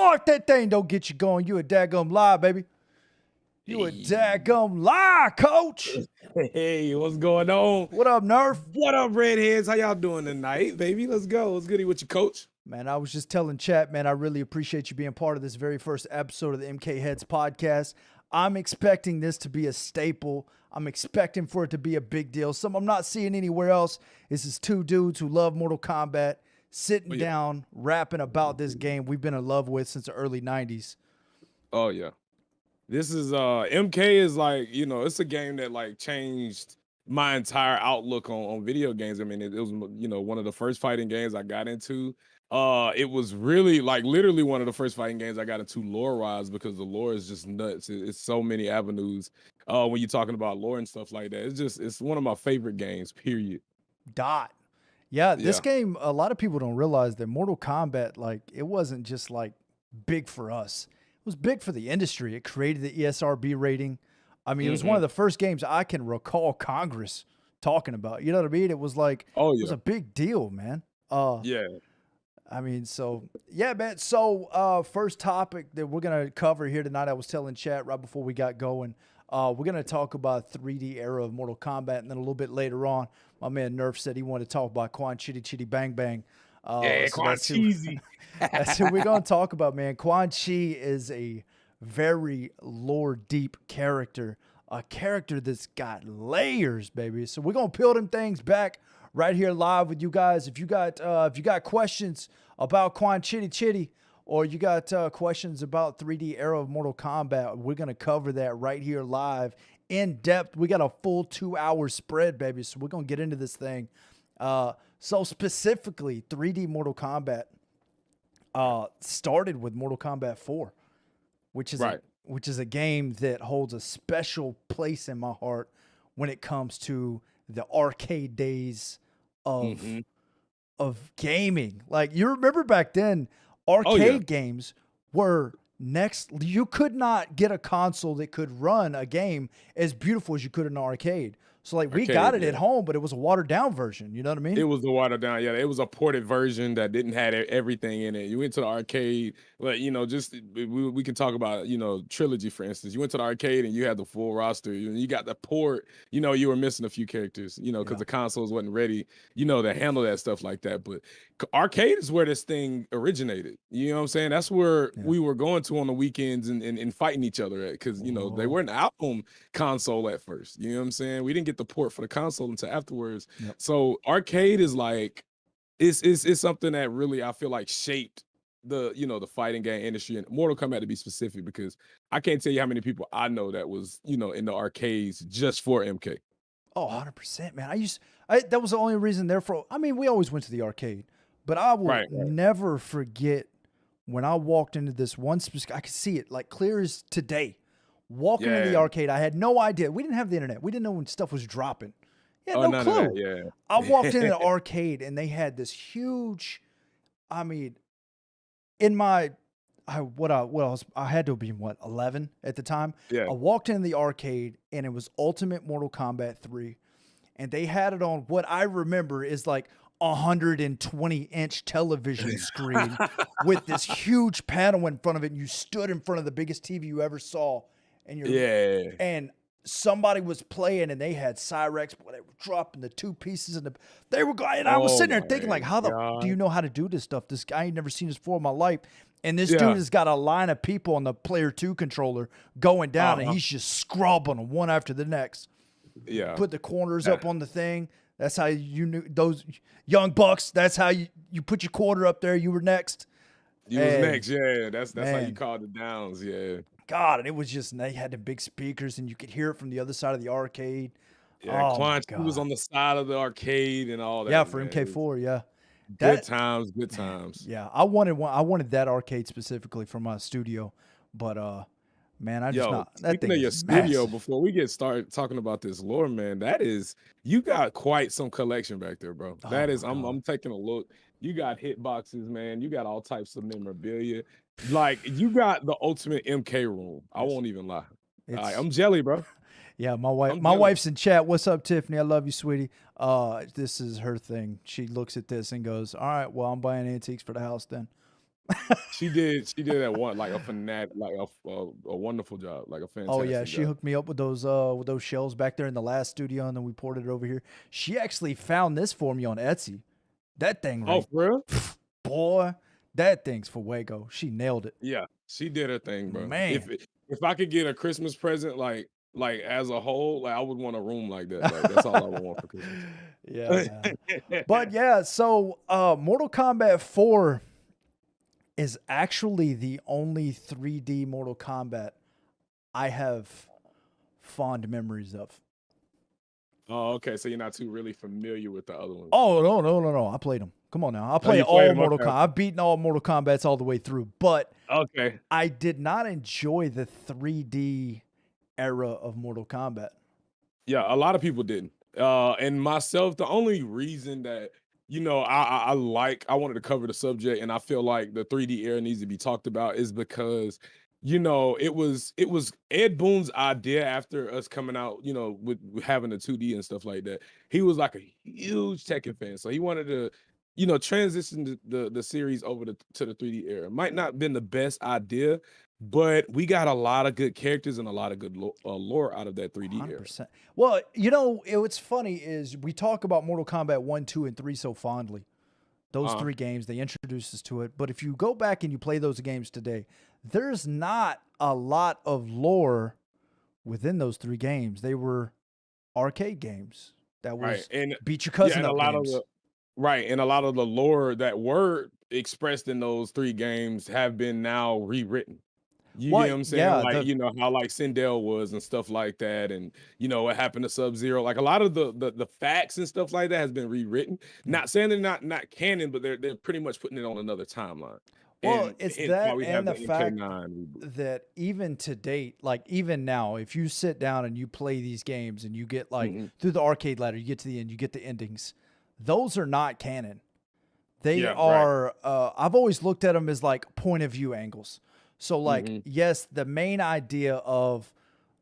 Boy, if that thing don't get you going, you a daggum lie, baby. You a daggum lie, coach. Hey, what's going on? What up, Nerf? What up, redheads? How y'all doing tonight, baby? Let's go. What's goody with your coach? Man, I was just telling chat, man, I really appreciate you being part of this very first episode of the MK Heads podcast. I'm expecting this to be a staple. I'm expecting for it to be a big deal. Something I'm not seeing anywhere else. This is two dudes who love Mortal Kombat sitting down, rapping about this game we've been in love with since the early 90s. Oh, yeah. This is, MK is like, you know, it's a game that like changed my entire outlook on video games. I mean, it was, you know, one of the first fighting games I got into. It was really like literally one of the first fighting games I got into lore-wise because the lore is just nuts. It's so many avenues when you're talking about lore and stuff like that. It's one of my favorite games, period. Yeah, this game, a lot of people don't realize that Mortal Kombat, like, it wasn't just like big for us. It was big for the industry. It created the ESRB rating. I mean, it was one of the first games I can recall Congress talking about. You know what I mean? It was like, it was a big deal, man. Yeah. I mean, so, yeah, man. So, first topic that we're going to cover here tonight, I was telling chat right before we got going, we're going to talk about 3D era of Mortal Kombat, and then a little bit later on, my man Nerf said he wanted to talk about Quan Chitty Chitty Bang Bang. Yeah, so Quan Cheesy. That's who we're going to talk about, man. Quan Chi is a very lore-deep character, a character that's got layers, baby. So we're going to peel them things back right here live with you guys. If you got questions about Quan Chitty Chitty, or you got questions about 3D era of Mortal Kombat, we're going to cover that right here live in depth. We got a full 2-hour spread, baby. So we're going to get into this thing. So specifically, 3D Mortal Kombat started with Mortal Kombat 4, which is a game that holds a special place in my heart when it comes to the arcade days of gaming. Like, you remember back then, arcade games were next. You could not get a console that could run a game as beautiful as you could in an arcade. So, like, we got it at home, but it was a watered-down version. You know what I mean? It was the watered down. Yeah, it was a ported version that didn't have everything in it. You went to the arcade, but you know, just we can talk about, you know, Trilogy, for instance. You went to the arcade and you had the full roster. You got the port. You know, you were missing a few characters. You know, because the consoles wasn't ready. You know, to handle that stuff like that. But arcade is where this thing originated. You know what I'm saying? That's where we were going to on the weekends and fighting each other at, because you know they weren't out on console at first. You know what I'm saying? We didn't get the port for the console until afterwards. So arcade is like it's something that really I feel like shaped the, you know, the fighting game industry, and Mortal Kombat to be specific, because I can't tell you how many people I know that was, you know, in the arcades just for MK. Oh, 100%, man. That was the only reason therefore. I mean, we always went to the arcade, but I will never forget when I walked into this one specific, I could see it like clear as today. Walking into the arcade, I had no idea. We didn't have the internet. We didn't know when stuff was dropping. Yeah, no clue. I walked into the arcade and they had this huge, I mean, in my, I had to have been, 11 at the time. Yeah. I walked into the arcade and it was Ultimate Mortal Kombat 3. And they had it on what I remember is like 120-inch television screen with this huge panel in front of it. And you stood in front of the biggest TV you ever saw. And and somebody was playing and they had Cyrax, but they were dropping the two pieces and they were going. And I was sitting there thinking, like, how do you know how to do this stuff? This guy, I ain't never seen this before in my life. And this dude has got a line of people on the Player 2 controller going down, and he's just scrubbing them one after the next. Yeah. Put the corners up on the thing. That's how you knew those young bucks. That's how you put your quarter up there. You were next. You was next. Yeah. That's how you called it downs. Yeah. God, and it was just, they had the big speakers and you could hear it from the other side of the arcade. Yeah, Quan Chi was on the side of the arcade and all that. Yeah, for MK4, yeah. Good times. Yeah, I wanted that arcade specifically for my studio, but man, I just not. Speaking of your studio, before we get started talking about this lore, man, you got quite some collection back there, bro. I'm taking a look. You got hitboxes, man. You got all types of memorabilia. Like, you got the ultimate MK room. I won't even lie. I'm jelly, bro. Yeah, my wife's in chat. What's up, Tiffany? I love you, sweetie. This is her thing. She looks at this and goes, all right, well, I'm buying antiques for the house then. She did that one like a fanatic, like a wonderful job, like a Oh yeah, fantastic she job. hooked me up with those shells back there in the last studio, and then we ported it over here. She actually found this for me on Etsy. That thing Oh, right, for real? boy, that thing's for Wago. She nailed it, Yeah, she did her thing, bro. man. If I could get a Christmas present, like as a whole, like I would want a room like that. Like that's all I would want for Christmas. Yeah, man. But yeah, so Mortal Kombat 4 is actually the only 3D Mortal Kombat I have fond memories of. Oh, okay. So you're not too really familiar with the other ones. Oh no, no, no, no! I played them. Come on now, I Oh, play you played all them. Mortal Okay. Kombat. I've beaten all Mortal Kombat's all the way through, but Okay. I did not enjoy the 3D era of Mortal Kombat. Yeah, a lot of people didn't. And myself, the only reason that I wanted to cover the subject, and I feel like the 3D era needs to be talked about is because it was Ed Boon's idea after us coming out, with having the 2D and stuff like that. He was like a huge Tekken fan, so he wanted to, transition the series over to the 3D era. Might not been the best idea, but we got a lot of good characters and a lot of good lore out of that 3D era. 100%. Well, what's funny is we talk about Mortal Kombat 1, 2, and 3 so fondly. Those Uh-huh. three games, they introduced us to it. But if you go back and you play those games today, there's not a lot of lore within those three games. They were arcade games. That Right, was and beat your yeah, cousin and a up lot of games. the right, and a lot of the lore that were expressed in those 3 games have been now rewritten. You get Well, what I'm saying? yeah, Like, how like Sindel was and stuff like that, and what happened to Sub-Zero. Like a lot of the facts and stuff like that has been rewritten. yeah. Not saying they're not canon, but they're pretty much putting it on another timeline. Well, And it's hence why that we have and the the fact MK9 reboot. that even to date, like even now, if you sit down and you play these games and you get like Mhm. through the arcade ladder, you get to the end, you get the endings. Those are not canon. They Yeah, right. are. I've always looked at them as like point of view angles. So like, Mhm. yes, the main idea of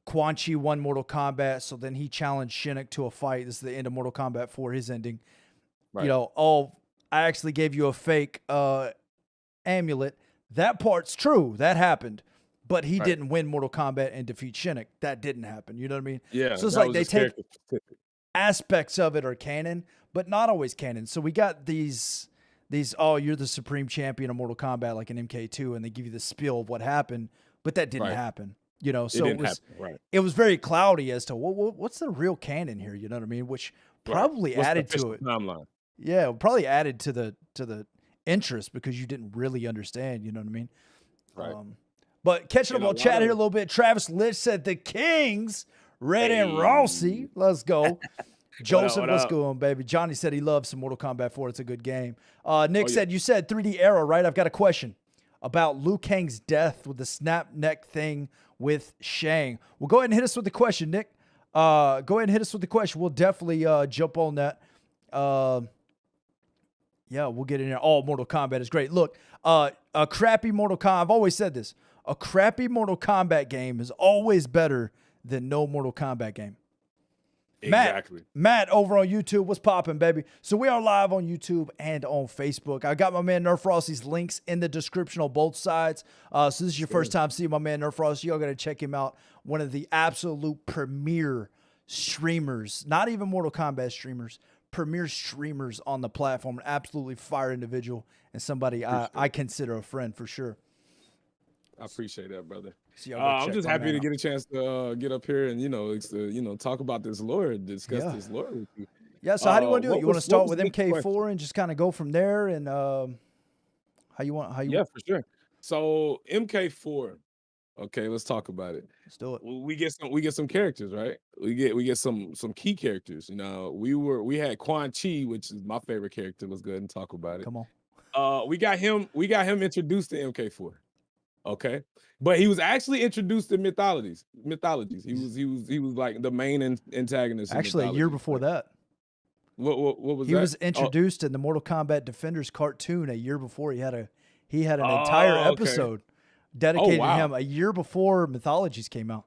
Quan Chi won Mortal Kombat, so then he challenged Shinnok to a fight. This is the end of Mortal Kombat 4, his ending. Right, Oh, I actually gave you a fake amulet. That part's true. That happened. But he right. didn't win Mortal Kombat and defeat Shinnok. That didn't happen. You know what I mean? Yeah, So it's that like was they just take character specific. aspects of it are canon, but not always canon. So we got these oh, you're the supreme champion of Mortal Kombat like an MK2, and they give you the spiel of what happened, but that didn't Right. happen. It So didn't happen. Right. it was very cloudy as to what's the real canon here, you know what I mean? Which Right. probably What's the added to official it. timeline? Yeah, probably added to the interest because you didn't really understand, you know what I mean? Right. But catching up And a on lot chat here a of little bit, Travis Lich said the Kings, Red and hey, Rossi. Let's go. what up? Joseph, What what's up? going on, baby? Johnny said he loves some Mortal Kombat 4. It's a good game. Oh Nick yeah. said, you said 3D era, right? I've got a question about Liu Kang's death with the snap neck thing with Shang. Well, go ahead and hit us with the question, Nick. Go ahead and hit us with the question. We'll definitely jump on that. Yeah, we'll get in there. All Mortal Kombat is great. Look, a crappy Mortal Kombat, I've always said this. A crappy Mortal Kombat game is always better than no Mortal Kombat game. Exactly. Matt over on YouTube, what's popping, baby? So we are live on YouTube and on Facebook. I got my man Nerf Rossi's links in the description on both sides. So this is your first time seeing my man Nerf Rossi. Y'all got to check him out. One of the absolute premier streamers, not even Mortal Kombat streamers, premier streamers on the platform. An absolutely fire individual and somebody Appreciate I it. consider a friend for sure. I appreciate that, brother. So y'all go I'm check just my happy man to out. get a chance to get up here and talk about this lore, discuss Yeah. this lore with you. Yeah, so how do you want to do it? You want to What start was with the next question? MK4 and just kind of go from there and how you Yeah, for sure. So MK4. Okay, let's talk about it. let's do it. We get some characters, right? We get some key characters. We had Quan Chi, which is my favorite character. Let's go ahead and talk about it. Come on. We got him introduced to MK4. Okay. But he was actually introduced to mythologies. He was like the main antagonist in Actually, a year mythologies. before Like that. what was He that? was Oh, introduced in the Mortal Kombat Defenders cartoon a year before. He had an entire oh, okay. episode Oh dedicated to wow. him a year before Mythologies came out.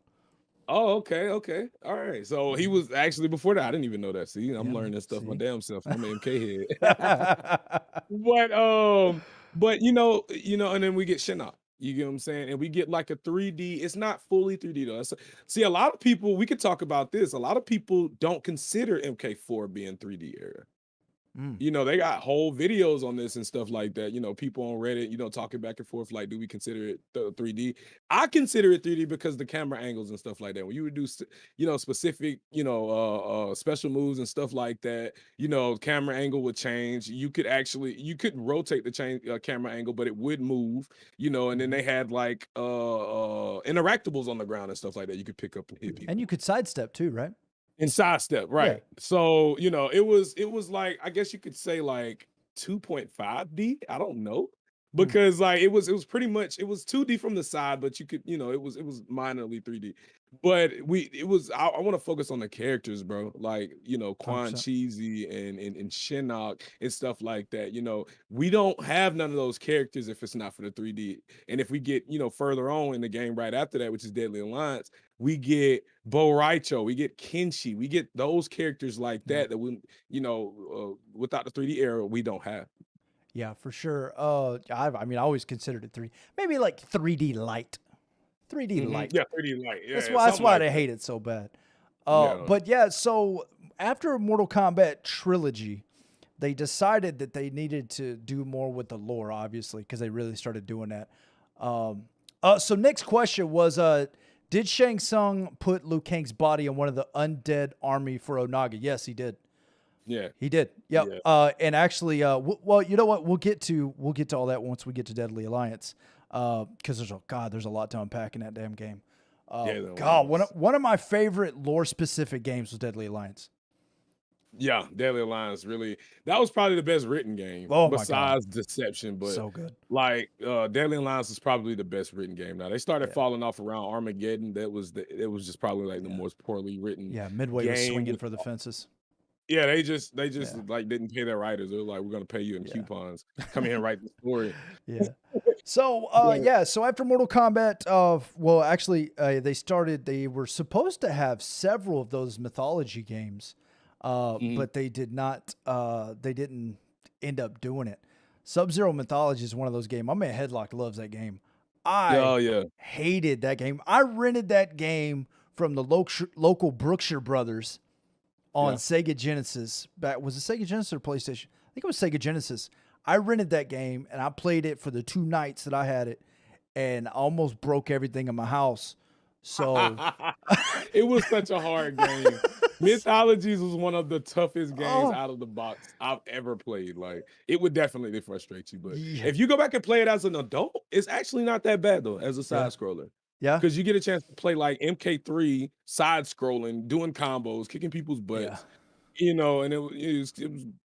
Oh, okay, okay. All right. So he was actually before that. I didn't even know that. See, I'm Yeah, learning man. this stuff my See? damn self. I'm an MK head. But But and then we get Shinnok. You get what I'm saying? And we get like a 3D. It's not fully 3D though. See, a lot of people, we could talk about this. A lot of people don't consider MK4 being 3D era. Mm. They got whole videos on this and stuff like that. People on Reddit, talking back and forth, like, do we consider it 3D? I consider it 3D because the camera angles and stuff like that. When you would do, specific, special moves and stuff like that, camera angle would change. You couldn't rotate the camera angle, but it would move, and then they had like interactables on the ground and stuff like that. You could pick up and hit people. And you could sidestep too, right? And sidestep, Yeah. right. So, it was like, I guess you could say like 2.5D. I don't know. Because like it was pretty much, it was 2D from the side, but you could, it was minorly 3D. But I want to focus on the characters, bro. Like, Quan 100%. Chi and Shinnok and stuff like that. We don't have none of those characters if it's not for the 3D. And if we get, further on in the game right after that, which is Deadly Alliance, we get Bo Raicho, we get Kinshi, we get those characters like Yeah. that we, without the 3D era, we don't have. Yeah, for sure. I mean, I always considered it 3D, maybe like 3D light, 3D light. Yeah, 3D light. Yeah, That's yeah, why something like they that. hate it so bad. Yeah. But yeah, so after Mortal Kombat trilogy, they decided that they needed to do more with the lore, obviously, because they really started doing that. So next question was, did Shang Tsung put Liu Kang's body in one of the undead army for Onaga? Yes, he did. Yeah. He did. Yep. Yeah. And actually, well, you know what? We'll get to all that once we get to Deadly Alliance, because there's a lot to unpack in that damn game. God, one of my favorite lore specific games was Deadly Alliance. Yeah, Deadly Alliance, really, that was probably the best written game, Oh my God. besides Deception. But So good. like, Deadly Alliance is probably the best written game. Now they started falling off around Armageddon. It was just probably like the most poorly written. Yeah, Midway was game swinging with- for the fences. Yeah, they just like didn't pay their writers. They were like, we're gonna pay you in coupons. Come here and write the story. Yeah. So so after Mortal Kombat, well, actually, they were supposed to have several of those mythology games, but they did not. They didn't end up doing it. Sub-Zero Mythology is one of those games. My man Headlock loves that game. I hated that game. I rented that game from the local Brookshire Brothers on Sega Genesis. Was it Sega Genesis or PlayStation? I think it was Sega Genesis. I rented that game and I played it for the 2 nights that I had it, and I almost broke everything in my house. So it was such a hard game. Mythologies was one of the toughest games out of the box I've ever played. Like, it would definitely frustrate you, but if you go back and play it as an adult, it's actually not that bad though, as a side scroller. Yeah, because you get a chance to play like MK3 side scrolling, doing combos, kicking people's butts, and it was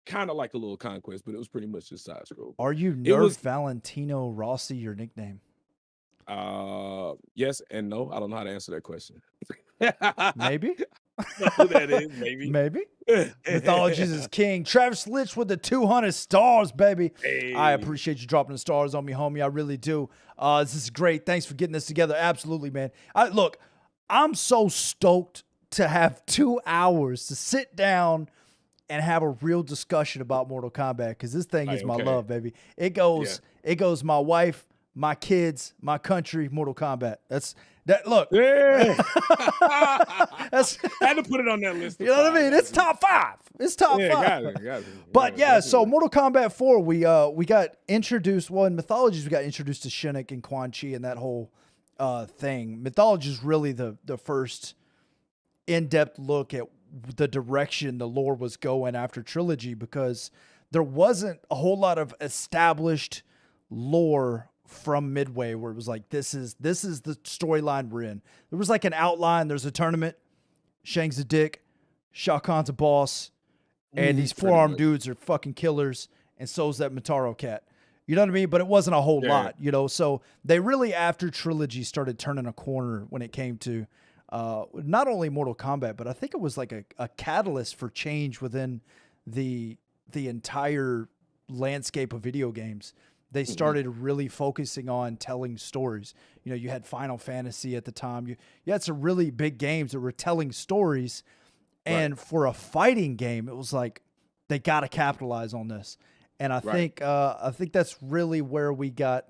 kind of like a little conquest, but it was pretty much just side scroll. Are you Nerf Valentino Rossi your nickname? Yes and no. I don't know how to answer that question. Maybe. That is maybe. Maybe. Mythologies is king. Travis Litch with the 200 stars, baby. Hey. I appreciate you dropping the stars on me, homie. I really do. This is great. Thanks for getting this together. Absolutely, man. Look, I'm so stoked to have 2 hours to sit down and have a real discussion about Mortal Kombat, because this thing is my love, baby. It goes my wife, my kids, my country, Mortal Kombat. Look. Yeah. I had to put it on that list. You know what I mean? It's top 5. It's top 5. Got it. But so Mortal Kombat 4, we got introduced. Well, in Mythologies, we got introduced to Shinnok and Quan Chi and that whole thing. Mythology is really the first in-depth look at the direction the lore was going after trilogy, because there wasn't a whole lot of established lore from Midway where it was like, this is the storyline we're in. There was like an outline. There's a tournament. Shang's a dick. Shao Kahn's a boss. And these 4-armed dudes are fucking killers. And so's that Motaro cat. You know what I mean? But it wasn't a whole lot, So they really, after trilogy, started turning a corner when it came to not only Mortal Kombat, but I think it was like a catalyst for change within the entire landscape of video games. They started really focusing on telling stories. You had Final Fantasy at the time. You had some really big games that were telling stories. And for a fighting game, it was like, they got to capitalize on this. And Right. I think that's really where we got,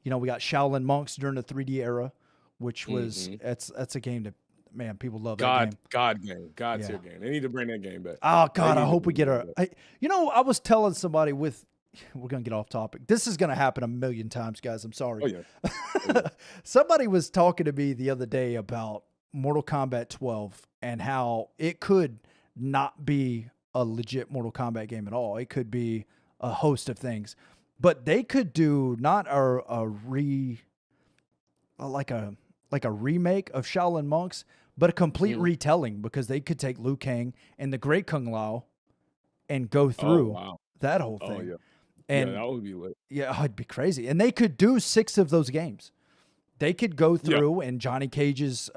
we got Shaolin Monks during the 3D era, which was Hmm. that's a game that, man, people love that God, game. God game, God Yeah. tier game. They need to bring that game back. Oh They God, I need to hope we bring that get game a. back. I was telling somebody with. We're gonna get off topic. This is gonna happen a million times, guys. I'm Oh sorry. yeah, oh yeah. Somebody was talking to me the other day about Mortal Kombat 12 and how it could not be a legit Mortal Kombat game at all. It could be a host of things, but they could do not a re like a like a remake of Shaolin Monks, but a complete Mhm. retelling because they could take Liu Kang and the Great Kung Lao and go Oh through wow. that whole Oh thing. yeah. Yeah, And that would be lit. yeah, oh, it'd be crazy. And they could do 6 of those games. They could go Yeah. through and Johnny Cage's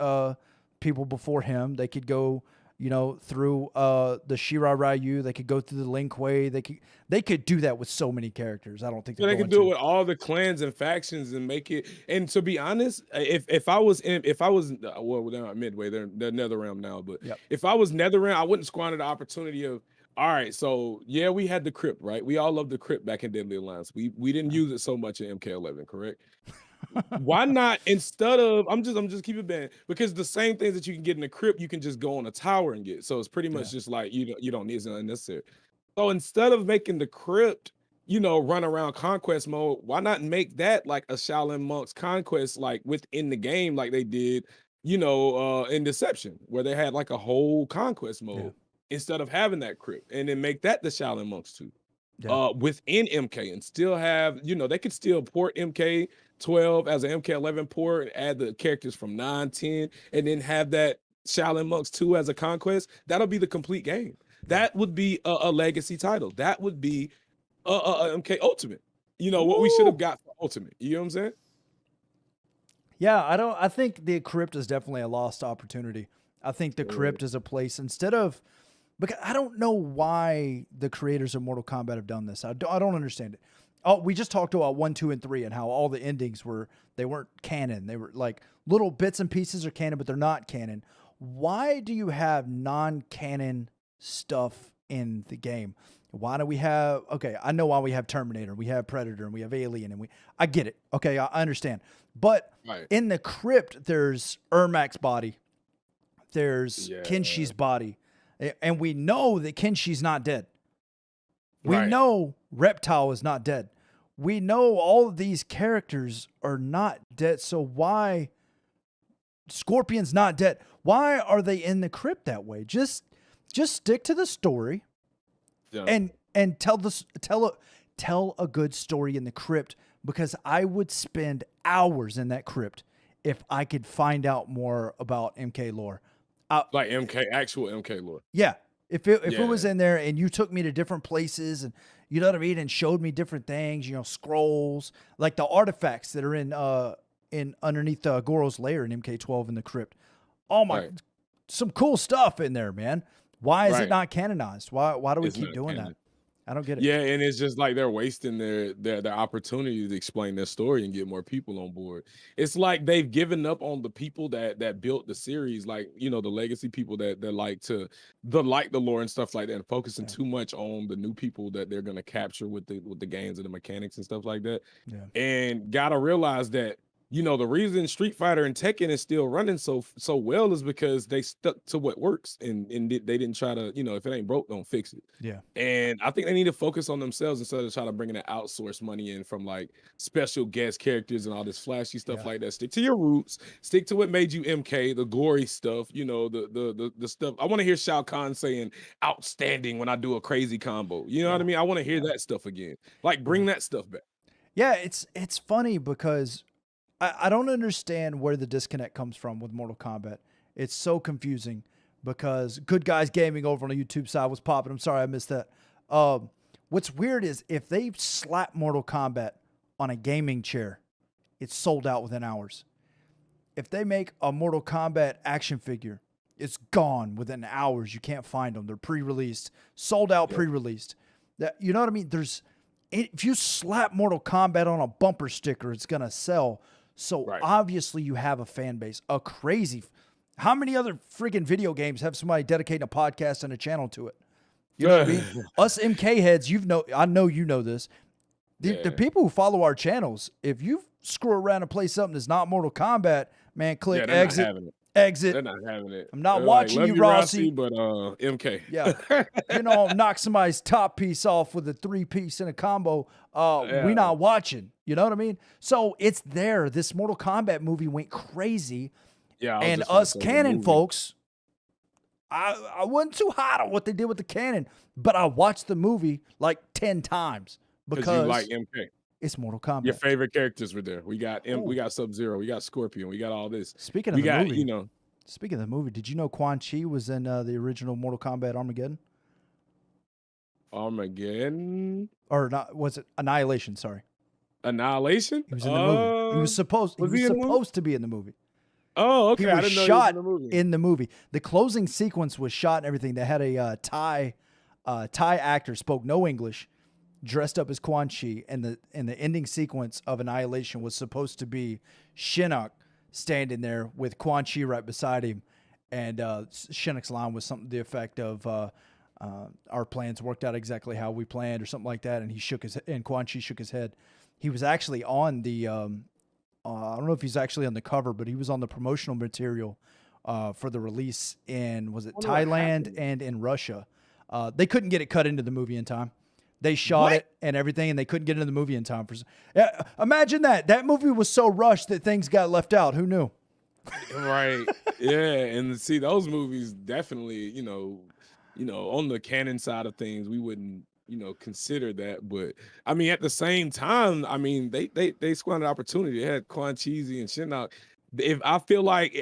people before him. They could go, through the Shirai Ryu. They could go through the Lin Kuei. They could do that with so many characters. I don't think they're So they going could do it to. with all the clans and factions and make it. And to be honest, if I was well, they're not Midway, they're NetherRealm now. But Yep. if I was NetherRealm, I wouldn't squander the opportunity of. All right, so yeah, we had the crypt, right? We all loved the crypt back in Deadly Alliance. We didn't use it so much in MK11, correct? Why not instead of I'm just keep it bang because the same things that you can get in the crypt, you can just go on a tower and get. So it's pretty Yeah. much just like you don't need it's unnecessary. So instead of making the crypt, run around conquest mode, why not make that like a Shaolin Monks conquest like within the game, like they did, in Deception, where they had like a whole conquest Yeah. mode instead of having that crypt, and then make that the Shaolin Monks too Yeah. within MK and still have, they could still port MK12 as an MK11 port and add the characters from 9, 10, and then have that Shaolin Monks 2 as a conquest. That'll be the complete game. Yeah. That would be a legacy title. That would be a MK Ultimate. What we should have Woo! got for Ultimate. You know what I'm saying? Yeah, I think the crypt is definitely a lost opportunity. I think the Uh, crypt is a place instead of because I don't know why the creators of Mortal Kombat have done this. I don't understand it. Oh, we just talked about 1, 2, and 3 and how all the endings they weren't canon. They were like little bits and pieces are canon, but they're not canon. Why do you have non-canon stuff in the game? Why do we have okay, I know why we have Terminator, we have Predator, and we have Alien, and I get it. Okay, I understand. But right. in the crypt, there's Ermac's body, there's Yeah. Kinshi's body, and we know that Kinshi's not dead. We Right. know Reptile is not dead. We know all of these characters are not dead. So why Scorpion's not dead? Why are they in the crypt that way? Just stick to the story Yeah. and tell a good story in the crypt because I would spend hours in that crypt if I could find out more about MK lore. Like actual MK lore. Yeah. If it was Yeah. in there and you took me to different places and you know what I mean and showed me different things, scrolls, like the artifacts that are in underneath Goro's lair in MK12 in the crypt. Oh my Right. some cool stuff in there, man. Why is it Right. not canonized? Why do we It's keep not doing that? canon. I don't get it. Yeah, and it's just like they're wasting their opportunity to explain their story and get more people on board. It's like they've given up on the people that built the series, like the legacy people that like the lore and stuff like that, and focusing Yeah. too much on the new people that they're gonna capture with the games and the mechanics and stuff like that. Yeah. And gotta realize that the reason Street Fighter and Tekken is still running so well is because they stuck to what works and they didn't try to if it ain't broke, don't fix it. Yeah. And I think they need to focus on themselves instead of trying to bring in that outsource money in from like special guest characters and all this flashy stuff Yeah. like that. Stick to your roots. Stick to what made you MK, the glory stuff. The stuff. I want to hear Shao Kahn saying "outstanding" when I do a crazy combo. You know what Yeah. I mean? I want to hear that stuff again. Like Yeah. bring that stuff back. Yeah, it's funny because I don't understand where the disconnect comes from with Mortal Kombat. It's so confusing because Good Guys Gaming over on the YouTube side was popping. I'm sorry I missed that. What's weird is if they slap Mortal Kombat on a gaming chair, it's sold out within hours. If they make a Mortal Kombat action figure, it's gone within hours. You can't find them. They're pre-released, sold out, Yep. pre-released. You know what I mean? If you slap Mortal Kombat on a bumper sticker, it's gonna sell. So Right. obviously you have a fan base, a crazy. How many other freaking video games have somebody dedicating a podcast and a channel to it? You know what I mean? Us MK heads, I know you know this. The Yeah. people who follow our channels, if you screw around and play something that's not Mortal Kombat, man, click They're not exit, having it. exit. They're not having it. I'm not They're like, watching love you, you, Rossi. but MK. Yeah. You know, knock somebody's top piece off with a 3-piece in a combo. We not watching. You know what I mean? So it's there. This Mortal Kombat movie went crazy. Yeah. And us canon folks, I wasn't too hot on what they did with the canon, but I watched the movie like 10 times because you like MK. It's Mortal Kombat. Your favorite characters were there. We got Sub-Zero, we got Scorpion, we got all this. Speaking of the movie, speaking of the movie, did you know Quan Chi was in the original Mortal Kombat Armageddon? Armageddon? Or not? Was it Annihilation? Sorry, Annihilation. He was in the movie. He was supposed to be in the movie. Oh, okay. He was shot in the movie. The closing sequence was shot and everything. They had a Thai actor, spoke no English, dressed up as Quan Chi, and the ending sequence of Annihilation was supposed to be Shinnok standing there with Quan Chi right beside him, and Shinnok's line was something to the effect of our plans worked out exactly how we planned, or something like that. And Quan Chi shook his head. He was actually on the I don't know if he's actually on the cover, but he was on the promotional material for the release in, was it Thailand and in Russia. They couldn't get it cut into the movie in time. They shot it and everything, and they couldn't get into the movie in time. Imagine that. That movie was so rushed that things got left out. Who knew? Right. Yeah. And see, those movies definitely, on the canon side of things, we wouldn't, consider that. But I mean, at the same time, I mean, they squandered opportunity. They had Quan Chi and Shinnok.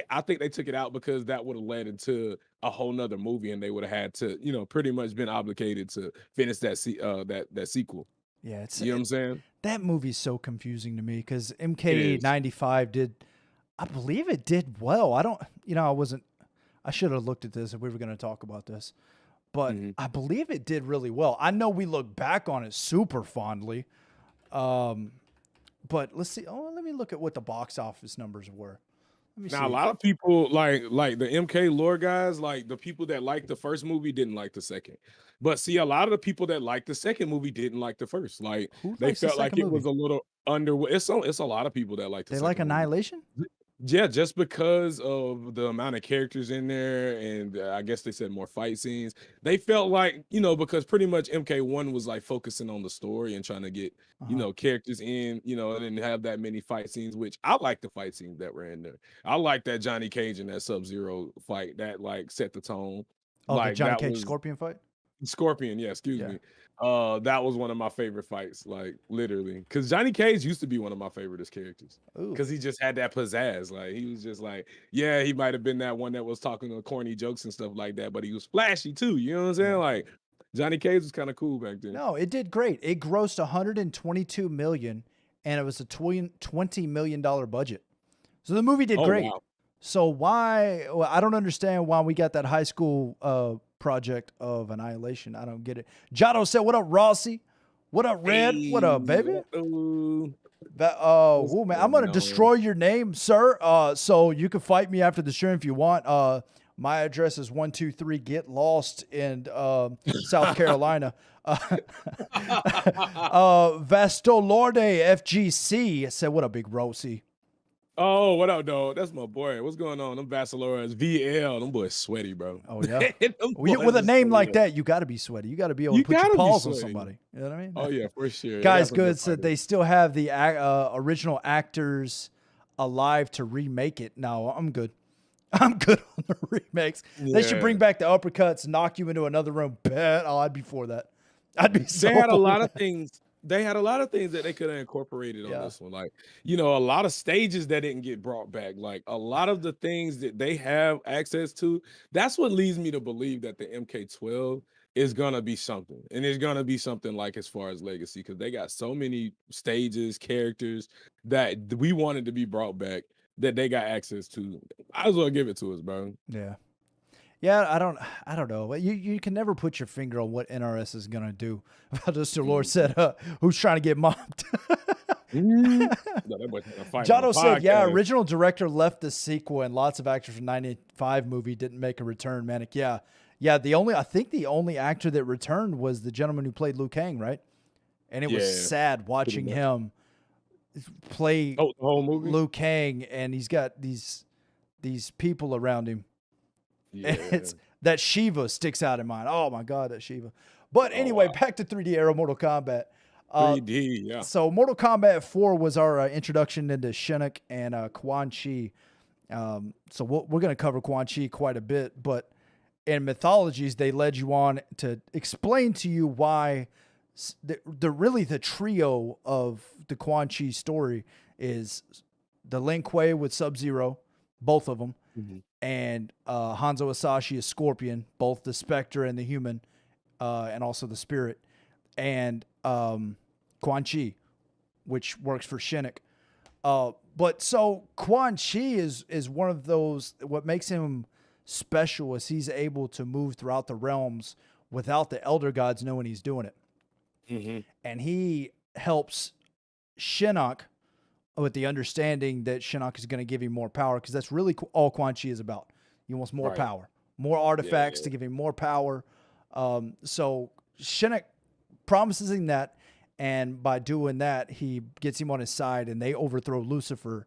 I think they took it out because that would have led into a whole nother movie, and they would have had to, pretty much been obligated to finish that sequel. Yeah, you know what I'm saying? That movie's so confusing to me because MK95 I believe it did well. I should have looked at this if we were going to talk about this, but I believe it did really well. I know we look back on it super fondly, but let's see. Oh, let me look at what the box office numbers were. Now, a lot of people like the MK lore guys, like the people that liked the first movie didn't like the second. But see, a lot of the people that liked the second movie didn't like the first. Like they felt like it was a little under. It's a lot of people that like the second like Annihilation. Yeah, just because of the amount of characters in there, and I guess they said more fight scenes. They felt like, because pretty much MK1 was like focusing on the story and trying to get, characters in, and didn't have that many fight scenes, which I like the fight scenes that were in there. I like that Johnny Cage and that Sub-Zero fight that like set the tone. Oh, like the Johnny Cage Scorpion fight? Scorpion, yeah, excuse me. That was one of my favorite fights, like literally, because Johnny Cage used to be one of my favoriteest characters because he just had that pizzazz. Like he was just like, yeah, he might have been that one that was talking the corny jokes and stuff like that, but he was flashy too. You know what I'm saying? Like Johnny Cage was kind of cool back then. No, it did great. It grossed $122 million, and it was a $20 million budget. So the movie did great. Wow. So why? Well, I don't understand why we got that high school project of Annihilation. I don't get it. Jotto said, "What up, Rossi? What up, Red? Hey, what up, baby?" Man, I'm gonna destroy your name, sir. So you can fight me after the stream if you want. My address is 123 Get Lost in South Carolina. Vastolorde FGC said, "What up, big Rossi?" Oh, what up, dog? That's my boy. What's going on? Them Vaciloras, VL, them boys sweaty, bro. Oh, yeah. With a name like that, you got to be sweaty. You got to be able to put your paws on somebody. You know what I mean? Oh, yeah, for sure. Guys, good said they still have the original actors alive to remake it. No, I'm good. I'm good on the remakes. Yeah. They should bring back the uppercuts, knock you into another room. Bet. Oh, I'd be for that. I'd be so They had a lot of things. They had a lot of things that they could have incorporated on this one. Like, a lot of stages that didn't get brought back. Like a lot of the things that they have access to, that's what leads me to believe that the MK12 is going to be something. And it's going to be something like as far as legacy, because they got so many stages, characters that we wanted to be brought back that they got access to. Might as well give it to us, bro. Yeah. Yeah, I don't know. You can never put your finger on what NRS is gonna do. Mr. Lord said, "Who's trying to get mobbed?" Jotto said, "Yeah, original director left the sequel, and lots of actors from '95 movie didn't make a return." Manic, yeah, Yeah, I think the only actor that returned was the gentleman who played Liu Kang, right? And it was Yeah, sad pretty watching much. him play Oh, the whole movie? Liu Kang, and he's got these people around him. And Yeah. it's that Shiva sticks out in mind. Oh my god, that Shiva. But Oh, anyway, wow. back to 3D era Mortal Kombat. Uh, 3D, yeah. so Mortal Kombat 4 was our introduction into Shinnok and Quan Chi. So we're going to cover Quan Chi quite a bit, but in mythologies, they led you on to explain to you why really the trio of the Quan Chi story is the Lin Kuei with Sub-Zero, both of them, Mhm. and Hanzo Asashi is Scorpion, both the Spectre and the human, and also the spirit, and Quan Chi, which works for Shinnok. But so Quan Chi is one of those. What makes him special is he's able to move throughout the realms without the elder gods knowing he's doing it, Mhm. and he helps Shinnok with the understanding that Shinnok is going to give him more power, because that's really all Quan Chi is about. He wants more Right. power, more Yeah, artifacts yeah. to give him more power. So Shinnok promises him that, and by doing that, he gets him on his side, and they overthrow Lucifer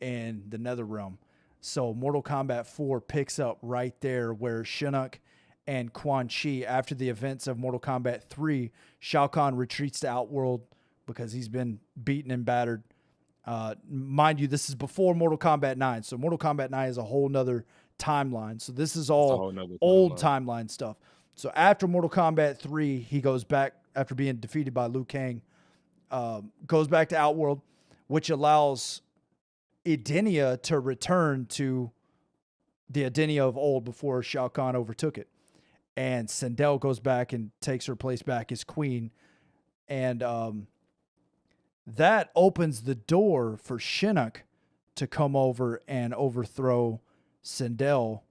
in the Nether realm. So Mortal Kombat 4 picks up right there where Shinnok and Quan Chi, after the events of Mortal Kombat 3, Shao Kahn retreats to Outworld because he's been beaten and battered. Mind you, this is before Mortal Kombat 9. So Mortal Kombat 9 is a whole nother timeline. So this is That's a all whole nother old timeline. timeline stuff. So after Mortal Kombat 3, he goes back after being defeated by Liu Kang, goes back to Outworld, which allows Edenia to return to the Edenia of old before Shao Kahn overtook it. And Sindel goes back and takes her place back as queen. And that opens the door for Shinnok to come over and overthrow Sindel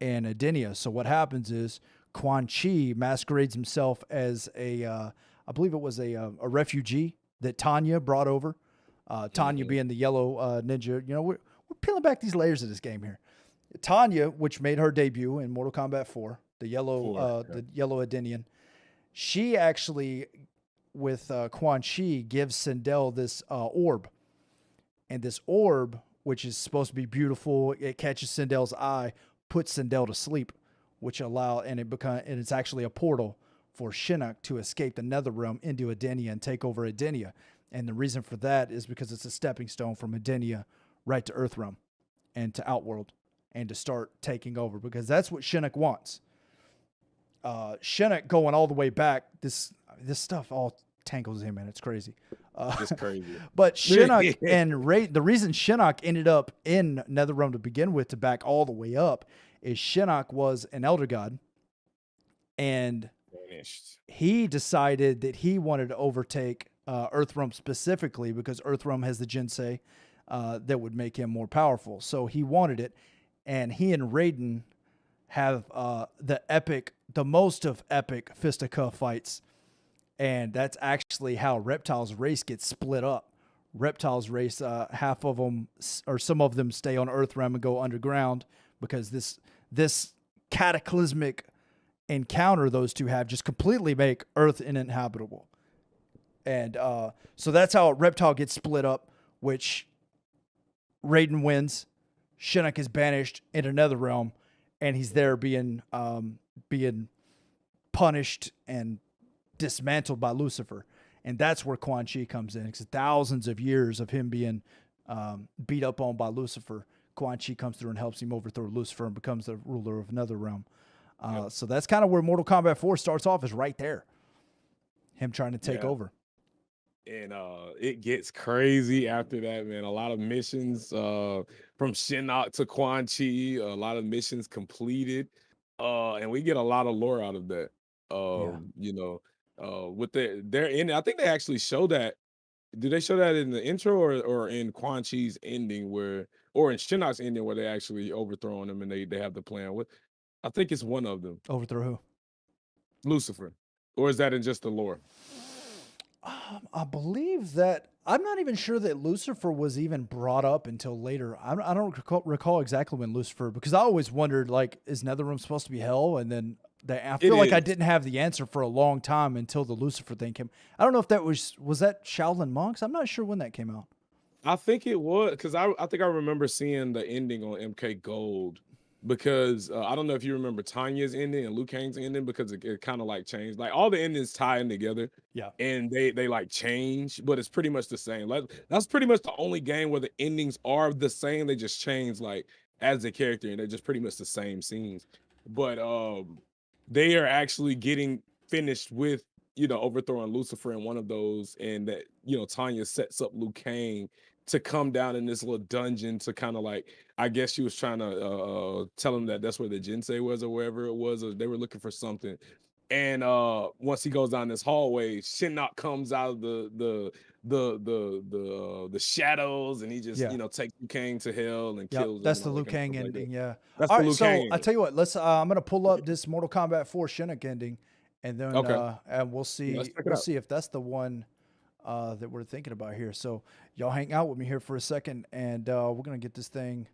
and Edenia. So what happens is Quan Chi masquerades himself as I believe it was a refugee that Tanya brought over. Tanya Mhm. being the yellow ninja. You know, we're peeling back these layers of this game here. Tanya, which made her debut in Mortal Kombat 4, Four. Yeah. the yellow Edenian, she actually with Quan Chi gives Sindel this orb, and this orb, which is supposed to be beautiful, it catches Sindel's eye, puts Sindel to sleep, which and it's actually a portal for Shinnok to escape the Nether realm into Edenia and take over Edenia. And the reason for that is because it's a stepping stone from Edenia right to Earthrealm and to Outworld, and to start taking over, because that's what Shinnok wants. Shinnok going all the way back. This stuff all tangles him, and it's crazy. It's crazy. But Shinnok and the reason Shinnok ended up in NetherRealm to begin with, to back all the way up, is Shinnok was an elder god, and Vanished. he decided that he wanted to overtake Earthrealm specifically because Earthrealm has the Jinsei that would make him more powerful. So he wanted it, and he and Raiden have the most of epic fisticuff fights, and that's actually how Reptile's race gets split up. Reptile's race, half of them or some of them stay on Earthrealm and go underground, because this cataclysmic encounter those two have just completely make Earth uninhabitable. And so that's how Reptile gets split up, which Raiden wins. Shinnok is banished into Netherrealm, and he's there being punished and dismantled by Lucifer. And that's where Quan Chi comes in, because thousands of years of him being beat up on by Lucifer, Quan Chi comes through and helps him overthrow Lucifer and becomes the ruler of Netherrealm. Yep. So that's kind of where Mortal Kombat 4 starts off, is right there. Him trying to take Yeah. over. And it gets crazy after that, man. A lot of missions from Shinnok to Quan Chi, a lot of missions completed. And we get a lot of lore out of that. Yeah. You know, with their end, I think they actually show that. Do they show that in the intro, or in Quan Chi's ending, or in Shinnok's ending, where they actually overthrowing them and they have the plan? What, I think it's one of them, Overthrow who? Lucifer, or is that in just the lore? I believe that I'm not even sure that Lucifer was even brought up until later. I don't recall exactly when Lucifer, because I always wondered, like, is Netherrealm supposed to be hell? And then I feel like I didn't have the answer for a long time until the Lucifer thing came. I don't know if that was that Shaolin Monks? I'm not sure when that came out. I think it was because I think I remember seeing the ending on MK Gold because I don't know if you remember Tanya's ending and Liu Kang's ending because it kind of like changed. Like all the endings tie in together. Yeah. And they like change, but it's pretty much the same. Like that's pretty much the only game where the endings are the same. They just change like as a character, and they're just pretty much the same scenes. But they are actually getting finished with overthrowing Lucifer in one of those, and that Tanya sets up Liu Kang to come down in this little dungeon to kind of like, I guess she was trying to tell him that that's where the Jinsei was or wherever it was, or they were looking for something. And once he goes down this hallway, Shinnok comes out of the shadows, and he just takes Liu Kang to hell and kills him. That's the and all Liu that kind of Kang stuff like ending. that. Yeah. That's All the right. Liu So Kang I tell you what, let's. I'm gonna pull up this Mortal Kombat 4 Shinnok ending, and then Okay. and we'll Yeah, see. let's check it We'll out. see if that's the one that we're thinking about here. So y'all hang out with me here for a second, and we're gonna get this thing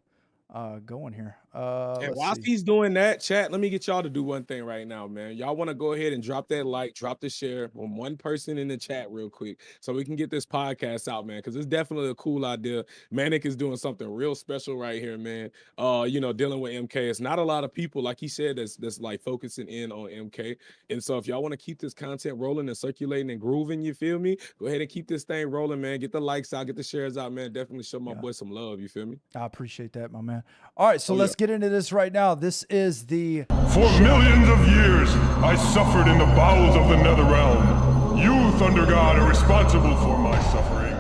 going here. And Let's while see. he's doing that, chat, let me get y'all to do one thing right now, man. Y'all want to go ahead and drop that like, drop the share on one person in the chat real quick so we can get this podcast out, man, because it's definitely a cool idea. Manic is doing something real special right here, man. Dealing with MK. It's not a lot of people, like he said, that's like focusing in on MK. And so if y'all want to keep this content rolling and circulating and grooving, you feel me? Go ahead and keep this thing rolling, man. Get the likes out, get the shares out, man. Definitely show my boy some love, you feel me? I appreciate that, my man. All right, so Oh, let's yeah. get into this right now. This is the For millions of years, I suffered in the bowels of the Netherrealm. You, Thunder God, are responsible for my suffering.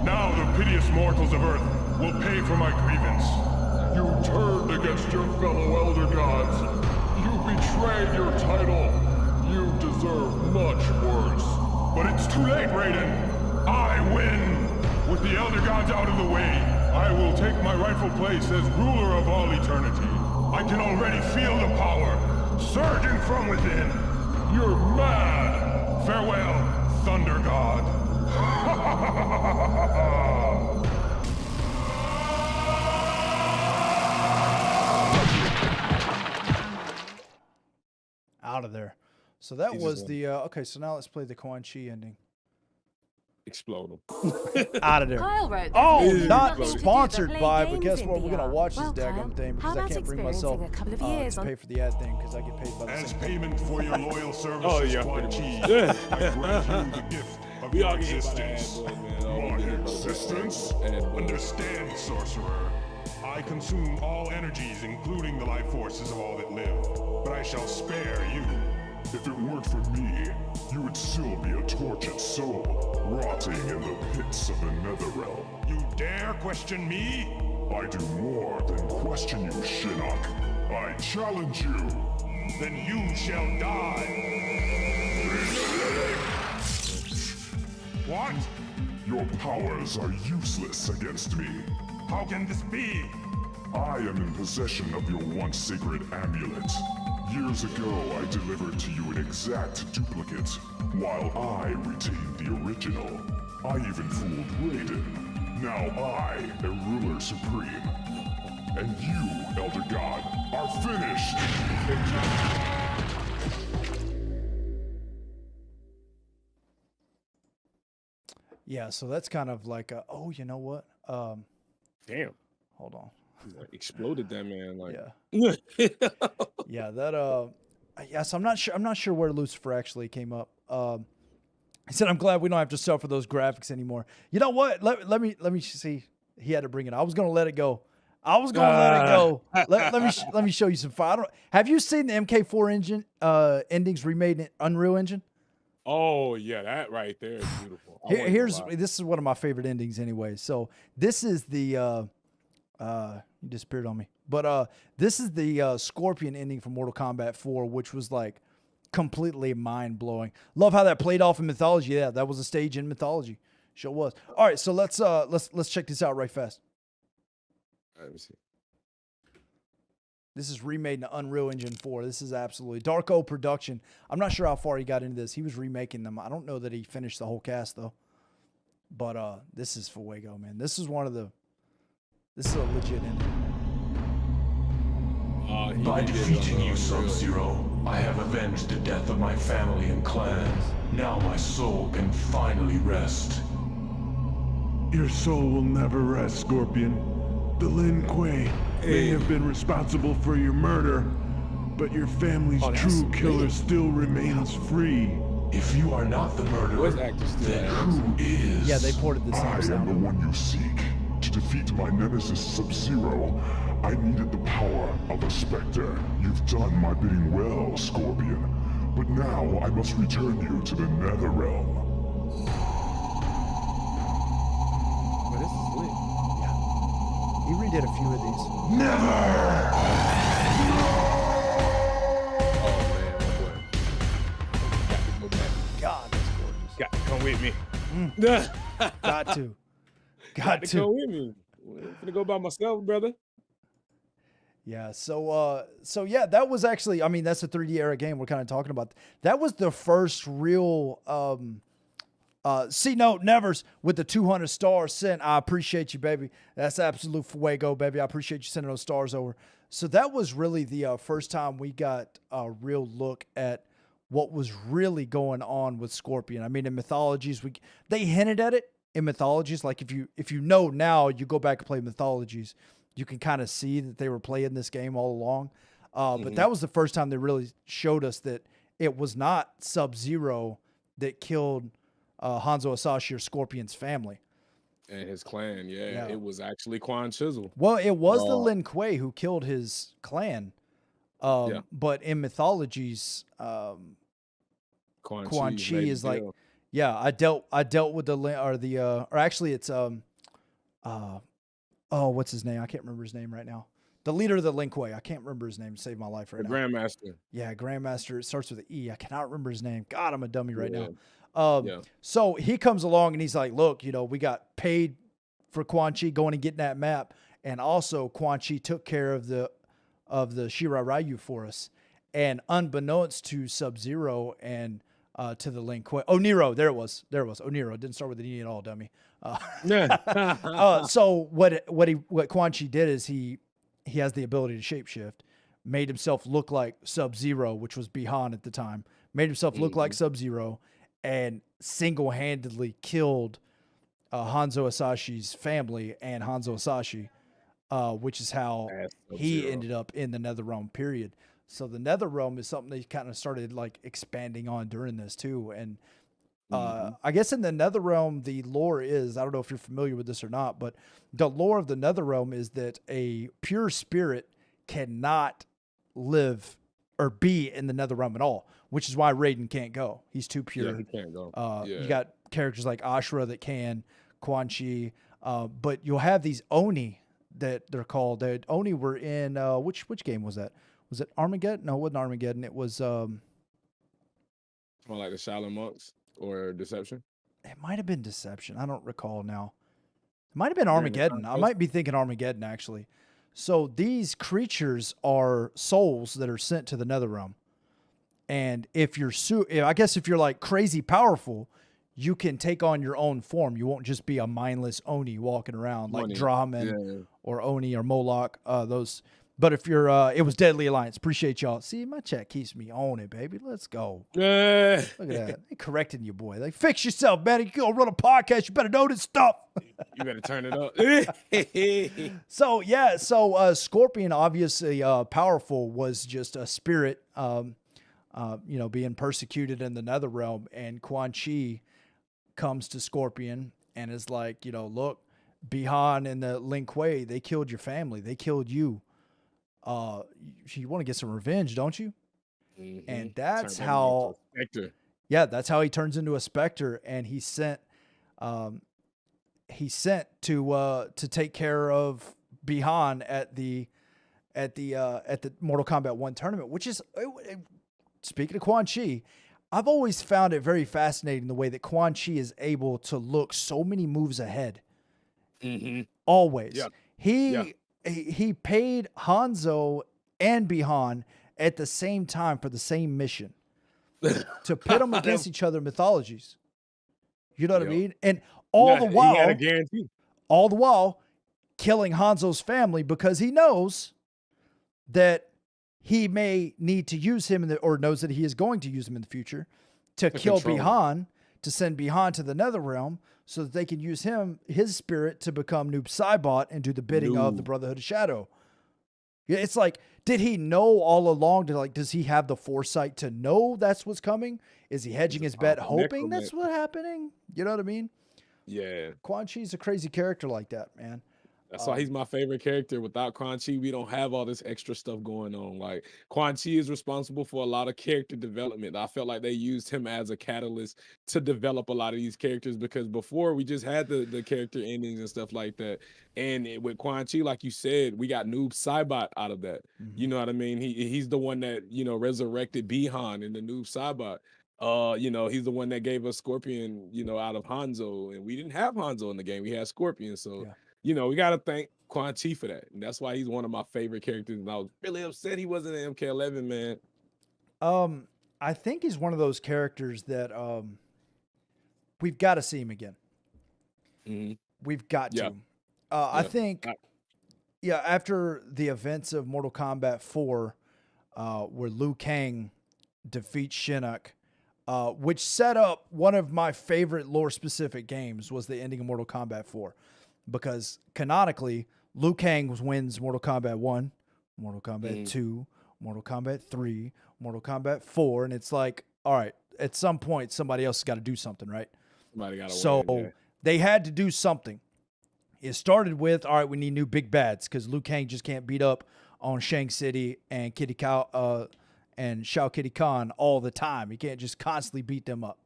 Now the piteous mortals of Earth will pay for my grievance. You turned against your fellow Elder Gods. You betrayed your title. You deserve much worse. But it's too late, Raiden. I win! With the Elder Gods out of the way, I will take my rightful place as ruler of all eternity. I can already feel the power surging from within. You're mad. Farewell, Thunder God. out of there. So that He just was won. the okay. So now let's play the Quan Chi ending. Explode him. Out of there. Kyle wrote Oh, this. not Nothing to do sponsored but play by, but games guess in what? We're gonna VR. watch this Well, Kyle, daggum thing because how I about can't bring myself experiencing a couple of years to on- pay for the ad thing because I get paid by the As same. payment for your loyal services, Oh, yeah, Quan pretty Chi, much. I grant you the gift of We your all get hit by the ad existence. boys, man. Oh, we My get hit by the existence? ad boys. Understand, sorcerer. I consume all energies, including the life forces of all that live. But I shall spare you. If it weren't for me, you would still be a tortured soul, rotting in the pits of the Netherrealm. You dare question me? I do more than question you, Shinnok. I challenge you. Then you shall die. What? Your powers are useless against me. How can this be? I am in possession of your once sacred amulet. Years ago, I delivered to you an exact duplicate, while I retained the original. I even fooled Raiden. Now I am ruler supreme. And you, Elder God, are finished! Yeah, so that's kind of like a, oh, you know what? Damn. Hold on. Exploded that man. Like, Yeah. Yeah, that yes, I'm not sure where Lucifer actually came up. I said I'm glad we don't have to suffer those graphics anymore. You know what? Let me see. He had to bring it. I was gonna let it go. Let it go. Let me show you some fire. Have you seen the MK4 engine endings remade in Unreal Engine? oh yeah, that right there is beautiful. This is one of my favorite endings anyway. So this is the he disappeared on me. But this is the Scorpion ending from Mortal Kombat 4, which was like completely mind blowing. Love how that played off in mythology. Yeah, that was a stage in mythology. Sure was. All right, so let's check this out right fast. Let me see. This is remade in Unreal Engine 4. This is absolutely Darko production. I'm not sure how far he got into this. He was remaking them. I don't know that he finished the whole cast though. But this is Fuego, man. This is a legit ending. By defeating you, Sub-Zero, I have avenged the death of my family and clan. Now my soul can finally rest. Your soul will never rest, Scorpion. The Lin Kuei may have been responsible for your murder, but your family's true killer still remains free. If you are not the murderer, then who is? Yeah, they ported the I same am the sound. one you seek. To defeat my nemesis Sub-Zero, I needed the power of a Spectre. You've done my bidding well, Scorpion. But now I must return you to the Nether Realm. Well, this is lit. He redid a few of these. Never! Oh man, my boy. Got to go back. God, that's gorgeous. Got to come with me. Got to. Got to come with me. I'm gonna go by myself, brother. Yeah, so yeah, that was actually, I mean, that's a 3D era game we're kind of talking about. That was the first real C-Note Nevers with the 200 stars sent. I appreciate you, baby. That's absolute fuego, baby. I appreciate you sending those stars over. So that was really the first time we got a real look at what was really going on with Scorpion. I mean, in Mythologies, they hinted at it in Mythologies. Like if you know now, you go back and play Mythologies, you can kind of see that they were playing this game all along. But that was the first time they really showed us that it was not Sub-Zero that killed Hanzo Hasashi or Scorpion's family. And his clan, yeah. It was actually Quan Chisel. Well, it was the Lin Kuei who killed his clan. But in Mythologies, Quan Chi is like, yeah, I dealt with the or actually it's what's his name? I can't remember his name right now. The leader of the Lin Kuei. I can't remember his name to save my life right now. Grandmaster. Yeah, Grandmaster. It starts with an E. I cannot remember his name. God, I'm a dummy right now. Yeah. So he comes along and he's like, look, we got paid for Quan Chi going and getting that map. And also Quan Chi took care of the Shirai Ryu for us. And unbeknownst to Sub-Zero and to the Lin Kuei. Oh, Nero. There it was. Oh, Nero. Didn't start with an E at all, dummy. So what Quan Chi did is he has the ability to shapeshift, made himself look like Sub-Zero, which was Bihan at the time, made himself look like Sub-Zero, and single-handedly killed Hanzo Hasashi's family and Hanzo Hasashi, which is how he ended up in the NetherRealm period. So the NetherRealm is something they kind of started like expanding on during this too. And I guess in the NetherRealm, the lore is, I don't know if you're familiar with this or not, but the lore of the NetherRealm is that a pure spirit cannot live or be in the NetherRealm at all, which is why Raiden can't go. He's too pure. Yeah, he can't go. You got characters like Ashura that can, Quan Chi, but you'll have these Oni that they're called. The Oni were in, which game was that? Was it Armageddon? No, it wasn't Armageddon. It was More like the Shaolin monks or Deception. It might have been Deception. I don't recall now. It might have been Armageddon. I might be thinking Armageddon actually. So these creatures are souls that are sent to the NetherRealm. And if you're I guess if you're like crazy powerful, you can take on your own form. You won't just be a mindless Oni walking around like Draman or Oni or Moloch. Those. But if you're, it was Deadly Alliance. Appreciate y'all. See, my chat keeps me on it, baby. Let's go. Look at that. They correcting you, boy. Like, fix yourself, man. You go run a podcast. You better know this stuff. You better turn it up. So, yeah. So, Scorpion, obviously powerful, was just a spirit, being persecuted in the NetherRealm. And Quan Chi comes to Scorpion and is like, look, Bihan and the Lin Kuei, they killed your family. They killed you. You want to get some revenge, don't you? And that's how, that's how he turns into a Spectre. And he sent to take care of Bihan at the Mortal Kombat 1 tournament, which is, speaking of Quan Chi, I've always found it very fascinating the way that Quan Chi is able to look so many moves ahead. Always. He paid Hanzo and Bihan at the same time for the same mission to pit them against each other in Mythologies. You know what I mean? And All the He had a while, guarantee. killing Hanzo's family because he knows that he may need to use him or knows that he is going to use him in the future to kill control him. Bihan, to send Bihan to the Nether realm so that they can use his spirit to become Noob Saibot and do the bidding of the Brotherhood of Shadow. Yeah, it's like, did he know all along? Does he have the foresight to know that's what's coming? Is he hedging his bet, hoping that's what's happening? You know what I mean? Yeah. Quan Chi's a crazy character like that, man. That's why he's my favorite character. Without Quan Chi, we don't have all this extra stuff going on. Like, Quan Chi is responsible for a lot of character development. I felt like they used him as a catalyst to develop a lot of these characters, because before we just had the character endings and stuff like that. And with Quan Chi, like you said, we got Noob Saibot out of that. You know what I mean? He's the one that, you know, resurrected Bihan in the Noob Saibot. You know, he's the one that gave us Scorpion, you know, out of Hanzo, and we didn't have Hanzo in the game. We had Scorpion. So you know, we got to thank Quan Chi for that. And that's why he's one of my favorite characters. And I was really upset he wasn't in MK11, man. I think he's one of those characters that we've got to see him again. We've got to. I think, after the events of Mortal Kombat 4, where Liu Kang defeats Shinnok, which set up one of my favorite lore-specific games, was the ending of Mortal Kombat 4. Because canonically, Liu Kang wins Mortal Kombat 1, Mortal Kombat 2, Mortal Kombat 3, Mortal Kombat 4, and it's like, all right, at some point, somebody else has got to do something, right? Somebody got to So win, they had to do something. It started with, all right, we need new big bads, because Liu Kang just can't beat up on Shang City and and Shao Kitty Khan all the time. He can't just constantly beat them up.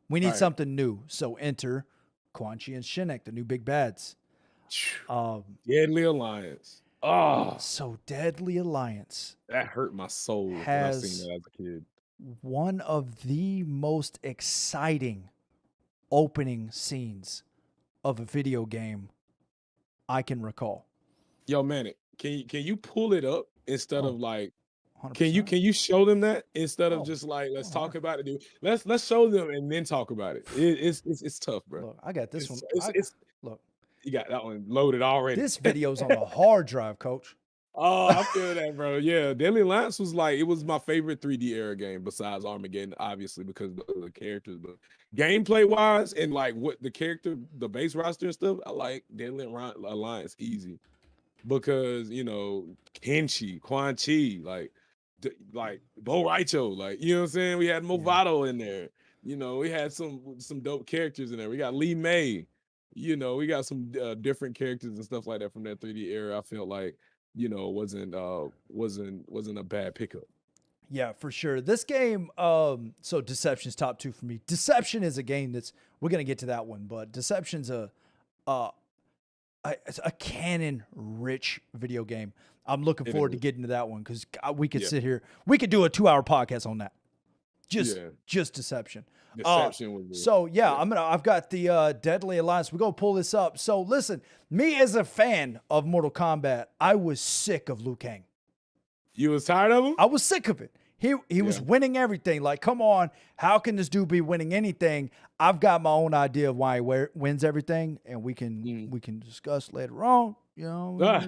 We need something new. So enter Quan Chi and Shinnok, the new big bads. Deadly Alliance. So Deadly Alliance. That hurt my soul when I seen that as a kid. One of the most exciting opening scenes of a video game I can recall. Yo, Manic, can you pull it up instead of like 100%. Can you show them that instead of just like let's talk about it, dude? Let's show them and then talk about it. It's tough, bro. Look, I got this one. Look, you got that one loaded already. This video's on a hard drive, coach. Oh, I feel that, bro. Yeah, Deadly Alliance was like, it was my favorite 3D era game besides Armageddon, obviously, because of the characters. But gameplay wise and like what the character, the base roster and stuff, I like Deadly Alliance easy because, you know, Kinshi, Quan Chi, like Bo Raicho, like, you know what I'm saying? We had Movado in there. You know, we had some dope characters in there. We got Lee May. You know, we got some different characters and stuff like that from that 3D era. I felt like, you know, wasn't a bad pickup. Yeah, for sure. This game, so Deception's top 2 for me. Deception is a game that's, we're gonna get to that one, but Deception's a canon-rich video game. I'm looking forward to getting to that one because we could sit here, we could do a 2-hour podcast on that. Just Deception. Deception was so I've got the Deadly Alliance. We're gonna pull this up. So listen, me as a fan of Mortal Kombat, I was sick of Liu Kang. You was tired of him? I was sick of it. He was winning everything. Like, come on, how can this dude be winning anything? I've got my own idea of why he wins everything, and we can discuss later on. You know,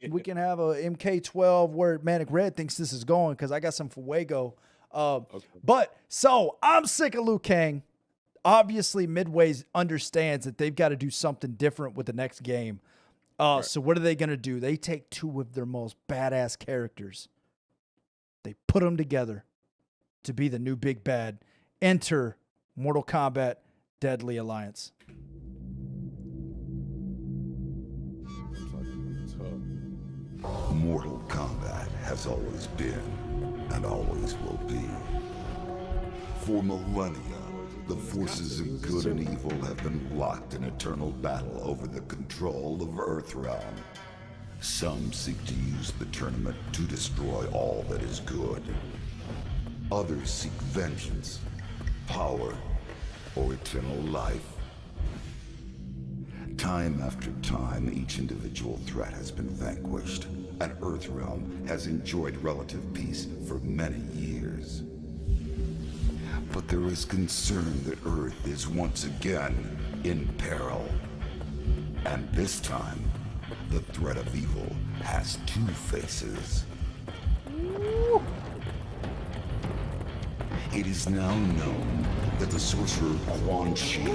we can have a MK12 where Manic Red thinks this is going because I got some Fuego. But so I'm sick of Liu Kang. Obviously, Midway understands that they've got to do something different with the next game. So what are they going to do? They take 2 of their most badass characters. They put them together to be the new big bad. Enter Mortal Kombat Deadly Alliance. Mortal Kombat has always been and always will be. For millennia, the forces of good and evil have been locked in eternal battle over the control of Earthrealm. Some seek to use the tournament to destroy all that is good. Others seek vengeance, power, or eternal life. Time after time, each individual threat has been vanquished, and Earthrealm has enjoyed relative peace for many years. But there is concern that Earth is once again in peril. And this time, the threat of evil has two faces. It is now known that the sorcerer Quan Chi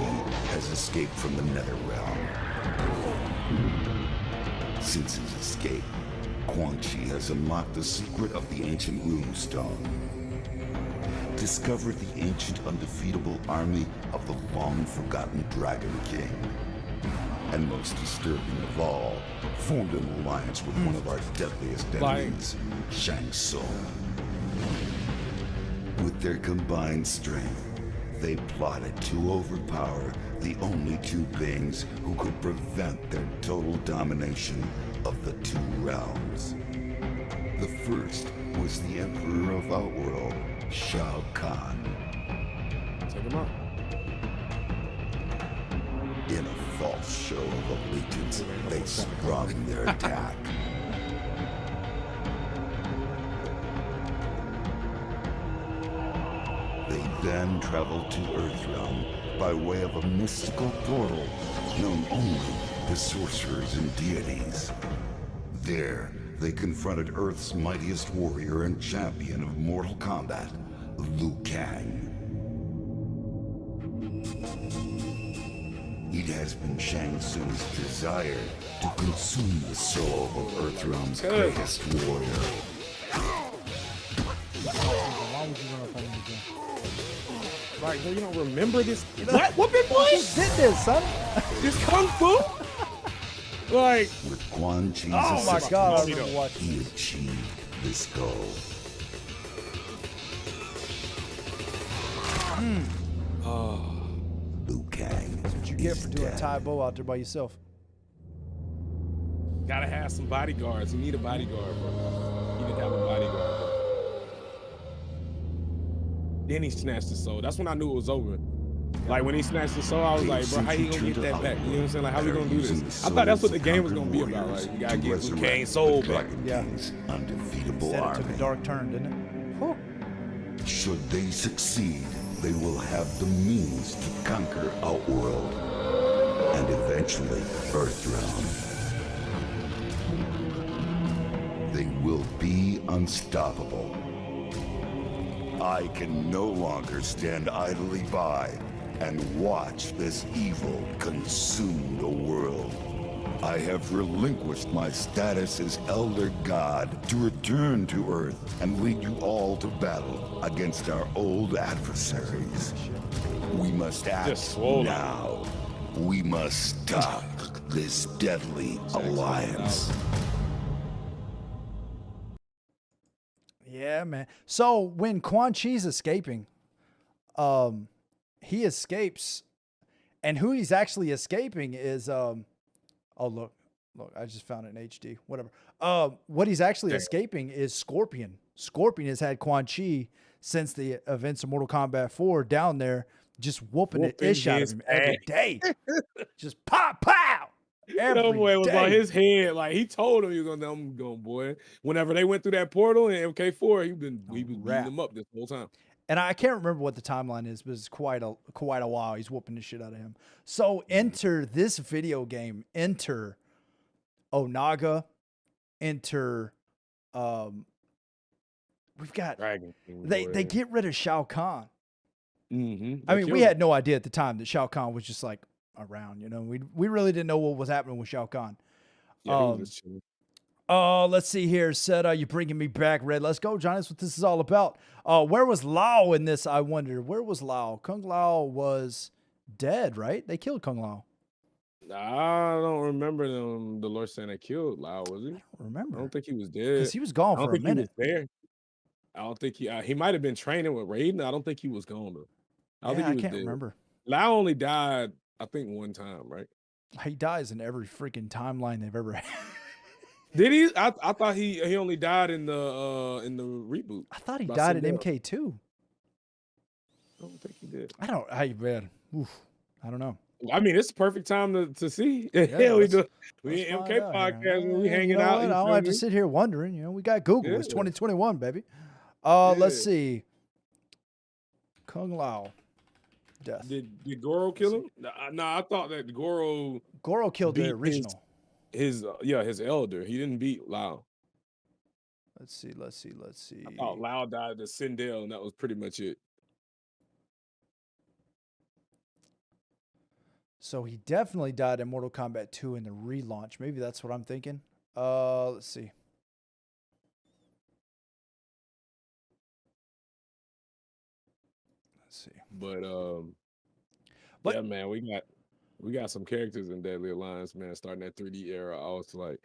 has escaped from the Nether realm. Since his escape, Quan Chi has unlocked the secret of the ancient runestone, discovered the ancient undefeatable army of the long-forgotten Dragon King, and most disturbing of all, formed an alliance with one of our deadliest enemies, Shang Tsung. With their combined strength, they plotted to overpower the only two beings who could prevent their total domination of the two realms. The first was the Emperor of Outworld, Shao Kahn. Take him out. In a false show of allegiance, they sprung their attack. They then traveled to Earthrealm by way of a mystical portal known only to sorcerers and deities. There, they confronted Earth's mightiest warrior and champion of Mortal Kombat, Liu Kang. It has been Shang Tsung's desire to consume the soul of Earthrealm's greatest warrior. Why would you run up on me again? Right, bro, you don't remember this? What? Whooping boy? Did this, son? This kung fu? Like, With Quan Chi's Oh my assistance, God! I remember watching. he achieved this goal. Liu Kang What you get is for doing dead. Tai Bo out there by yourself? gotta have some bodyguards. You need a bodyguard, bro. You need to have a bodyguard, bro. Then he snatched his soul. That's when I knew it was over. Like when he snatched his soul, I was like, bro, how you gonna get that back? You know what I'm saying? Like, how we gonna do this? I thought that's what the game was gonna be about. Like, you gotta get Liu Kang's soul back. Yeah. Undefeatable Instead, it took a army. dark turn, didn't it? Whew. Should they succeed, they will have the means to conquer Outworld and eventually Earthrealm. They will be unstoppable. I can no longer stand idly by and watch this evil consume the world. I have relinquished my status as Elder God to return to Earth and lead you all to battle against our old adversaries. We must act Just swollen. now. We must stop this deadly alliance. Yeah, man. So when Quan Chi's escaping, he escapes, and who he's actually escaping is oh look, I just found it in HD. Whatever. What he's actually escaping is Scorpion. Scorpion has had Quan Chi since the events of Mortal Kombat 4 down there, just whooping the ish out of him every day. Just pop, pow. Every That boy was on day. his head. Like he told him he was gonna, I'm going, boy. Whenever they went through that portal in MK4, he was beating him up this whole time. And I can't remember what the timeline is, but it's quite a while. He's whooping the shit out of him. So enter this video game. Enter Onaga. Enter. We've got. Dragon King, They boy. get rid of Shao Kahn. Mhm. I They mean, we killed had no idea at the time that Shao Kahn was just like around. You know, we really didn't know what was happening with Shao Kahn. him. Yeah, he was just chilling. Let's see here. Said, you're bringing me back, Red. Let's go, John. That's what this is all about. Where was Lao in this? I wonder. Where was Lao? Kung Lao was dead, right? They killed Kung Lao. I don't remember them. The Lord saying they killed Lao, was he? I don't remember. I don't think he was dead. Because he was gone I don't for a think he was minute. there. I don't think he might have been training with Raiden. I don't think he was gone though. I don't Yeah, think he I was can't dead. remember. Lao only died, I think, one time, right? He dies in every freaking timeline they've ever had. Did he? I thought he only died in the reboot. I thought he By died in somebody else. MK2. I don't think he did. I don't. Man. Oof, I don't know. I mean, it's the perfect time to see. Yeah, Yeah, we let's in find MK out podcast here. and we Yeah, hanging you know out. what? you I don't feel have to me? sit here wondering. You know, we got Google. It's Yeah. 2021, 2021, baby. Let's see. Kung Lao. death. Did Goro kill him? No, I thought that Goro killed the beat original. his elder. He didn't beat Lao. Let's see. I thought Lao died to Sindel, and that was pretty much it. So he definitely died in Mortal Kombat 2 in the relaunch. Maybe that's what I'm thinking. Let's see. But yeah, man, we got some characters in Deadly Alliance, man. Starting that 3D era, I was like,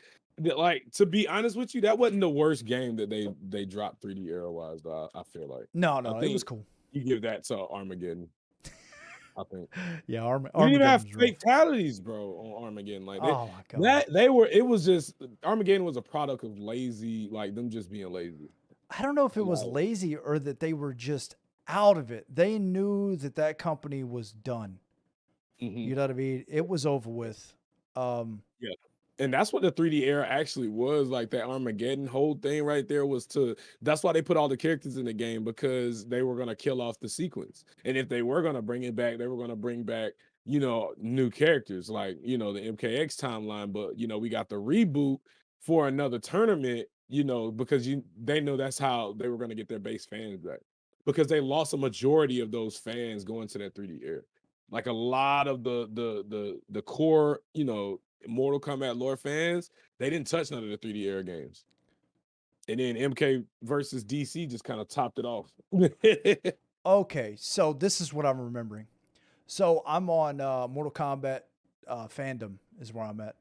to be honest with you, that wasn't the worst game that they dropped 3D era wise. Though I feel like it was cool. You give that to Armageddon. I think. Yeah, we didn't even have fatalities, bro, on Armageddon. Like oh my god, it was just Armageddon was a product of lazy, like them just being lazy. I don't know if it was lazy or that they were just out of it. They knew that company was done. You know what I mean? It was over with. Yeah. And that's what the 3D era actually was. Like that Armageddon whole thing right there that's why they put all the characters in the game, because they were going to kill off the sequence. And if they were going to bring it back, they were going to bring back, new characters like, the MKX timeline. But, we got the reboot for another tournament, because they know that's how they were going to get their base fans back, because they lost a majority of those fans going to that 3D era. Like a lot of the core, Mortal Kombat lore fans, they didn't touch none of the 3D era games. And then MK versus DC just kind of topped it off. Okay, so this is what I'm remembering. So I'm on Mortal Kombat fandom is where I'm at.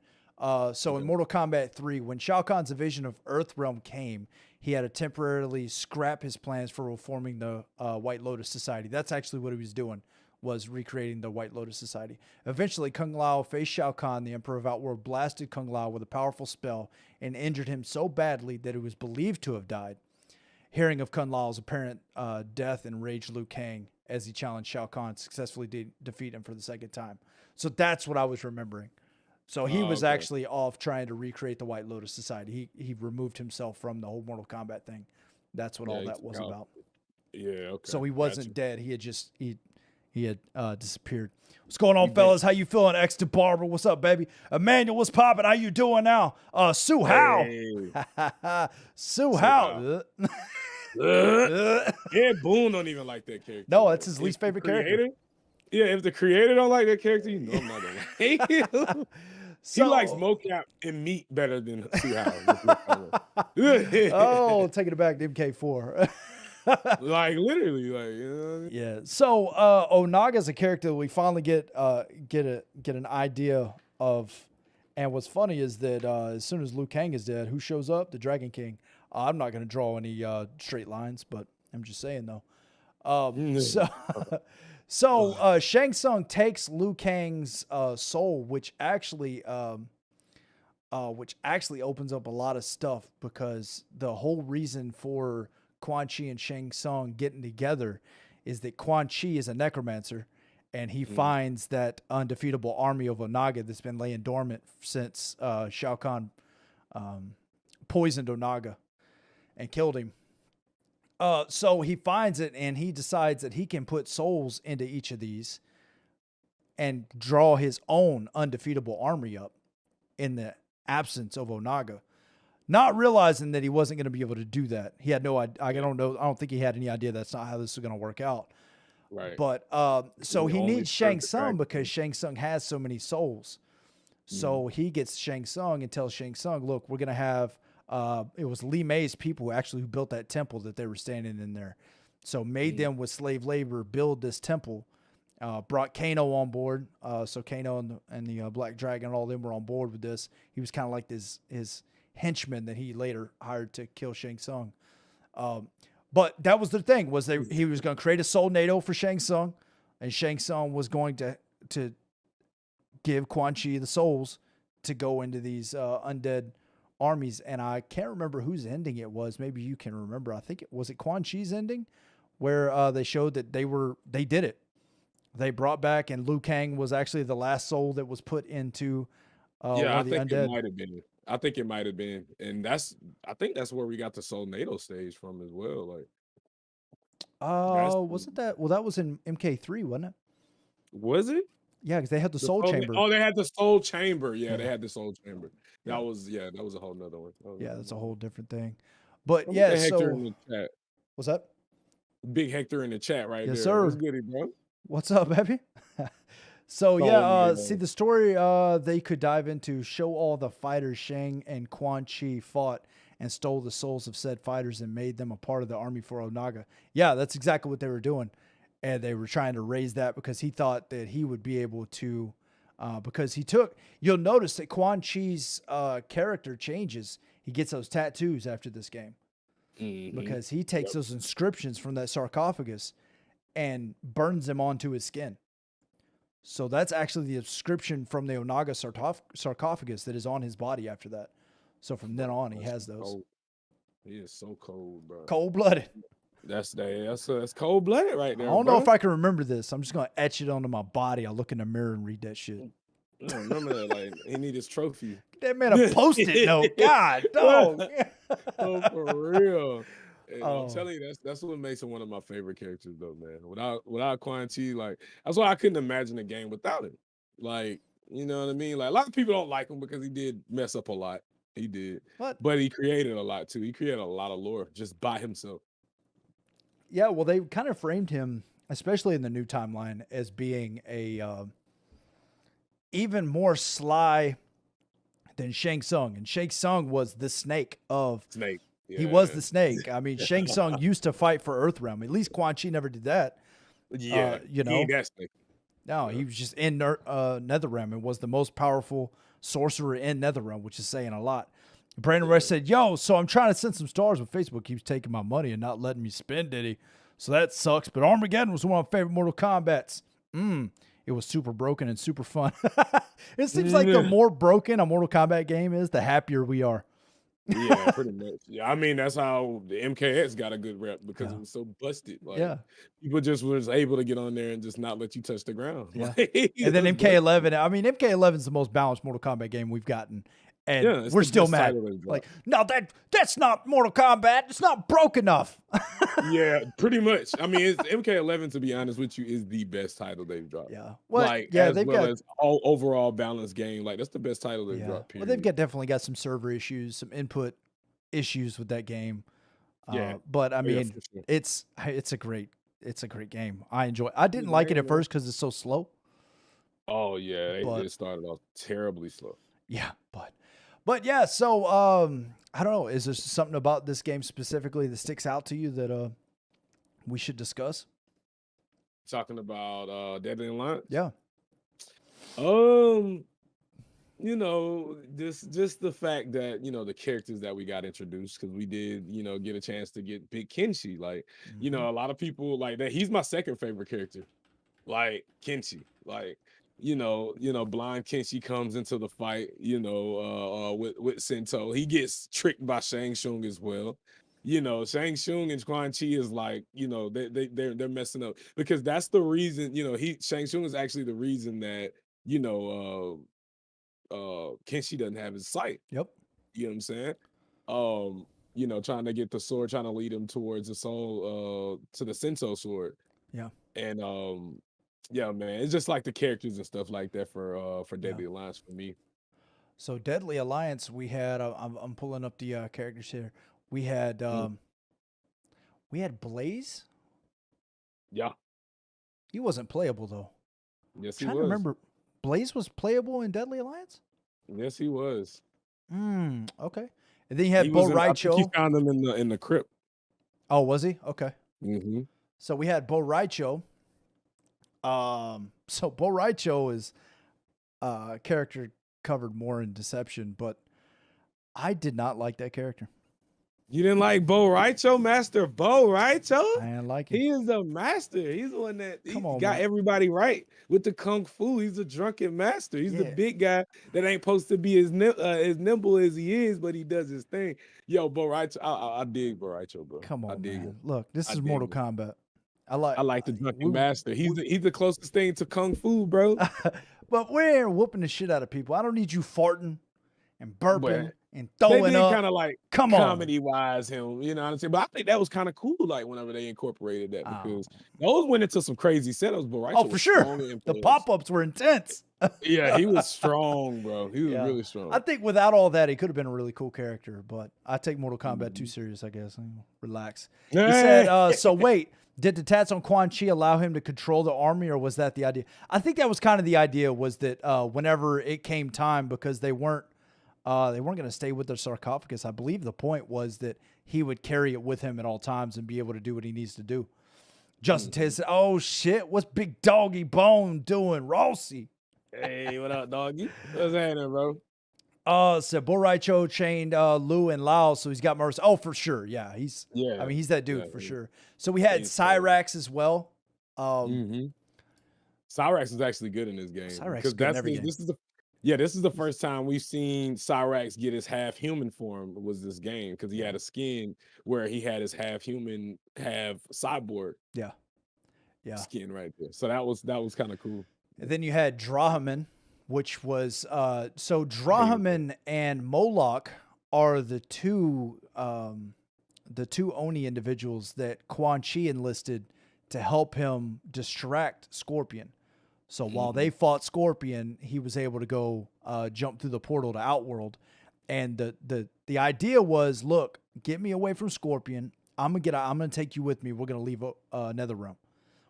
So in Mortal Kombat 3, when Shao Kahn's invasion of Earthrealm came, he had to temporarily scrap his plans for reforming the White Lotus Society. That's actually what he was doing, was recreating the White Lotus Society. Eventually, Kung Lao faced Shao Kahn. The Emperor of Outworld blasted Kung Lao with a powerful spell and injured him so badly that he was believed to have died. Hearing of Kung Lao's apparent death, enraged Liu Kang as he challenged Shao Kahn to successfully defeat him for the second time. So that's what I was remembering. So he was actually off trying to recreate the White Lotus Society. He removed himself from the whole Mortal Kombat thing. That's what all that was about. Yeah, okay. So he wasn't dead. He had just he had disappeared. What's going on, fellas? How you feeling? X to Barber. What's up, baby? Emmanuel, what's popping? How you doing now? Sue How. Sue How. Yeah, Boone don't even like that character. No, that's his least favorite character. Yeah, if the creator don't like that character, you know I'm not gonna like him. He likes mocap and meat better than Sue How. Oh, taking it back to MK4. Like literally, like, you know what I mean? Yeah. So Onaga's a character that we finally get an idea of. And what's funny is that as soon as Liu Kang is dead, who shows up? The Dragon King. I'm not going to draw any straight lines, but I'm just saying though. So Shang Tsung takes Liu Kang's soul, which actually opens up a lot of stuff, because the whole reason for Quan Chi and Shang Tsung getting together is that Quan Chi is a necromancer, and he finds that undefeatable army of Onaga that's been laying dormant since Shao Kahn poisoned Onaga and killed him. So he finds it, and he decides that he can put souls into each of these and draw his own undefeatable army up in the absence of Onaga. Not realizing that he wasn't going to be able to do that. He had no idea. I don't think he had any idea that's not how this was going to work out. Right. But so he needs Shang Tsung because Shang Tsung has so many souls. So he gets Shang Tsung and tells Shang Tsung, look, we're going to have, it was Li Mei's people who built that temple that they were standing in there. So made them with slave labor build this temple, brought Kano on board. So Kano and the Black Dragon and all of them were on board with this. He was kind of like his henchman that he later hired to kill Shang Tsung. But that was the thing, was he was going to create a soul NATO for Shang Tsung, and Shang Tsung was going to give Quan Chi the souls to go into these undead armies. And I can't remember whose ending it was. Maybe you can remember. I think was Quan Chi's ending, where they showed that they did it. They brought back, and Liu Kang was actually the last soul that was put into one of the undead. It might have been. I think it might have been, and I think that's where we got the Soul NATO stage from as well. Like, wasn't that? Well, that was in MK3, wasn't it? Was it? Yeah, because they had the soul chamber. Oh, they had the soul chamber. Yeah, they Yeah. had the soul chamber. That Yeah. was that was a whole nother one. Yeah, that's a whole different thing. But Look yeah, at Hector in so the chat. what's that? Big Hector in the chat right Yes, there. sir. What's goody, bro? What's up, baby? So Oh, yeah, man. see the story they could dive into, show all the fighters Shang and Quan Chi fought and stole the souls of said fighters and made them a part of the army for Onaga. Yeah, that's exactly what they were doing. And they were trying to raise that because he thought that he would be able to, because you'll notice that Quan Chi's character changes. He gets those tattoos after this game because he takes those inscriptions from that sarcophagus and burns them onto his skin. So that's actually the inscription from the Onaga sarcophagus that is on his body after that. So from then on, he has those. Cold. He is so cold, bro. Cold-blooded. That's cold-blooded right there. I don't know if I can remember this. I'm just going to etch it onto my body. I'll look in the mirror and read that shit. I don't remember that. Like, he need his trophy. That man a post-it note. God, dog. Oh, for real. And Oh. I'm telling you, that's what makes him one of my favorite characters, though, man. Without Quan Chi, like that's why I couldn't imagine a game without him. Like, you know what I mean? Like a lot of people don't like him because he did mess up a lot. He did, but he created a lot too. He created a lot of lore just by himself. Yeah, well, they kind of framed him, especially in the new timeline, as being a even more sly than Shang Tsung. And Shang Tsung was the snake of Snake. Yeah. He was the snake. I mean, Shang Tsung used to fight for Earthrealm. At least Quan Chi never did that. Yeah, you know. he ain't that snake. No, he was just in Netherrealm and was the most powerful sorcerer in Netherrealm, which is saying a lot. Brandon Rush said, "Yo, so I'm trying to send some stars, but Facebook keeps taking my money and not letting me spend it. So that sucks. But Armageddon was one of my favorite Mortal Kombats. It was super broken and super fun. It seems like the more broken a Mortal Kombat game is, the happier we are. Yeah, pretty much. Yeah, I mean that's how the MKX got a good rep because it was so busted. Like, people just was able to get on there and just not let you touch the ground. Yeah, Like, and then MK11. I mean, MK11 is the most balanced Mortal Kombat game we've gotten, and we're still mad. Like, no, that's not Mortal Kombat. It's not broke enough. Yeah, pretty much. I mean, MK11, to be honest with you, is the best title they've dropped. Yeah, well, like yeah, as they've well got as all overall balanced game. Like that's the best title they've dropped. Period. Well, they've definitely got some server issues, some input issues with that game. But I mean, sure. it's a great game. I enjoy it. I didn't like it at first because it's so slow. Oh yeah, they started off terribly slow. Yeah, but yeah. So I don't know. Is there something about this game specifically that sticks out to you that we should discuss? Talking about Deadly Alliance. Yeah. You know, just the fact that, you know, the characters that we got introduced, because we did, you know, get a chance to get Big Kinshi. Like, you know, a lot of people like that. He's my second favorite character. Like Kinshi. Like, you know, blind Kinshi comes into the fight, you know, with Sento. He gets tricked by Shang Tsung as well. You know, Shang Tsung and Quan Chi is like, you know, they're messing up because that's the reason, you know, Shang Tsung is actually the reason that, you know, Kinshi doesn't have his sight. Yep. You know what I'm saying? You know, trying to get the sword, trying to lead him towards the soul, to the Sento sword. Yeah. And yeah, man, it's just like the characters and stuff like that for Deadly Alliance for me. So Deadly Alliance, we had I'm pulling up the characters here. We had Blaze. Yeah. He wasn't playable though. Yes, he I'm trying to remember. Blaze was playable in Deadly Alliance? Yes, he was. Okay. And then you had Bo Raicho. He found him in the crypt. Oh, was he? Okay. Mm-hmm. So we had Bo Raicho. So Bo Raicho is character covered more in Deception, but I did not like that character. You didn't like Bo Raicho, Master Bo Raicho? I didn't like him. He is a master. He's the one that got man. everybody right with the kung fu. He's a drunken master. He's the big guy that ain't supposed to be as nimble as he is, but he does his thing. Yo, Bo Raicho, I dig Bo Raicho, bro. Come on, man. Him. Look, this is Mortal Kombat. I like the drunken master. He's the closest thing to kung fu, bro. But we're whooping the shit out of people. I don't need you farting and burping But and they throwing did up. kind of like Come on. comedy wise him, you know what I'm saying? But I think that was kind of cool, like whenever they incorporated that Oh. because those went into some crazy setups, but Oh, Rachel for was sure. strong in The place. pop-ups were intense. Yeah, he was strong, bro. He was Yeah. really strong. I think without all that, he could have been a really cool character, but I take Mortal Kombat too Mm-hmm. serious, I guess. Relax. He said, so wait, did the tats on Quan Chi allow him to control the army, or was that the idea? I think that was kind of the idea, was that whenever it came time, because they weren't going to stay with their sarcophagus, I believe the point was that he would carry it with him at all times and be able to do what he needs to do. Justin Ted said, oh shit, what's Big Doggy Bone doing? Rossi. Hey, what up, doggy? What's happening, bro? So Boraicho chained Lou and Lao, so he's got mercy. Oh, for sure. Yeah, he's that dude for sure. So we had Cyrax as well. Cyrax is actually good in this game. Cyrax Because is good in every game. this is the first time we've seen Cyrax get his half human form was this game because he had a skin where he had his half human, half cyborg Yeah. skin right there. So that was kind of cool. And then you had Drahaman, which was so Drahaman and Moloch are the two Oni individuals that Quan Chi enlisted to help him distract Scorpion. So while they fought Scorpion, he was able to go jump through the portal to Outworld. And the idea was, look, get me away from Scorpion. I'm gonna take you with me. We're gonna leave Nether Realm.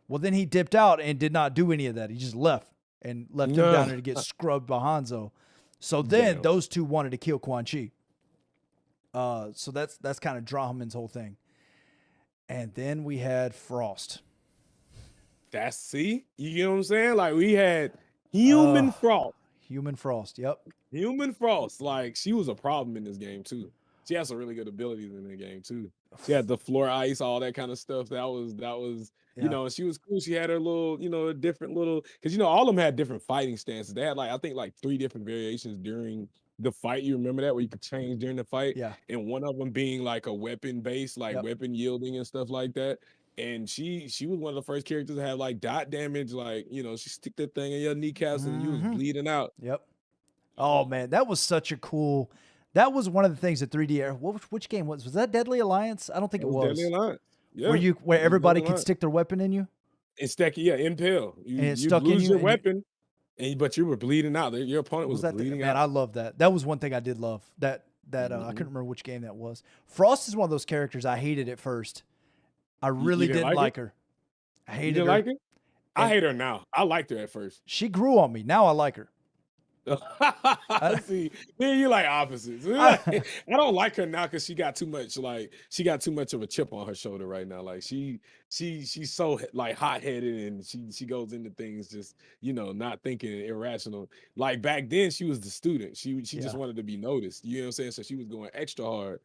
Well, then he dipped out and did not do any of that. He just left him down there to get scrubbed by Hanzo. So then those two wanted to kill Quan Chi. So that's kind of Drahaman's whole thing. And then we had Frost. You know what I'm saying? Like we had human Frost. Human Frost, yep. Human Frost. Like she was a problem in this game too. She has some really good abilities in the game too. She had the floor ice, all that kind of stuff. That was you know, she was cool. She had her little, you know, different little, because you know, all of them had different fighting stances. They had like, I think like 3 different variations during the fight. You remember that, where you could change during the fight? Yeah. And one of them being like a weapon based, like weapon yielding and stuff like that. And she was one of the first characters to have like dot damage, like, you know, she stick that thing in your kneecaps and you was bleeding out. Yep. Oh man, that was such a cool. That was one of the things that 3D. Which game was that? Deadly Alliance? I don't think it was. Deadly Alliance. Yeah. Where everybody could stick their weapon in you? And stack, impale. You stuck in lose you your and weapon, but you were bleeding out. Your opponent was bleeding Man, out. I love that. That was one thing I did love. That I couldn't remember which game that was. Frost is one of those characters I hated at first. I really didn't like her. I hated her. You didn't like her? I hate her now. I liked her at first. She grew on me. Now I like her. See, man, you like opposites. I don't like her now because she got too much of a chip on her shoulder right now. Like she's so like hot-headed and she goes into things just, you know, not thinking irrational. Like back then she was the student. She just wanted to be noticed. You know what I'm saying? So she was going extra hard.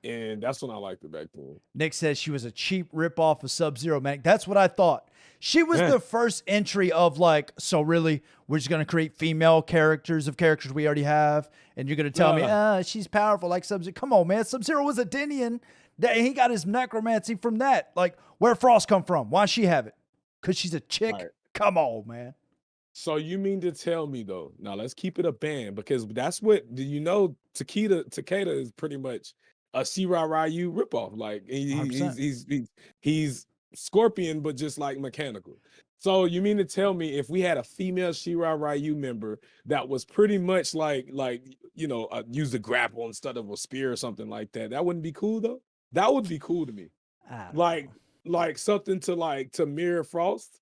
And that's when I liked her back then. Nick says she was a cheap ripoff of Sub-Zero, man. That's what I thought. She was the first entry of like, so really, we're just going to create female characters of characters we already have. And you're going to tell me, she's powerful like Sub-Zero. Come on, man. Sub-Zero was a Denian. He got his necromancy from that. Like, where'd Frost come from? Why'd she have it? Because she's a chick? Right. Come on, man. So you mean to tell me, though, now let's keep it a band, because that's what, do you know, Takeda is pretty much a Shirai Ryu ripoff. Like he's Scorpion, but just like mechanical. So you mean to tell me if we had a female Shirai Ryu member that was pretty much like you know, use a grapple instead of a spear or something like that, that wouldn't be cool though? That would be cool to me. Like something to mirror Frost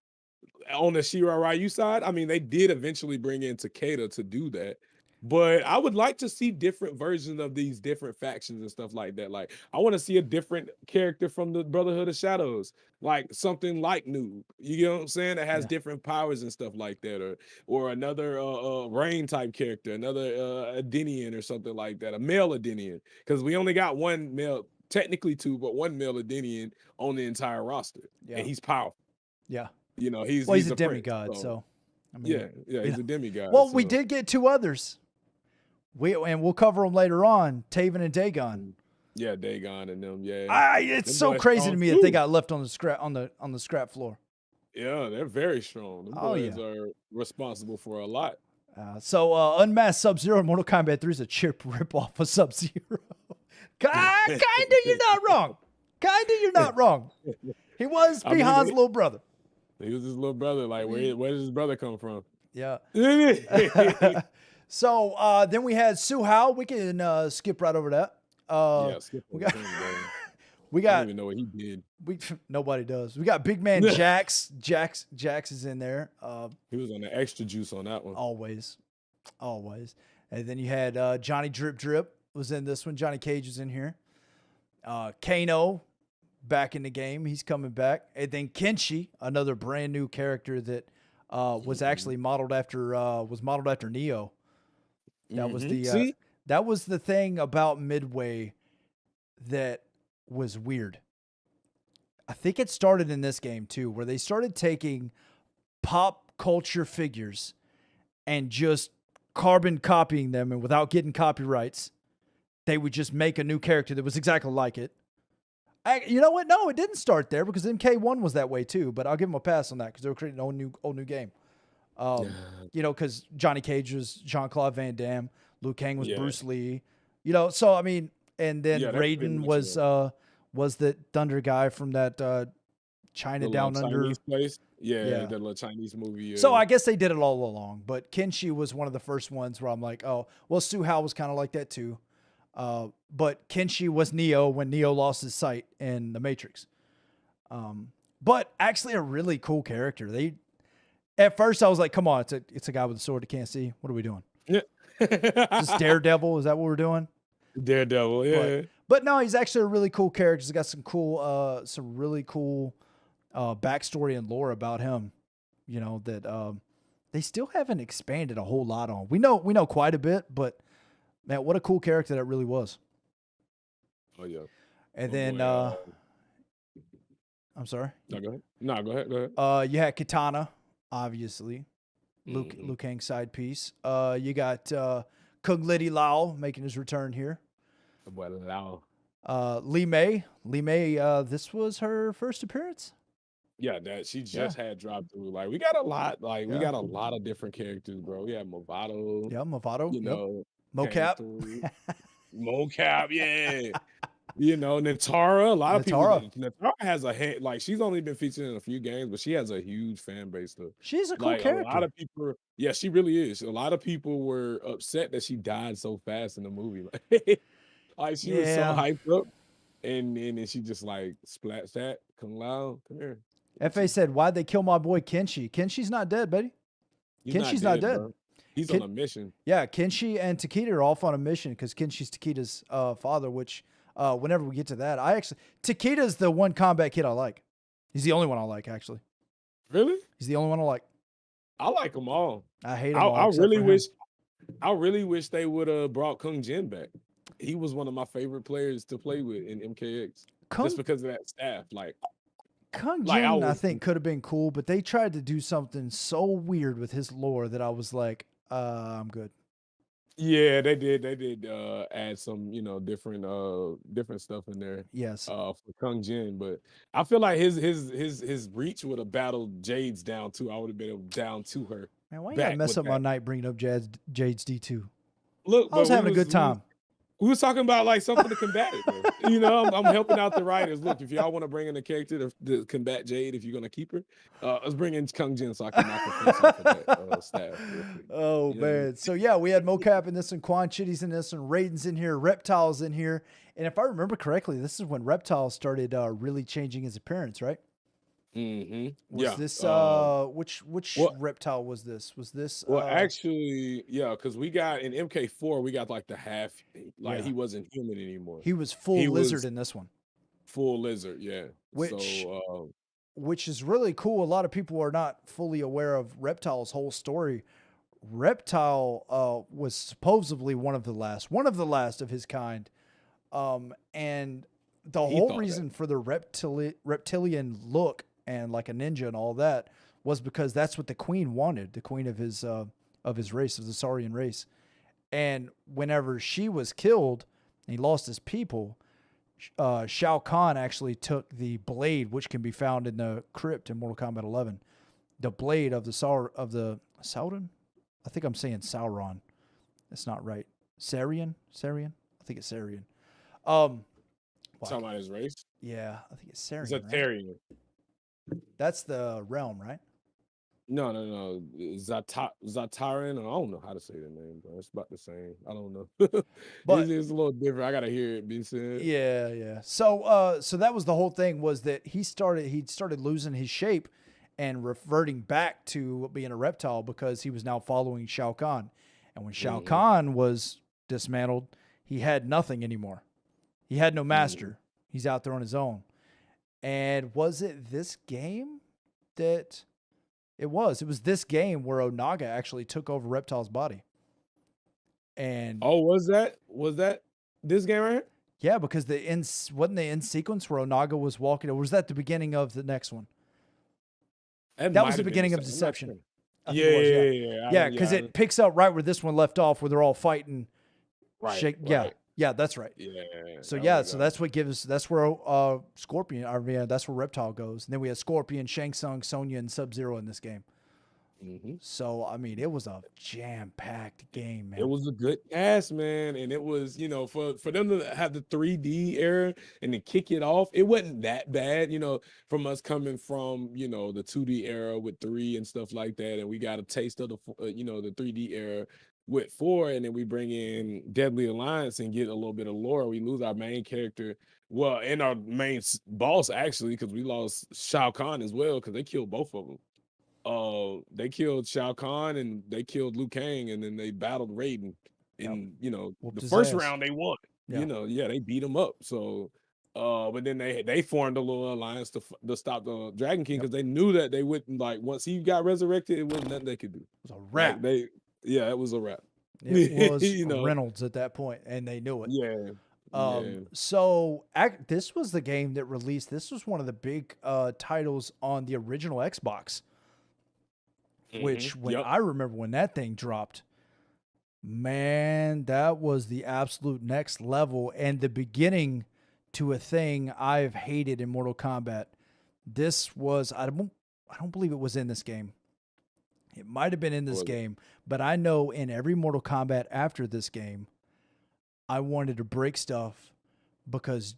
on the Shirai Ryu side. I mean, they did eventually bring in Takeda to do that. But I would like to see different versions of these different factions and stuff like that. Like, I want to see a different character from the Brotherhood of Shadows, like something like Noob. You know what I'm saying? That has different powers and stuff like that, or another Rain type character, another Adenian or something like that, a male Adenian, because we only got one male, technically 2, but one male Adenian on the entire roster, and he's powerful. Yeah, you know, he's a demigod, so. I mean, he's a demigod. Well, we did get 2 others. We'll cover them later on, Taven and Dagon. Yeah, Dagon and them. Yeah, it's so crazy to me that they got left on the scrap floor. Yeah, they're very strong. Them boys are responsible for a lot. Unmasked Sub-Zero in Mortal Kombat 3 is a chip ripoff of Sub-Zero. Kinda, you're not wrong. Kinda, you're not wrong. He was I mean, Bihan's little brother. He was his little brother. Like, where does his brother come from? Yeah. Yeah, Then we had Su Hao. We can skip right over that. skip we over got- him, bro. We I got don't even know what he did. nobody does. We got big man Jax. Jax is in there. He was on the extra juice on that one. Always. And then you had Johnny Drip was in this one. Johnny Cage was in here. Kano back in the game. He's coming back. And then Kinshi, another brand new character that was actually modeled after Neo. That was the that was the thing about Midway that was weird. I think it started in this game too, where they started taking pop culture figures and just carbon copying them, and without getting copyrights, they would just make a new character that was exactly like it. You know what? No, it didn't start there, because MK1 was that way too, but I'll give them a pass on that because they were creating a whole new game. You know, because Johnny Cage was Jean-Claude Van Damme, Liu Kang was Bruce Lee. You know, so I mean, and then Raiden was the Thunder guy from that China The Down little Under. Chinese place. Yeah, Yeah. that little Chinese movie. Yeah. So I guess they did it all along, but Kinshi was one of the first ones where I'm like, oh, well, Su Hao was kind of like that too. But Kinshi was Neo when Neo lost his sight in The Matrix. But actually a really cool character. At first I was like, come on, it's a guy with a sword that can't see. What are we doing? Yeah. Just Daredevil? Is that what we're doing? Daredevil, yeah. But no, he's actually a really cool character. He's got some really cool backstory and lore about him. You know, that they still haven't expanded a whole lot on. We know quite a bit, but man, what a cool character that really was. Oh yeah. And then I'm sorry. No, go ahead. No, go ahead. You had Katana, obviously. Liu Kang's side piece. You got Kung Lady Lao making his return here. Wow. Li Mei. This was her first appearance. Yeah, that she just had dropped through. Like, we got a lot. Like, we got a lot of different characters, bro. We have Movado. Yeah, Movado. You know, Mocap. Mocap, yeah. You know, Natara. A lot of people. Natara has a head. Like, she's only been featured in a few games, but she has a huge fan base though. She's a cool character. A lot of people. Yeah, she really is. A lot of people were upset that she died so fast in the movie. Like she was so hyped up, and then she just like splat that. Kung Lao, come here. FA said, "Why'd they kill my boy Kinshi? Kinshi's not dead, buddy. Kinshi's not dead. Bro. He's on a mission." Yeah, Kinshi and Takeda are off on a mission because Kinshi's Takeda's father. Which, whenever we get to that, Takeda's the one combat kid I like. He's the only one I like, actually. Really? He's the only one I like. I like them all. I hate them all. I really wish they would have brought Kung Jin back. He was one of my favorite players to play with in MKX. Just because of that staff. Like, Kung Jin, I think, could have been cool, but they tried to do something so weird with his lore that I was like, I'm good. Yeah, they did add some, different stuff in there. Yes. For Kung Jin, but I feel like his reach would have battled Jade's down too. I would have been down to her. Man, why you gotta mess up my night bringing up Jade's D2? Look, I was having a good time. We was talking about like something to combat it. Bro. I'm helping out the writers. Look, if y'all want to bring in a character to combat Jade, if you're gonna keep her, let's bring in Kung Jin so I can knock her face off of that staff. Oh man! So yeah, we had Mocap in this one, Quan Chi's in this one, Raiden's in here, Reptile's in here, and if I remember correctly, this is when Reptile started really changing his appearance, right? Mm-hmm. Was this which Reptile was this? Was this actually, yeah, because we got in MK4, we got like the half, he wasn't human anymore. He was full lizard in this one. Full lizard, yeah. Which is really cool. A lot of people are not fully aware of Reptile's whole story. Reptile was supposedly one of the last of his kind. And the whole reason for the reptilian look and like a ninja and all that was because that's what the queen wanted, the queen of his race, of the Saurian race. And whenever she was killed and he lost his people, Shao Kahn actually took the blade, which can be found in the crypt in Mortal Kombat 11, the blade of the Sauron, I think I'm saying Sauron. That's not right. Sarian? Sarian? I think it's Sarian. Well, Talking about his race. yeah, I think it's It's Sarian, a right? Therian. That's the realm, right? No. Zataran. I don't know how to say the name, bro. It's about the same. I don't know. But it's a little different. I gotta hear it being said. yeah. So that was the whole thing, was that he started losing his shape and reverting back to being a reptile because he was now following Shao Kahn. And when Shao Kahn was dismantled, he had nothing anymore. He had no master. He's out there on his own. And was it this game that it was this game where Onaga actually took over Reptile's body? And Oh, was that this game right here? yeah, because wasn't the end sequence where Onaga was walking, or was that the beginning of the next one? That was the beginning of Deception. I think it was, yeah, because it picks up right where this one left off, where they're all fighting. Right. Yeah, that's right. Yeah. So that's what gives. That's where Scorpion. I mean, that's where Reptile goes. And then we had Scorpion, Shang Tsung, Sonya, and Sub-Zero in this game. So I mean, it was a jam-packed game, man. It was a good cast, man, and it was, for them to have the 3D era and to kick it off, it wasn't that bad, from us coming from, the 2D era with 3 and stuff like that, and we got a taste of the 3D era with 4, and then we bring in Deadly Alliance and get a little bit of lore. We lose our main character, well, and our main boss actually, because we lost Shao Kahn as well, because they killed both of them. They killed Shao Kahn and they killed Liu Kang, and then they battled Raiden. And the first round they won. They beat him up. So but then they formed a little alliance to stop the Dragon King, because they knew that they wouldn't, like, once he got resurrected, it wasn't nothing they could do. It was a wrap. Like, it was a wrap. It was Reynolds at that point, and they knew it. So this was the game that released. This was one of the big titles on the original Xbox. Which I remember when that thing dropped, man, that was the absolute next level and the beginning to a thing I've hated in Mortal Kombat. This was, I don't believe it was in this game. It might have been in this game, but I know in every Mortal Kombat after this game, I wanted to break stuff because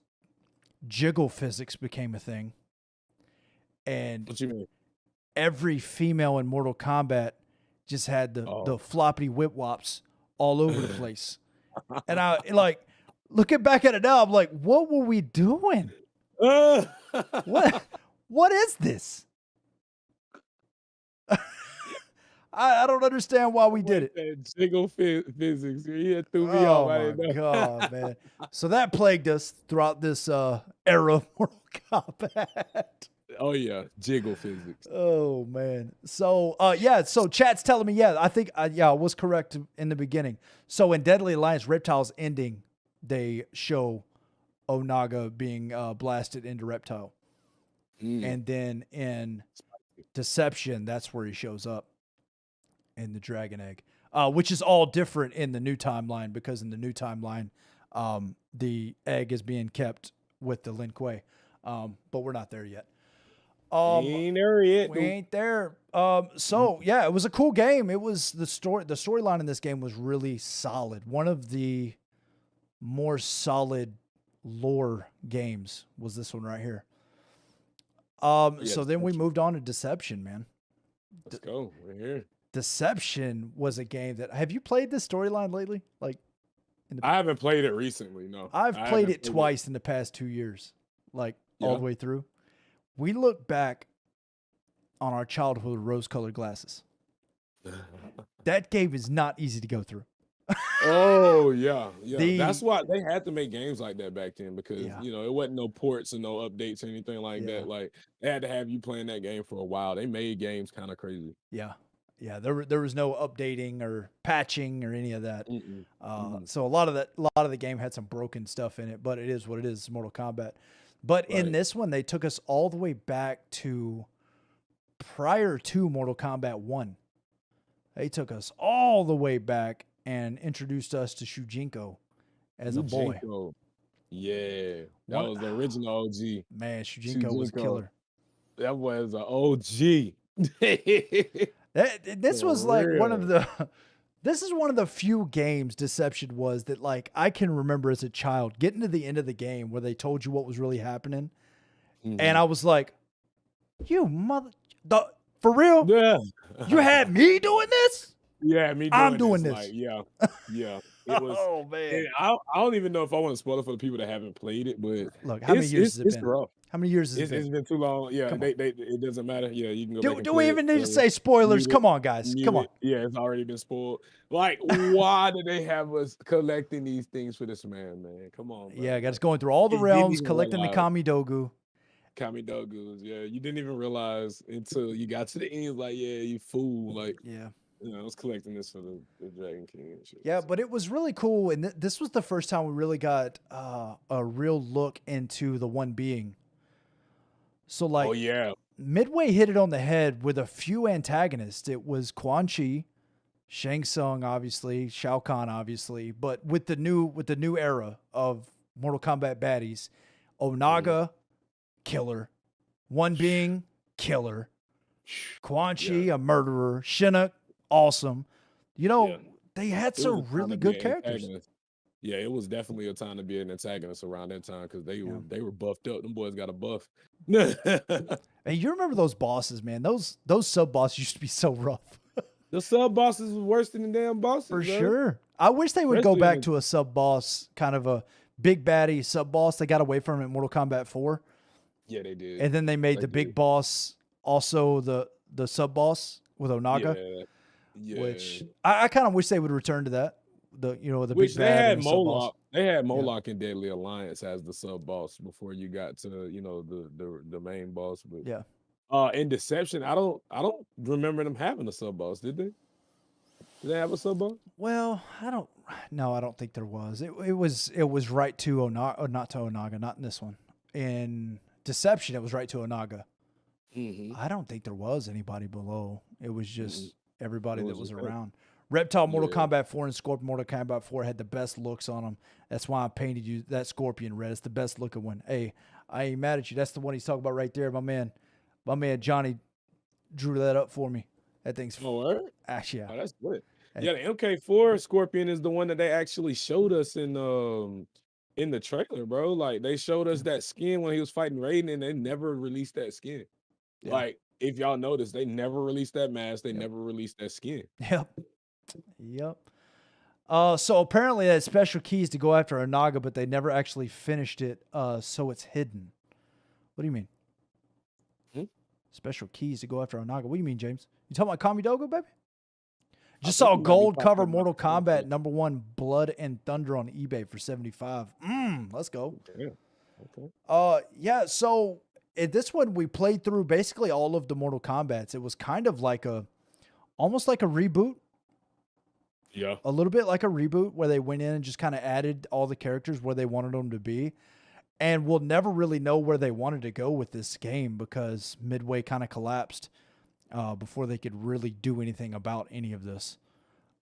jiggle physics became a thing. And what you mean? Every female in Mortal Kombat just had the floppy whip wops all over the place. And I looking back at it now, I'm like, what were we doing? What is this? I don't understand why we did it. Jiggle physics. You threw me off. Oh my God, man. So that plagued us throughout this era of Mortal Kombat. Oh yeah, jiggle physics. Oh man. So so chat's telling me, I think I was correct in the beginning. So in Deadly Alliance Reptile's ending, they show Onaga being blasted into Reptile. And then in Deception, that's where he shows up in the Dragon Egg. Which is all different in the new timeline, because in the new timeline, the egg is being kept with the Lin Kuei. But we're not there yet. Ain't there yet. We ain't there. So yeah, it was a cool game. It was the storyline in this game was really solid. One of the more solid lore games was this one right here. So then we moved on to Deception, man. Let's go. We're here. Deception was a game that, have you played this storyline lately? Like, I haven't played it recently. No, I've played it twice in the past 2 years, like all the way through. We look back on our childhood with rose-colored glasses. That game is not easy to go through. Oh yeah. That's why they had to make games like that back then, because it wasn't no ports and no updates or anything like that. Like, they had to have you playing that game for a while. They made games kind of crazy. Yeah. There was no updating or patching or any of that. So a lot of the game had some broken stuff in it, but it is what it is. It's Mortal Kombat. But in this one, they took us all the way back to prior to Mortal Kombat 1. They took us all the way back and introduced us to Shujinko as a boy. Yeah. That was the original OG. Man, Shujinko was killer. That was an OG. This was like one of the this is one of the few games Deception was that like I can remember as a child getting to the end of the game where they told you what was really happening. And I was like, you for real? Yeah. You had me doing this? Yeah, me doing I'm doing this. Like, yeah. It was. Oh man. I don't even know if I want to spoil it for the people that haven't played it, but Look, how many years has it it's been? rough. How many years has it It's been? been too long. Yeah, it doesn't matter. Yeah, you can go back and Do we play even it. need to say spoilers? Come on, guys. Come on. Yeah, it's already been spoiled. Like, why do they have us collecting these things for this man? Come on, bro. Yeah, guys, going through all the You didn't realms, even collecting the realize. Kamidogu. Kamidogus, yeah. You didn't even realize until you got to the end, like, yeah, you fool. Like, Yeah. I was collecting this for the Dragon King and shit. Yeah, but it was really cool. And this was the first time we really got a real look into the one being. So, like, Oh, yeah. Midway hit it on the head with a few antagonists. It was Quan Chi, Shang Tsung, obviously, Shao Kahn, obviously, but with the new era of Mortal Kombat baddies, Onaga, killer, One Being, killer, Quan Chi, a murderer, Shinnok, awesome. You know, they had some really good characters. Yeah, it was definitely a time to be an antagonist around that time because they were buffed up. Them boys got a buff. And you remember those bosses, man? Those sub bosses used to be so rough. The sub bosses was worse than the damn bosses. For bro. sure. I wish they would go Especially back to a sub boss, kind of a big baddie sub boss. They got away from it in Mortal Kombat 4. Yeah, they did. And then they made the big boss also the sub boss with Onaga. Yeah. Which I kind of wish they would return to that. The Which big they bad had and the sub boss. Moloch. They had Moloch and Deadly Alliance as the sub boss before you got to the main boss. But Yeah. in Deception, I don't remember them having a sub boss. Did they? Did they have a sub boss? Well, I don't think there was. It was right to Onaga, or not to Onaga, not in this one. In Deception, it was right to Onaga. I don't think there was anybody below. It was just everybody that was around. Reptile Mortal Kombat 4 and Scorpion Mortal Kombat 4 had the best looks on them. That's why I painted you that Scorpion red. It's the best looking one. Hey, I ain't mad at you. That's the one he's talking about right there. My man Johnny drew that up for me. That thing's actually, yeah. Oh, that's good. Yeah, the MK4 Scorpion is the one that they actually showed us in the trailer, bro. Like they showed us that skin when he was fighting Raiden, and they never released that skin. Yeah. Like if y'all noticed, they never released that mask. They never released that skin. Yep. So apparently that special key is to go after Onaga, but they never actually finished it. So it's hidden. What do you mean? Special keys to go after Onaga. What do you mean, James? You talking about Kamidogo, baby? Just saw gold cover Mortal Kombat #1 Blood and Thunder on eBay for $75. Let's go. Okay. Yeah. So in this one, we played through basically all of the Mortal Kombats. It was kind of like almost like a reboot. Yeah. A little bit like a reboot where they went in and just kind of added all the characters where they wanted them to be. And we'll never really know where they wanted to go with this game because Midway kind of collapsed before they could really do anything about any of this.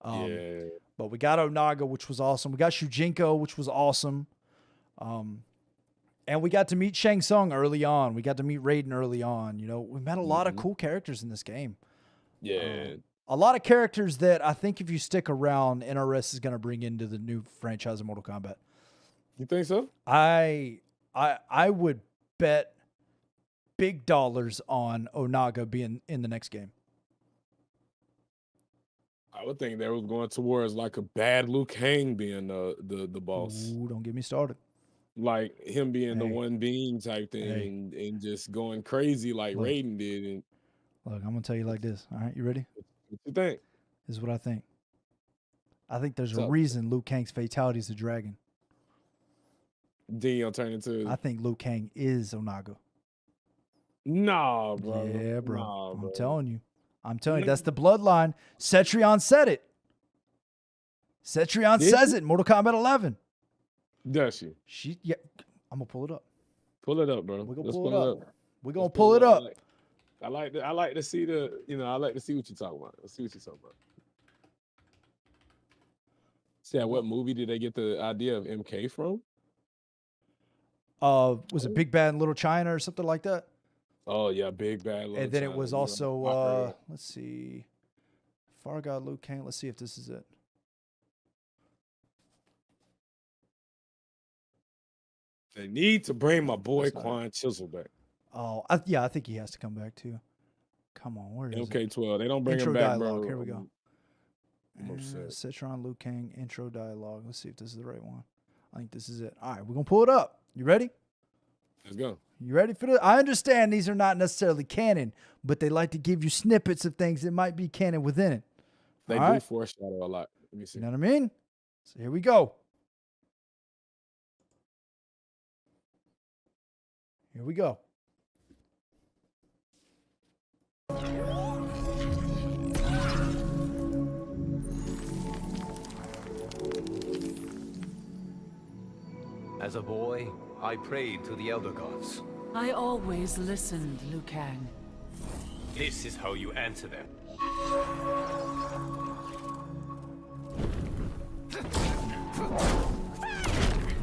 But we got Onaga, which was awesome. We got Shujinko, which was awesome. And we got to meet Shang Tsung early on. We got to meet Raiden early on. You know, we met a lot of cool characters in this game. Yeah. A lot of characters that I think if you stick around, NRS is going to bring into the new franchise of Mortal Kombat. You think so? I would bet big dollars on Onaga being in the next game. I would think they was going towards like a bad Liu Kang being the boss. Ooh, don't get me started. Like him being the one being type thing and just going crazy like Raiden did. And look, I'm gonna tell you like this. All right, you ready? What you think? This is what I think. I think there's a reason Liu Kang's fatality is a dragon. Then you'll turn into. I think Liu Kang is Onaga. Nah, bro. Yeah, bro. Nah, bro. I'm telling you. That's the bloodline. Citron said it. Citron says it in Mortal Kombat 11. Does she? Yeah. I'm gonna pull it up. Pull it up, bro. We're gonna pull it up. We're gonna pull it up. I like to see I like to see what you're talking about. Let's see what you're talking about. See, what movie did they get the idea of MK from? Was it Big Bad in Little China or something like that? Oh yeah, Big Bad. And then it was also let's see. Fire God Liu Kang. Let's see if this is it. They need to bring my boy That's not Quan Chisel back. Oh, yeah, I think he has to come back too. Come on, where is it? MK12. They don't bring Intro him back, dialogue. bro. Here we go. I'm upset. Citron, Liu Kang, intro dialogue. Let's see if this is the right one. I think this is it. All right, we're gonna pull it up. You ready? Let's go. You ready for this? I understand these are not necessarily canon, but they like to give you snippets of things that might be canon within it. They All do right. foreshadow a lot. Let me see. You know what I mean? So here we go. Here we go. As a boy, I prayed to the Elder Gods. I always listened, Liu Kang. This is how you answer them.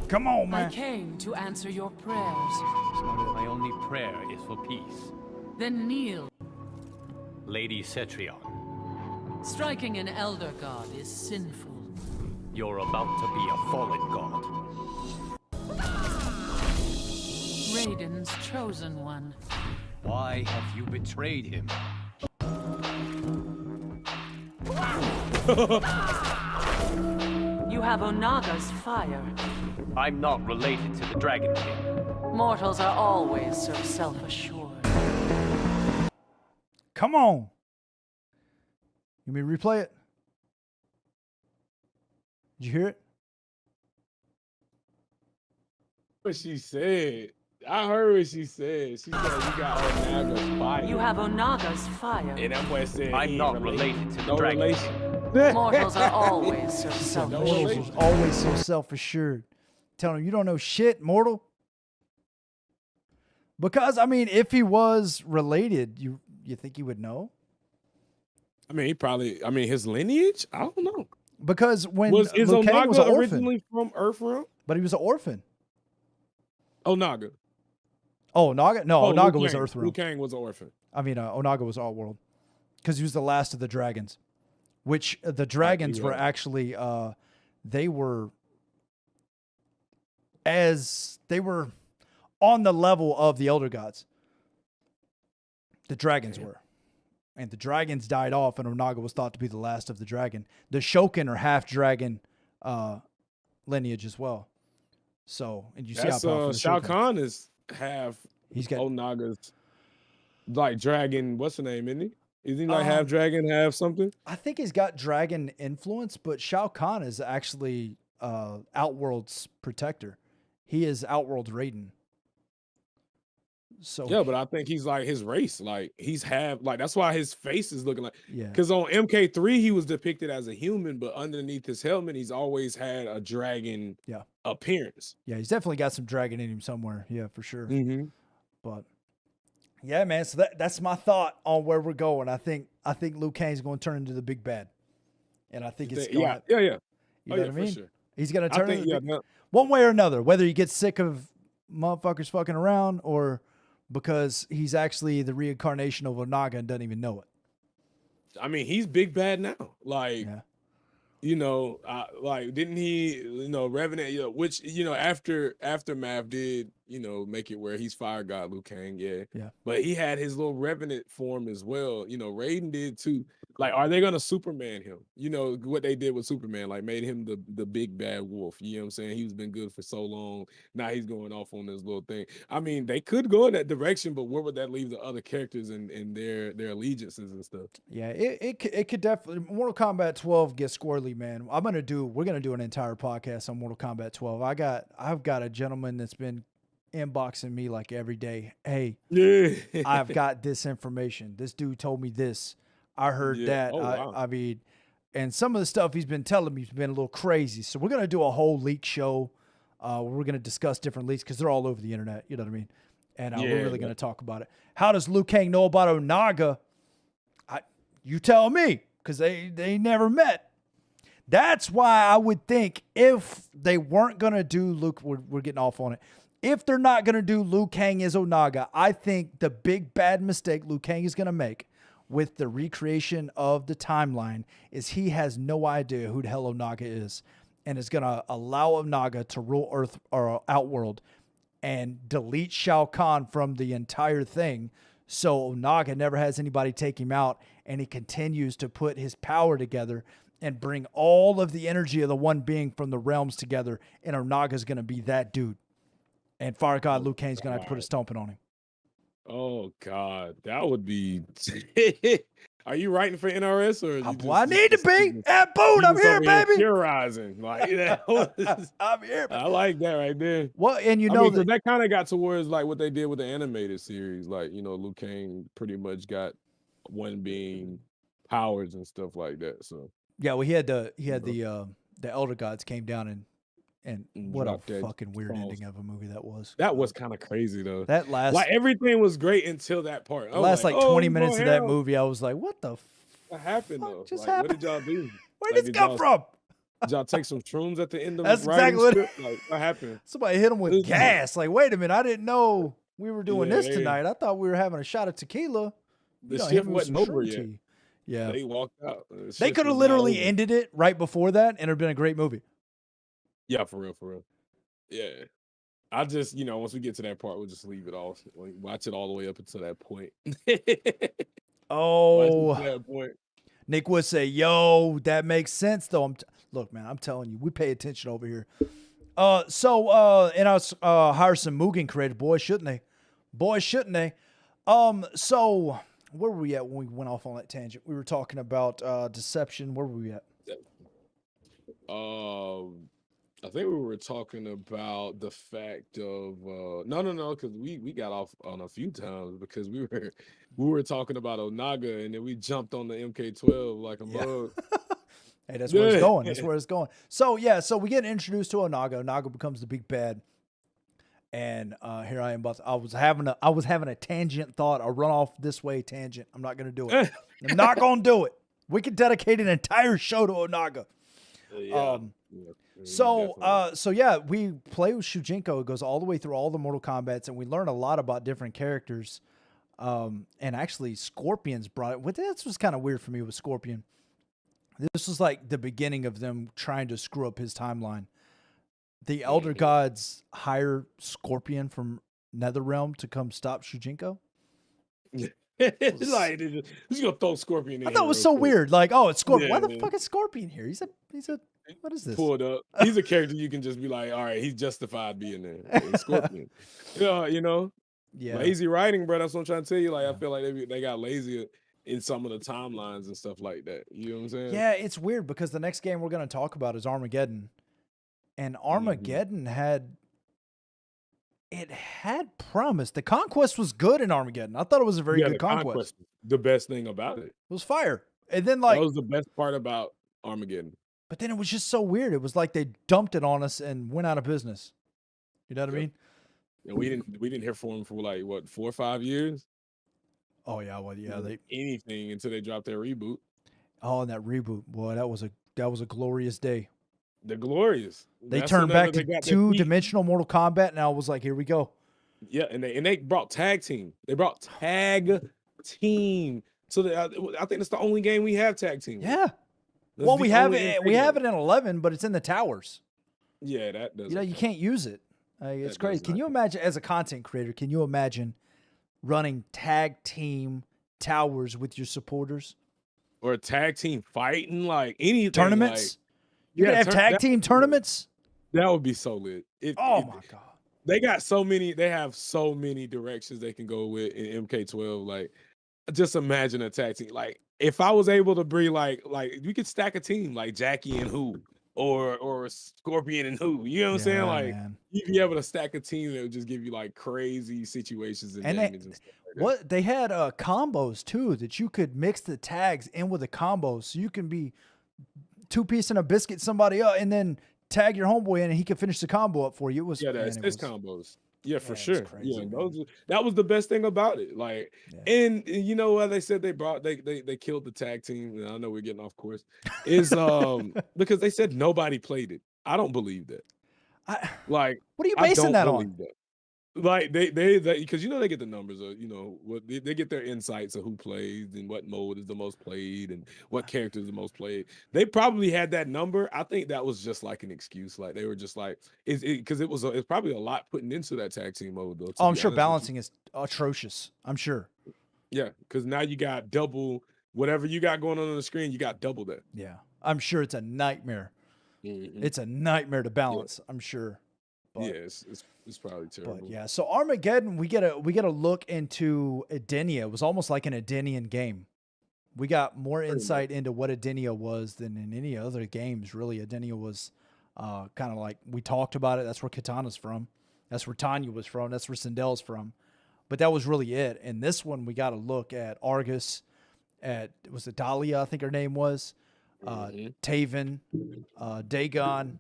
Come on, I man. came to answer your prayers. My only prayer is for peace. Then kneel. Lady Citron, Striking an elder god is sinful. you're about to be a fallen god. Raiden's chosen one. Why have you betrayed him? You have Onaga's fire. I'm not related to the Dragon King. Mortals are always so self-assured. Come on. You mean replay it? Did you hear it? What she said. I heard what she said. She said you got Onaga's fire. You have Onaga's fire. And that boy said I'm he not ain't related to the no Dragon relation. Mortals are always so Mortals self-assured. was always so self-assured. Telling him you don't know shit, mortal. Because I mean, if he was related, you think he would know? I mean, he probably. I mean, his lineage. I don't know. Because when Is Liu Kang was an Onaga orphan, originally from Earthrealm? but he was an orphan. Onaga. Oh, Onaga? No, Oh, Onaga Liu was Kang. Earthrealm. Liu Kang was an orphan. I mean, Onaga was Outworld because he was the last of the dragons. Which the dragons were actually, they were on the level of the Elder Gods. The dragons were. And the dragons died off, and Onaga was thought to be the last of the dragon. The Shokin are half dragon lineage as well. So, and you see how That's powerful the Shao Shokin. Kahn is half He's got Onaga's like dragon. What's the name? Isn't he? Is he like half dragon, half something? I think he's got dragon influence, but Shao Kahn is actually Outworld's protector. He is Outworld's Raiden. So Yeah, but I think he's like his race. Like he's half. Like that's why his face is looking like. yeah, Because on MK3 he was depicted as a human, but underneath his helmet he's always had a dragon Yeah. appearance. yeah, he's definitely got some dragon in him somewhere. Yeah, for sure. Mm-hmm. But yeah, man. So that's my thought on where we're going. I think Liu Kang's going to turn into the big bad, and I think it's going. Yeah. You Oh, know yeah, what I for mean? sure. He's going to I turn think into the yeah. one way or another. Whether he gets sick of motherfuckers fucking around, or because he's actually the reincarnation of Onaga and doesn't even know it. I mean, he's big bad now. Like, Yeah. you know, like didn't he, Revenant, which, after Aftermath did, make it where he's Fire God Liu Kang, yeah. Yeah. But he had his little Revenant form as well. Raiden did too. Like, are they gonna Superman him? What they did with Superman, like made him the big bad wolf. You know what I'm saying? He's been good for so long. Now he's going off on this little thing. I mean, they could go in that direction, but where would that leave the other characters and their allegiances and stuff? Yeah, it could definitely. Mortal Kombat 12 gets squirrely, man. We're gonna do an entire podcast on Mortal Kombat 12. I've got a gentleman that's been inboxing me like every day. Hey, Yeah. I've got this information. This dude told me this. I heard that. Oh, wow. I mean, and some of the stuff he's been telling me has been a little crazy. So we're gonna do a whole leak show. Where we're gonna discuss different leaks because they're all over the internet. You know what I mean? And we're really gonna talk about it. How does Liu Kang know about Onaga? You tell me, because they never met. That's why I would think if they weren't gonna do Luke, we're getting off on it. If they're not gonna do Liu Kang as Onaga, I think the big bad mistake Liu Kang is gonna make with the recreation of the timeline is he has no idea who the hell Onaga is, and is going to allow Onaga to rule Earth or Outworld and delete Shao Kahn from the entire thing. So Onaga never has anybody take him out, and he continues to put his power together and bring all of the energy of the one being from the realms together, and Onaga's going to be that dude. And Fire God Liu Kang's going to have to put a stomping on him. Oh God, that would be. Are you writing for NRS or? I need to be. At Boone, I'm here, baby. Theorizing, like I'm here. I like that right there. Well, and you I know mean, 'cause that kind of got towards like what they did with the animated series. Like, you know, Liu Kang pretty much got one being powers and stuff like that. So yeah, well, he had the Elder Gods came down and what a dropped that fucking weird balls. ending of a movie that was. That was kind of crazy though. That last like everything was great until that part. The last like 20 minutes of that hell. movie, I was like, what the What happened fuck though? just Like, happened? what did y'all do? Where Like, did this come from? Did y'all take some shrooms at the end of That's the writing exactly what script? Like, what happened? Somebody hit him with gas. Like, wait a minute, I didn't know we were doing Yeah, this they- tonight. I thought we were having a shot of tequila. The You know, shift hit me with wasn't some over shroom yet. tea. Yeah. They walked out. They could have literally ended it right before that and it would have been a great movie. Yeah, for real, for real. Yeah. I just, you know, once we get to that part, we'll just leave it all. Like, watch it all the way up until that point. Oh, Watch it to that point. Nick would say, yo, that makes sense though. Look, man, I'm telling you, we pay attention over here. And us hire some Mugen creators, boy, shouldn't they? Boy, shouldn't they? So where were we at when we went off on that tangent? We were talking about deception. Where were we at? I think we were talking about the fact of no, because we got off on a few times because we were talking about Onaga and then we jumped on the MK12 like a mug. Hey, that's where it's going. That's where it's going. So yeah, so we get introduced to Onaga. Onaga becomes the big bad. And here I am. I was having a tangent thought, a run off this way tangent. I'm not gonna do it. I'm not gonna do it. We could dedicate an entire show to Onaga. So yeah, we play with Shujinko. It goes all the way through all the Mortal Kombats, and we learn a lot about different characters. And actually, Scorpion's brought it. This was kind of weird for me with Scorpion. This was like the beginning of them trying to screw up his timeline. The Elder Gods hire Scorpion from NetherRealm to come stop Shujinko. It's like he's gonna throw Scorpion in. I thought it was so weird. Like, oh, it's Scorpion. Why the fuck is Scorpion here? He's a what is this? Pulled up. He's a character you can just be like, all right, he's justified being there. He's Scorpion. You know, Yeah. lazy writing, bro. That's what I'm trying to tell you. Like, I feel like they got lazy in some of the timelines and stuff like that. You know what I'm saying? Yeah, it's weird because the next game we're going to talk about is Armageddon. And Armageddon had promise. The conquest was good in Armageddon. I thought it was a very good the conquest. The best thing about it. It was fire. And then like That was the best part about Armageddon. but then it was just so weird. It was like they dumped it on us and went out of business. You know what I mean? And we didn't hear from him for like what 4 or 5 years. Oh yeah, well yeah, Anything until they dropped their reboot. and that reboot, boy, that was a glorious day. The Glorious. They That's turned back whenever they to got their peak. two-dimensional Mortal Kombat, and I was like, here we go. Yeah, and they brought tag team. They brought tag team. So I think it's the only game we have tag team. Yeah. That's Well, the we have only it. We have it in 11, but it's in the towers. Yeah, that does. You know, you can't use it. It's That crazy. does Can not you imagine, as a content creator, can you imagine running tag team towers with your supporters? Or a tag team fighting like anything. Tournaments? You Yeah, could have tag team tournaments? That would be so lit. Oh my God. They got so many. They have so many directions they can go with in MK12. Like, just imagine a tag team. Like, if I was able to bring like we could stack a team like Jackie and who, or Scorpion and who. You know what I'm saying? Like, man. you'd be able to stack a team that would just give you like crazy situations and And damage and stuff like that. What they had combos too that you could mix the tags in with the combos, so you can be two-piece and a biscuit somebody up, and then tag your homeboy in, and he could finish the combo up for you. It was Yeah, man, that's it his was- combos. Yeah, for it was sure. crazy, Yeah, man. that was the best thing about it. Like, and you know what they said they killed the tag team. And I know we're getting off course. Is because they said nobody played it. I don't believe that. Like, What are you I basing don't that believe on? that. Like they because you know they get the numbers of what they get their insights of who plays and what mode is the most played and what character is the most played. They probably had that number. I think that was just like an excuse. Like they were just like because it's probably a lot putting into that tag team mode though. Oh, I'm sure balancing is atrocious. I'm sure. Yeah, because now you got double whatever you got going on the screen. You got double that. Yeah, I'm sure it's a nightmare. It's a nightmare to balance. I'm sure. But, yeah, it's probably terrible. But yeah, so Armageddon, we get a look into Edenia. It was almost like an Edenian game. We got more insight into what Edenia was than in any other games. Really, Edenia was kind of like we talked about it. That's where Katana's from. That's where Tanya was from. That's where Sindel's from. But that was really it. And this one, we got to look at Argus. Was it Dahlia? I think her name was. Taven, Dagon,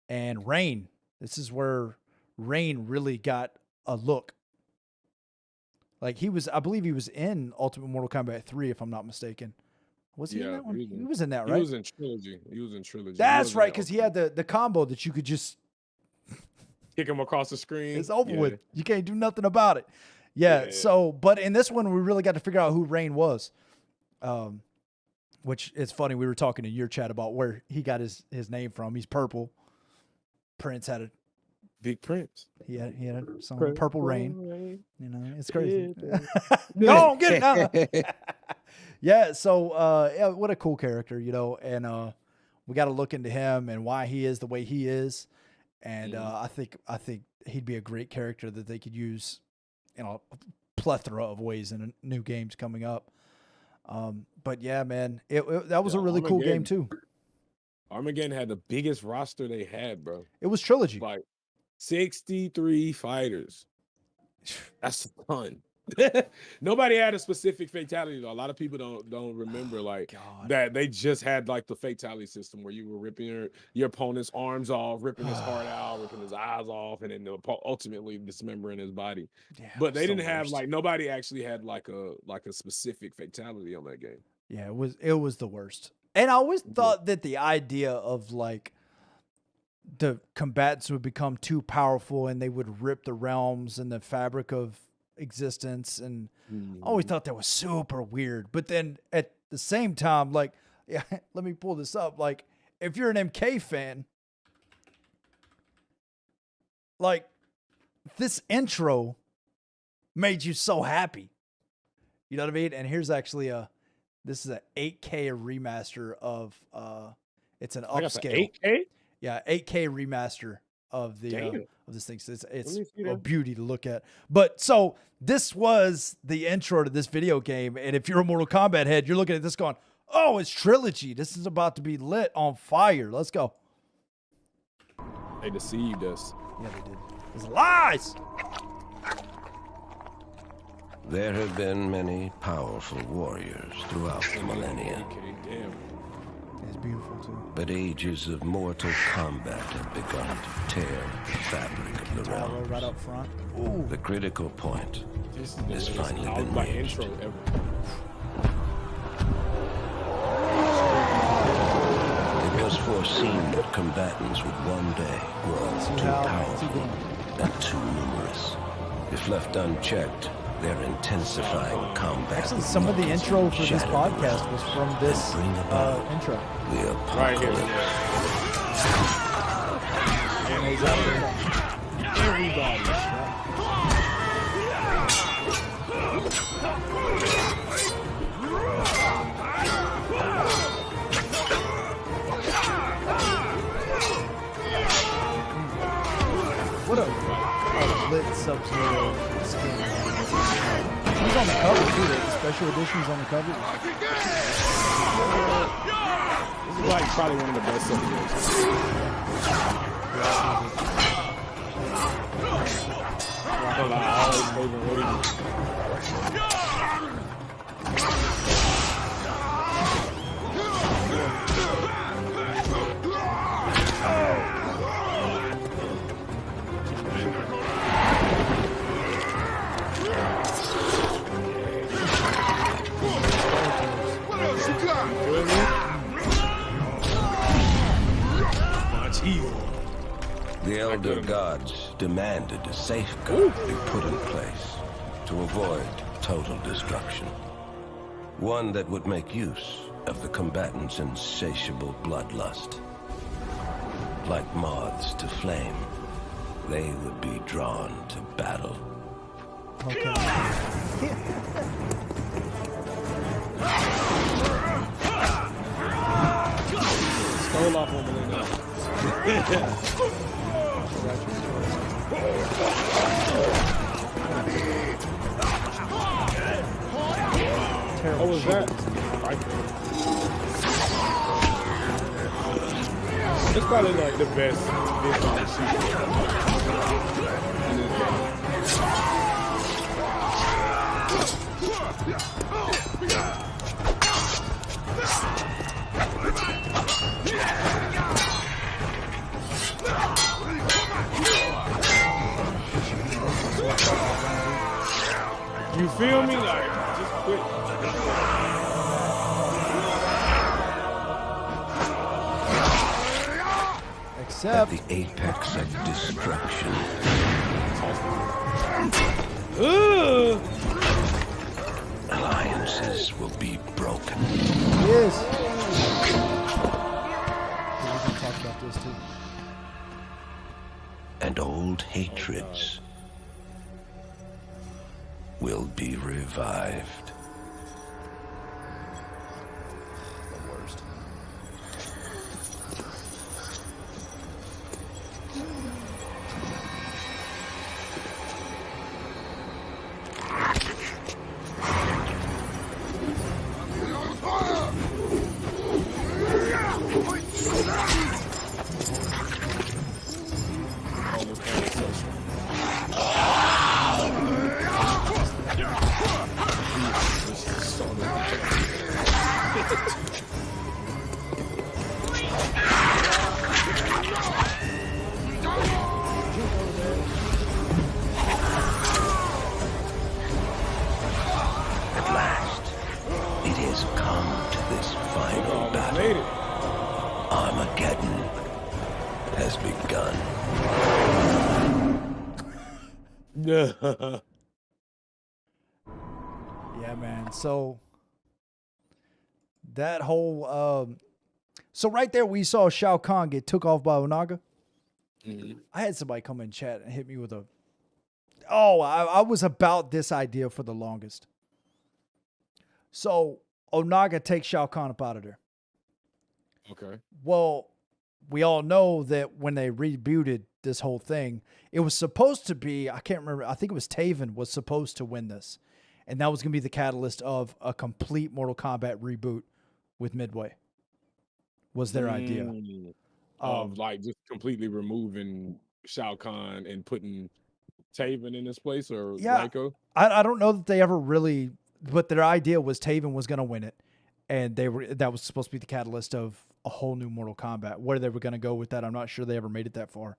and Rain. This is where Rain really got a look. Like I believe he was in Ultimate Mortal Kombat 3, if I'm not mistaken. Was he in that one? He was in that, right? He was in Trilogy. That's right, because he had the combo that you could just kick him across the screen. It's over with. You can't do nothing about it. Yeah. So, but in this one, we really got to figure out who Rain was. Which is funny. We were talking in your chat about where he got his name from. He's purple. Prince had a Big Prince. He had a song, Purple Rain. You know, it's crazy. No, get it now. Yeah. So, yeah, what a cool character, and we got to look into him and why he is the way he is. And I think he'd be a great character that they could use in a plethora of ways in new games coming up. But yeah, man, that was a really cool game too. Armageddon had the biggest roster they had, bro. It was Trilogy. Like 63 fighters. That's a ton. Nobody had a specific fatality though. A lot of people don't remember that they just had like the fatality system where you were ripping your opponent's arms off, ripping his heart out, ripping his eyes off, and then ultimately dismembering his body. Yeah, but they didn't have nobody actually had like a specific fatality on that game. Yeah, it was the worst. And I always thought that the idea of like the combatants would become too powerful and they would rip the realms and the fabric of existence, and I always thought that was super weird. But then at the same time, like, yeah, let me pull this up. Like, if you're an MK fan, like, this intro made you so happy. You know what I mean? And here's actually this is an 8K remaster of it's an upscale. 8K? Yeah, 8K remaster of the of this thing. So it's a beauty to look at. But so this was the intro to this video game, and if you're a Mortal Kombat head, you're looking at this going, "Oh, it's Trilogy. This is about to be lit on fire. Let's go." They deceived us. Yeah, they did. It's lies. There have been many powerful warriors throughout the millennia. It's beautiful too. But ages of mortal combat have begun to tear the fabric of the realms. Right up front. Ooh. The critical point has finally been reached. It was foreseen that combatants would one day grow too powerful and too numerous. If left unchecked, their intensifying combat. Actually, some of the intro for this podcast was from this intro. The apocalypse. Everybody. What a lit Sub-Zero skin. He's on the cover too. The special edition's on the cover. This is like probably one of the best Sub-Zeros. I always favorite Raiden. The elder gods demanded a safeguard be put in place to avoid total destruction. One that would make use of the combatants' insatiable bloodlust. Like moths to flame, they would be drawn to battle. Okay. Stole off on Melina. What was that? It's probably like the best You feel me? Like, just quit. Except at the apex of destruction. Alliances will be broken. yes. We can talk about this too. And old hatreds will be revived. The worst. At last, it has come to this final battle. Armageddon has begun. Yeah, man. So that whole so right there we saw Shao Kahn get took off by Onaga. I had somebody come in chat and hit me with a I was about this idea for the longest. So Onaga takes Shao Kahn up out of there. Okay. Well, we all know that when they rebooted this whole thing, it was supposed to be, I can't remember, I think it was Taven was supposed to win this. And that was going to be the catalyst of a complete Mortal Kombat reboot with Midway. Was their idea. Of like just completely removing Shao Kahn and putting Taven in his place, or Yeah, Lyco? I don't know that they ever really, but their idea was Taven was going to win it. And that was supposed to be the catalyst of a whole new Mortal Kombat. Where they were going to go with that, I'm not sure they ever made it that far.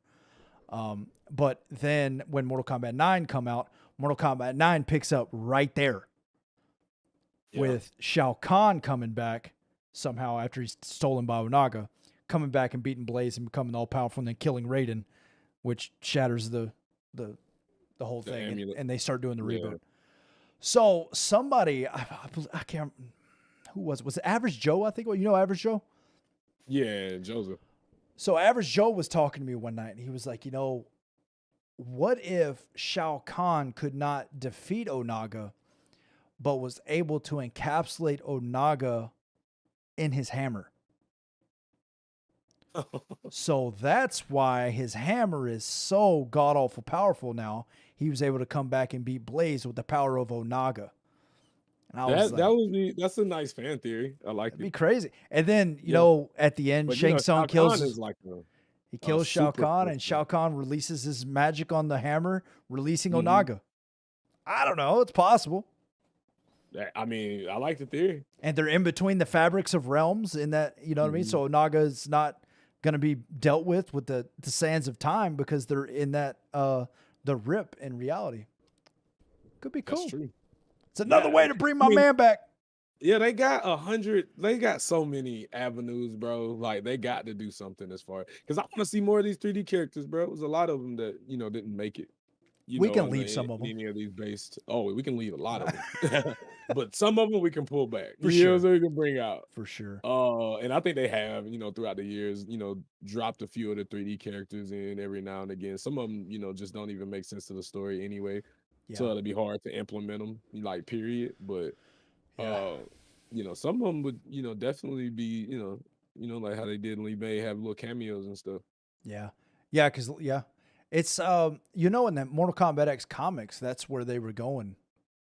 But then when Mortal Kombat 9 come out, Mortal Kombat 9 picks up right there with Shao Kahn coming back somehow after he's stolen by Onaga, coming back and beating Blaze and becoming all powerful and then killing Raiden, which shatters the whole thing. And they start doing the reboot. So somebody, I can't, who was it? Was it Average Joe? I think, you know Average Joe? Yeah, Joseph. So Average Joe was talking to me one night and he was like, what if Shao Kahn could not defeat Onaga, but was able to encapsulate Onaga in his hammer? So that's why his hammer is so god-awful powerful now. He was able to come back and beat Blaze with the power of Onaga. And that's a nice fan theory. I like it. It'd be crazy. And then, at the end, Shang Tsung kills he kills Shao Kahn, and Shao Kahn releases his magic on the hammer, releasing Onaga. I don't know. It's possible. I mean, I like the theory. And they're in between the fabrics of realms in that, you know what I mean? So Onaga is not going to be dealt with the sands of time because they're in that, the rip in reality. Could be cool. That's true. It's another way to bring my man back. Yeah, they got 100. They got so many avenues, bro. Like they got to do something as far because I want to see more of these 3D characters, bro. There's a lot of them that didn't make it. We can In, leave some of in them any of these based. Oh, we can leave a lot of them, but some of them we can pull back. for You know, sure. so we can bring out. For sure. And I think they have, throughout the years, dropped a few of the 3D characters in every now and again. Some of them, just don't even make sense to the story anyway. Yeah. So it'll be hard to implement them, like period. But Yeah. some of them would, definitely be, like how they did in Lee May have little cameos and stuff. Yeah. Yeah, because it's in that Mortal Kombat X comics, that's where they were going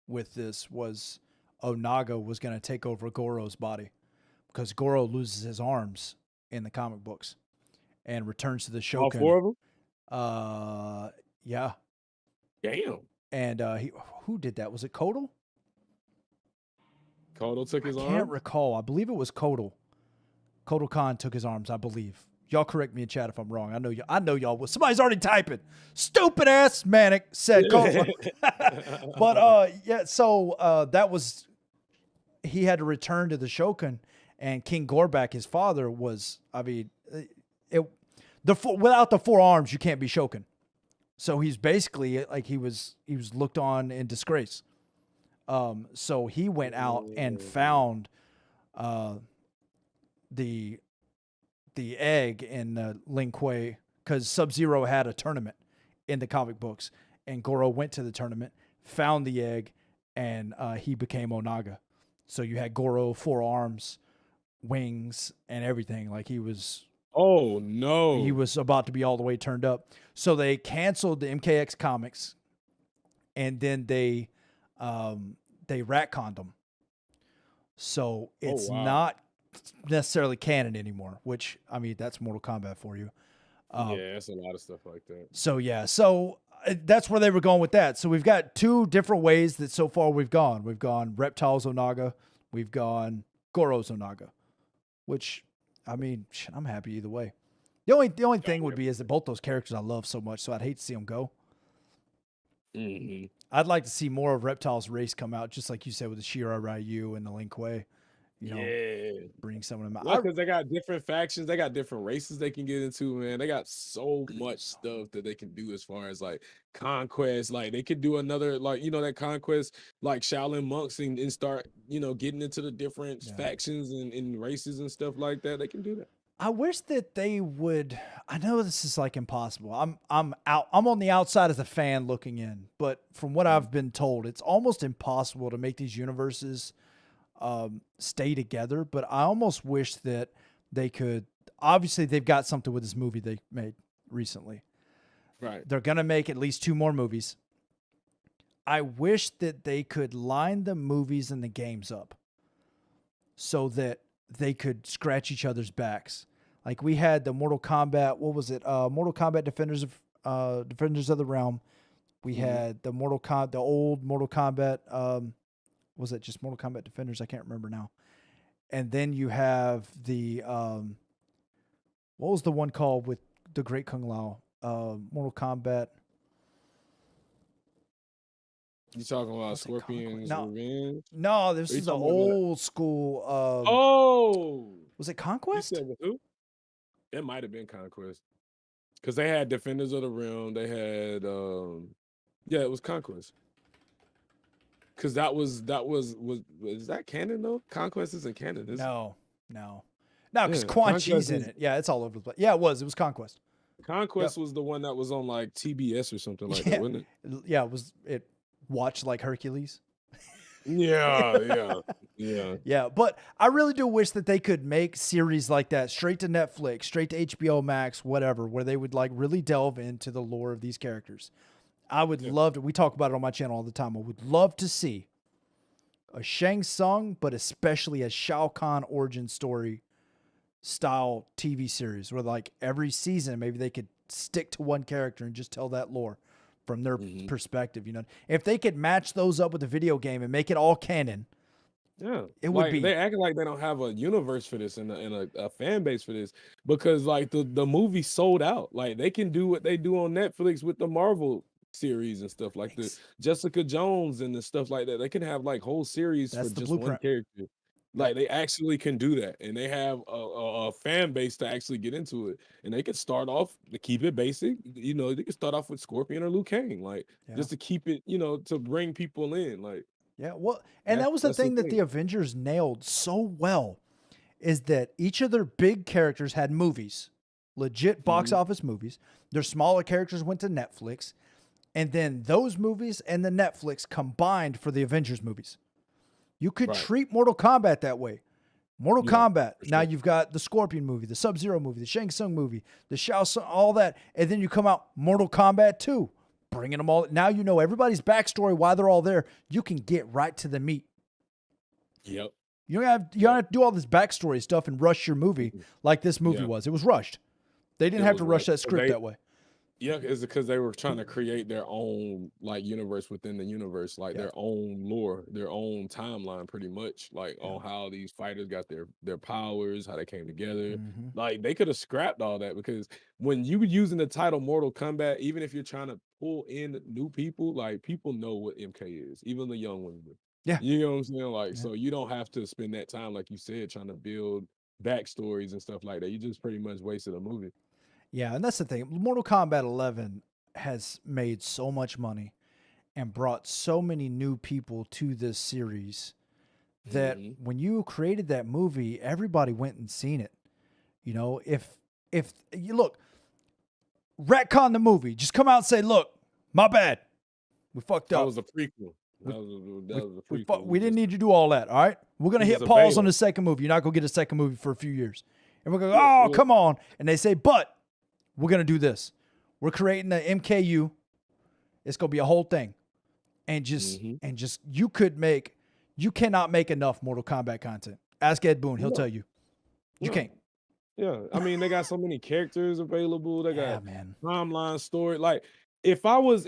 with this was Onaga was gonna take over Goro's body because Goro loses his arms in the comic books and returns to the Shogun. All 4 of them? Yeah. Damn. And who did that? Was it Kotal? Kotal took his I arm? can't recall. I believe it was Kotal. Kotal Khan took his arms, I believe. Y'all correct me in chat if I'm wrong. I know y'all will. Somebody's already typing. Stupid ass Manic said Kotal. But yeah, so that was he had to return to the Shogun, and King Gorbak, his father, was without the 4 arms, you can't be Shogun. So he's basically like he was looked on in disgrace. So he went out and found the egg in Lin Kuei because Sub-Zero had a tournament in the comic books, and Goro went to the tournament, found the egg, and he became Onaga. So you had Goro 4 arms, wings, and everything. Like he was. Oh no! He was about to be all the way turned up. So they canceled the MKX comics, and then they retconned them. So it's not necessarily canon anymore. Which that's Mortal Kombat for you. Yeah, that's a lot of stuff like that. So yeah, that's where they were going with that. So we've got 2 different ways that so far we've gone. We've gone Reptiles Onaga, we've gone Goro's Onaga, which. I'm happy either way. The only thing would be is that both those characters I love so much, so I'd hate to see them go. Mm-hmm. I'd like to see more of Reptile's race come out, just like you said with the Shira Ryu and the Lin Kuei. Bring some of them out. Well, because they got different factions, they got different races they can get into, man. They got so much stuff that they can do as far as like conquest. Like they could do another, like that conquest, like Shaolin monks and start, getting into the different factions and races and stuff like that. They can do that. I wish that they would. I know this is like impossible. I'm on the outside as a fan looking in, but from what I've been told, it's almost impossible to make these universes stay together. But I almost wish that they could. Obviously, they've got something with this movie they made recently. Right. They're gonna make at least 2 more movies. I wish that they could line the movies and the games up so that they could scratch each other's backs. Like we had the Mortal Kombat, what was it? Mortal Kombat Defenders of the Realm. We had the old Mortal Kombat. Was it just Mortal Kombat Defenders? I can't remember now. And then you have the what was the one called with the Great Kung Lao? Mortal Kombat. You talking about Scorpion's Revenge? No, this is an old school. Was it Conquest? You said with who? It might have been Conquest, because they had Defenders of the Realm. They had, it was Conquest. Because is that canon though? Conquest isn't canon, is it? No, because Quan Chi's in it. Yeah, it's all over the place. Yeah, it was Conquest. Conquest was the one that was on like TBS or something like that, wasn't it? Yeah, it watched like Hercules. Yeah. Yeah, but I really do wish that they could make series like that straight to Netflix, straight to HBO Max, whatever, where they would like really delve into the lore of these characters. I would love to. We talk about it on my channel all the time. I would love to see a Shang Tsung, but especially a Shao Kahn origin story style TV series where like every season maybe they could stick to one character and just tell that lore from their perspective. If they could match those up with the video game and make it all canon. Yeah, it would be. They acting like they don't have a universe for this and a fan base for this, because like the movie sold out. Like they can do what they do on Netflix with the Marvel series and stuff like the Jessica Jones and the stuff like that. They can have like whole series for just one character. Like they actually can do that, and they have a fan base to actually get into it. And they can start off to keep it basic. You know, they can start off with Scorpion or Liu Kang, like Yeah. just to keep it, you know, to bring people in. Like Yeah. Well, and that was the that's the thing that the thing. Avengers nailed so well is that each of their big characters had movies, legit box Mhm. office movies. Their smaller characters went to Netflix, and then those movies and the Netflix combined for the Avengers movies. You could Right. treat Mortal Kombat that way. Mortal Yeah, Kombat. for Now sure. you've got the Scorpion movie, the Sub-Zero movie, the Shang Tsung movie, the Shao Tsung, all that, and then you come out Mortal Kombat 2, bringing them all. Now you know everybody's backstory, why they're all there. You can get right to the meat. Yep. You don't have to do all this backstory stuff and rush your movie like this movie Yeah. was. It was rushed. They didn't It have was to rush rushed. that So script they that way. Yeah, it's because they were trying to create their own like universe within the universe, like Yeah. their own lore, their own timeline, pretty much, like on how these fighters got their powers, how they came together. Mhm. Like they could have scrapped all that because when you using the title Mortal Kombat, even if you're trying to pull in new people, like people know what MK is, even the young ones do. Yeah. You know what I'm saying? Like, Yeah. so you don't have to spend that time, like you said, trying to build backstories and stuff like that. You just pretty much wasted a movie. Yeah, and that's the thing. Mortal Kombat 11 has made so much money and brought so many new people to this series that Mhm. when you created that movie, everybody went and seen it. You know, if you look, retcon the movie, just come out and say, "Look, my bad, we fucked That up. was a prequel. That was a We, prequel. we didn't need to do all that. All right, we're gonna It hit was a pause on beta. the second movie. You're not gonna get a second movie for a few years." And we're going, Yeah, "Oh, come on!" And they say, "But we're gonna do this. We're creating the MKU. It's gonna be a whole thing." And just Mhm. you cannot make enough Mortal Kombat content. Ask Ed Boon, he'll No, tell you. You no. can't. Yeah, I mean, they got so many characters available. They Yeah, got man. timeline story. Like, if I was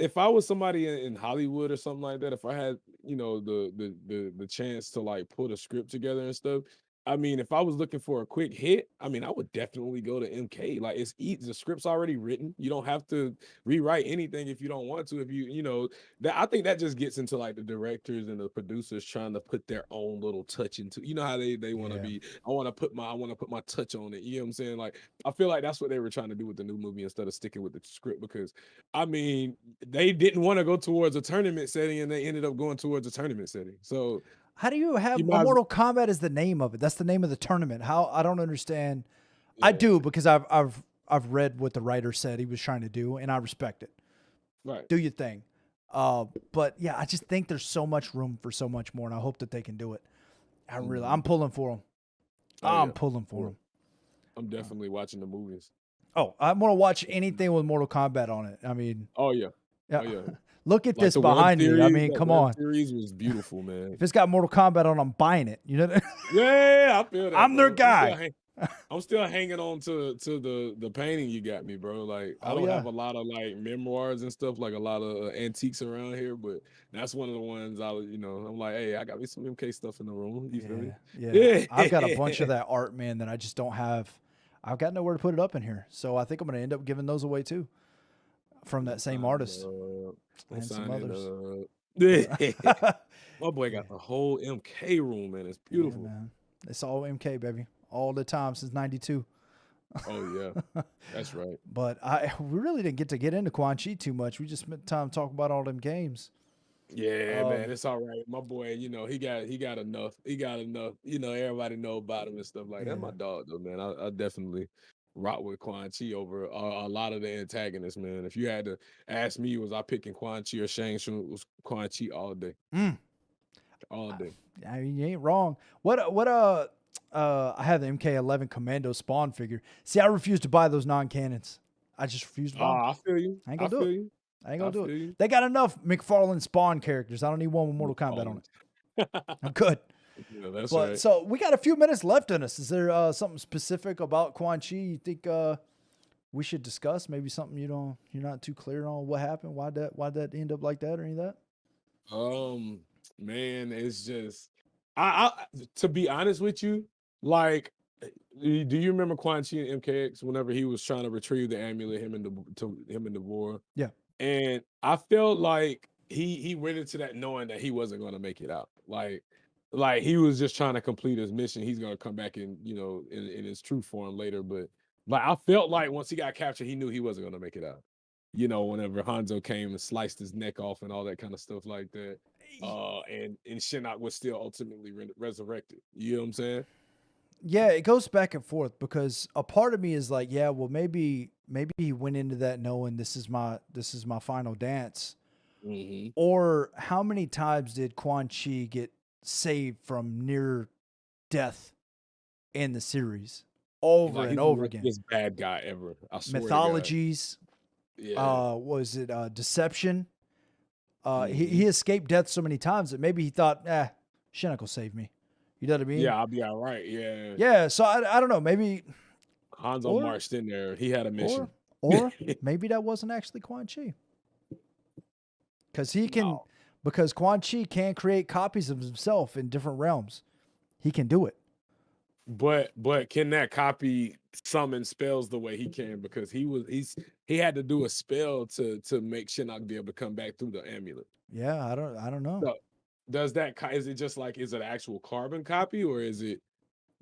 somebody in Hollywood or something like that, if I had the chance to like put a script together and stuff. I mean, if I was looking for a quick hit, I mean, I would definitely go to MK. Like, it's easy. The script's already written. You don't have to rewrite anything if you don't want to. If you know that, I think that just gets into like the directors and the producers trying to put their own little touch into. You know how they want to Yeah. be. I want to put my touch on it. You know what I'm saying? Like, I feel like that's what they were trying to do with the new movie instead of sticking with the script because I mean, they didn't want to go towards a tournament setting and they ended up going towards a tournament setting. So How do you have you might as Mortal Kombat as the name of it? That's the name of the tournament. How I don't understand. I yeah, do because I've read what the writer said he was trying to do, and I respect it. right. Do your thing. But yeah, I just think there's so much room for so much more, and I hope that they can do it. I'm pulling for them. Oh, I'm yeah. pulling for Yeah. them. I'm definitely watching the movies. Oh, I'm gonna watch anything with Mortal Kombat on it. I mean, Oh yeah. yeah. Oh yeah. Look at Like this the web behind me. I series, mean, that come web on. series was beautiful, man. If it's got Mortal Kombat on, I'm buying it. You know, Yeah, I feel that. I'm their bro. guy. I'm still hanging on to the painting you got me, bro. Like I Oh, don't yeah. have a lot of like memoirs and stuff, like a lot of antiques around here, but that's one of the ones I'm like, hey, I got me some MK stuff in the room. You feel me? Yeah. I've got a bunch of that art, man, that I just don't have. I've got nowhere to put it up in here. So I think I'm going to end up giving those away too from that same artist and some others. My boy got the whole MK room, man. It's beautiful. Yeah, man. It's all MK, baby. All the time since 92. Oh yeah, that's right. But we really didn't get into Quan Chi too much. We just spent time talking about all them games. Yeah, man, it's all right. My boy, he got enough. He got enough. Everybody know about him and stuff like that. My dog, though, man. I definitely rock with Quan Chi over a lot of the antagonists, man. If you had to ask me, was I picking Quan Chi or Shang Tsung? It was Quan Chi all day, all day. I mean, you ain't wrong. I have the MK11 Commando Spawn figure. See, I refuse to buy those non-cannons. I just refuse to buy them. I feel you. I ain't I gonna do feel it. you. I ain't gonna do feel it. you. They got enough McFarlane Spawn characters. I don't need one with Mortal Kombat on it. I'm good. Yeah, that's But right. so we got a few minutes left in us. Is there something specific about Quan Chi you think we should discuss? Maybe something you're not too clear on what happened, why that end up like that or any of that? Man, it's just I to be honest with you, like do you remember Quan Chi and MKX whenever he was trying to retrieve the amulet, him and Devore? Yeah. And I felt like he went into that knowing that he wasn't going to make it out. Like like he was just trying to complete his mission. He's gonna come back in, in his true form later. But like I felt like once he got captured, he knew he wasn't gonna make it out. Whenever Hanzo came and sliced his neck off and all that kind of stuff like that. And Shinnok was still ultimately resurrected. You know what I'm saying? Yeah, it goes back and forth because a part of me is like, yeah, well, maybe he went into that knowing this is my final dance. Mm-hmm. Or how many times did Quan Chi get saved from near death in the series? Over and over again. This bad guy ever. I swear Mythologies. Yeah. Was it deception? Mm-hmm. He escaped death so many times that maybe he thought, Shinnok will save me. You know what I mean? Yeah, I'll be all right. Yeah. Yeah. So I don't know. Maybe Hanzo marched in there. He had a mission. Or maybe that wasn't actually Quan Chi. Because Quan Chi can create copies of himself in different realms. He can do it. But can that copy summon spells the way he can? Because he had to do a spell to make Shinnok be able to come back through the amulet. Yeah, I don't know. So, is it just like, is it an actual carbon copy, or is it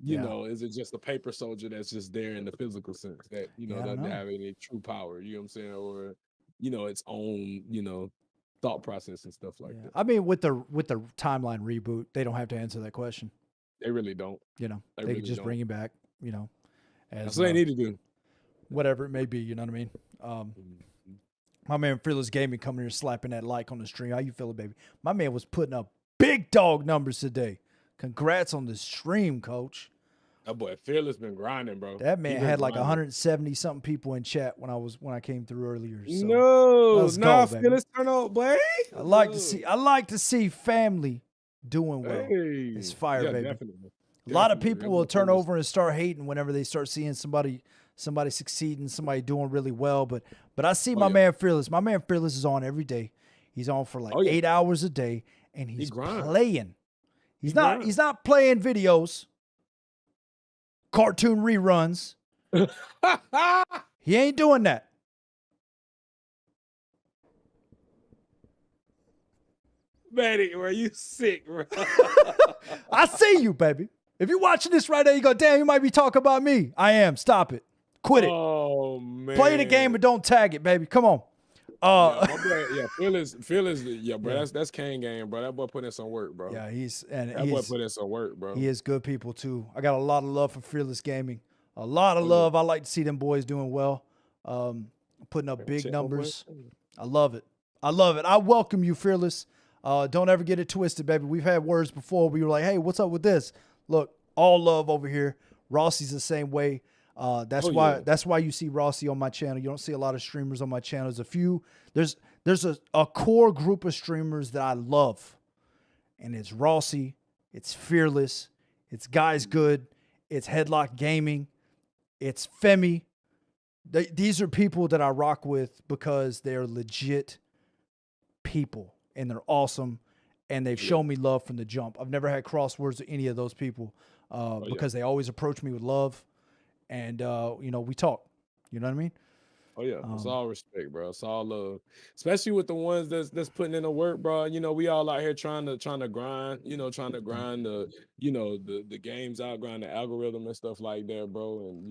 is it just a paper soldier that's just there in the physical sense that doesn't have any true power? You know what I'm saying? Or its own thought process and stuff like that. I mean, with the timeline reboot, they don't have to answer that question. They really don't. They really can just bring him back. As, that's what they need to do. Whatever it may be, you know what I mean. My man Fearless Gaming coming here slapping that like on the stream. How you feeling, baby? My man was putting up big dog numbers today. Congrats on the stream, coach. That boy Fearless been grinding, bro. That man had like 170 something people in chat when I came through earlier. So Fearless turn up, boy. I like to see family doing well. Hey. It's fire, baby. Definitely. A lot of people will turn over and start hating whenever they start seeing somebody succeeding, somebody doing really well. But I see my man Fearless. My man Fearless is on every day. He's on for like 8 hours a day, and he's playing. He's not playing videos, cartoon reruns. He ain't doing that. Manny, were you sick, bro? I see you, baby. If you're watching this right now, you go, damn, you might be talking about me. I am. Stop it. Quit it. Oh, man. Play the game, but don't tag it, baby. Come on. Fearless, bro. That's Kang game, bro. That boy put in some work, bro. Yeah, that boy put in some work, bro. He is good people too. I got a lot of love for Fearless Gaming. A lot of love. I like to see them boys doing well, putting up big numbers. I love it. I welcome you, Fearless. Don't ever get it twisted, baby. We've had words before. We were like, hey, what's up with this? Look, all love over here. Rossi's the same way. That's why you see Rossi on my channel. You don't see a lot of streamers on my channel. There's a core group of streamers that I love, and it's Rossi, it's Fearless, it's Guys Good, it's Headlock Gaming, it's Femi. These are people that I rock with because they're legit people and they're awesome, and they've shown me love from the jump. I've never had crosswords with any of those people because they always approach me with love. And, we talk. You know what I mean? Oh, yeah. It's all respect, bro. It's all love. Especially with the ones that's putting in the work, bro. We all out here trying to grind, trying to grind the games out, grind the algorithm and stuff like that, bro. And,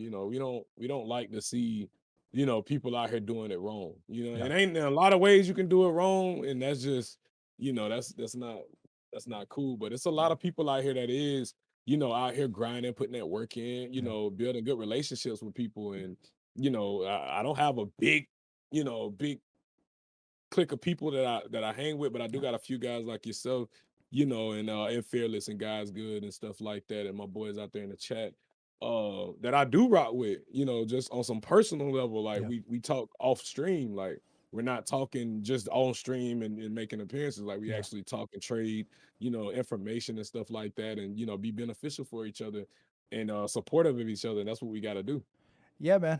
we don't like to see, people out here doing it wrong. And ain't a lot of ways you can do it wrong. And that's just, that's not cool. But it's a lot of people out here that is, out here grinding, putting that work in, building good relationships with people. And, I don't have a big clique of people that I hang with, but I do got a few guys like yourself, and Fearless and Guys Good and stuff like that. And my boys out there in the chat that I do rock with, just on some personal level. Like we talk off stream, like we're not talking just on stream and making appearances. Like we actually talk and trade, information and stuff like that, and be beneficial for each other and supportive of each other. And that's what we got to do. Yeah, man.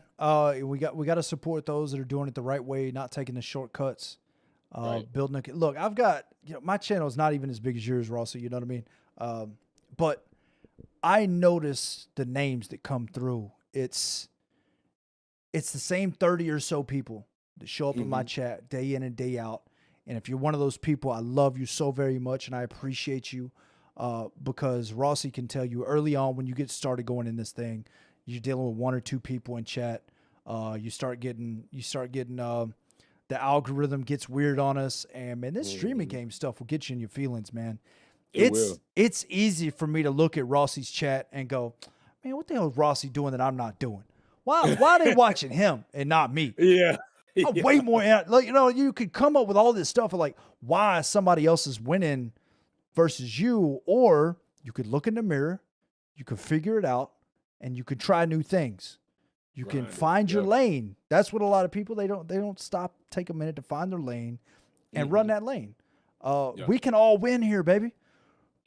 We got to support those that are doing it the right way, not taking the shortcuts. Building look, I've got my channel is not even as big as yours, Rossi. You know what I mean? But I notice the names that come through. It's the same 30 or so people that show up in my chat day in and day out. And if you're one of those people, I love you so very much and I appreciate you. because Rossi can tell you early on when you get started going in this thing, you're dealing with 1 or 2 people in chat. You start getting the algorithm gets weird on us, and man, this streaming game stuff will get you in your feelings, man. It's easy for me to look at Rossi's chat and go, man, what the hell is Rossi doing that I'm not doing? Why are they watching him and not me? Yeah. I'm way more, like, you know, you could come up with all this stuff of like why somebody else is winning versus you, or you could look in the mirror, you could figure it out, and you could try new things. You can find your lane. That's what a lot of people, they don't stop, take a minute to find their lane and run that lane. We can all win here, baby.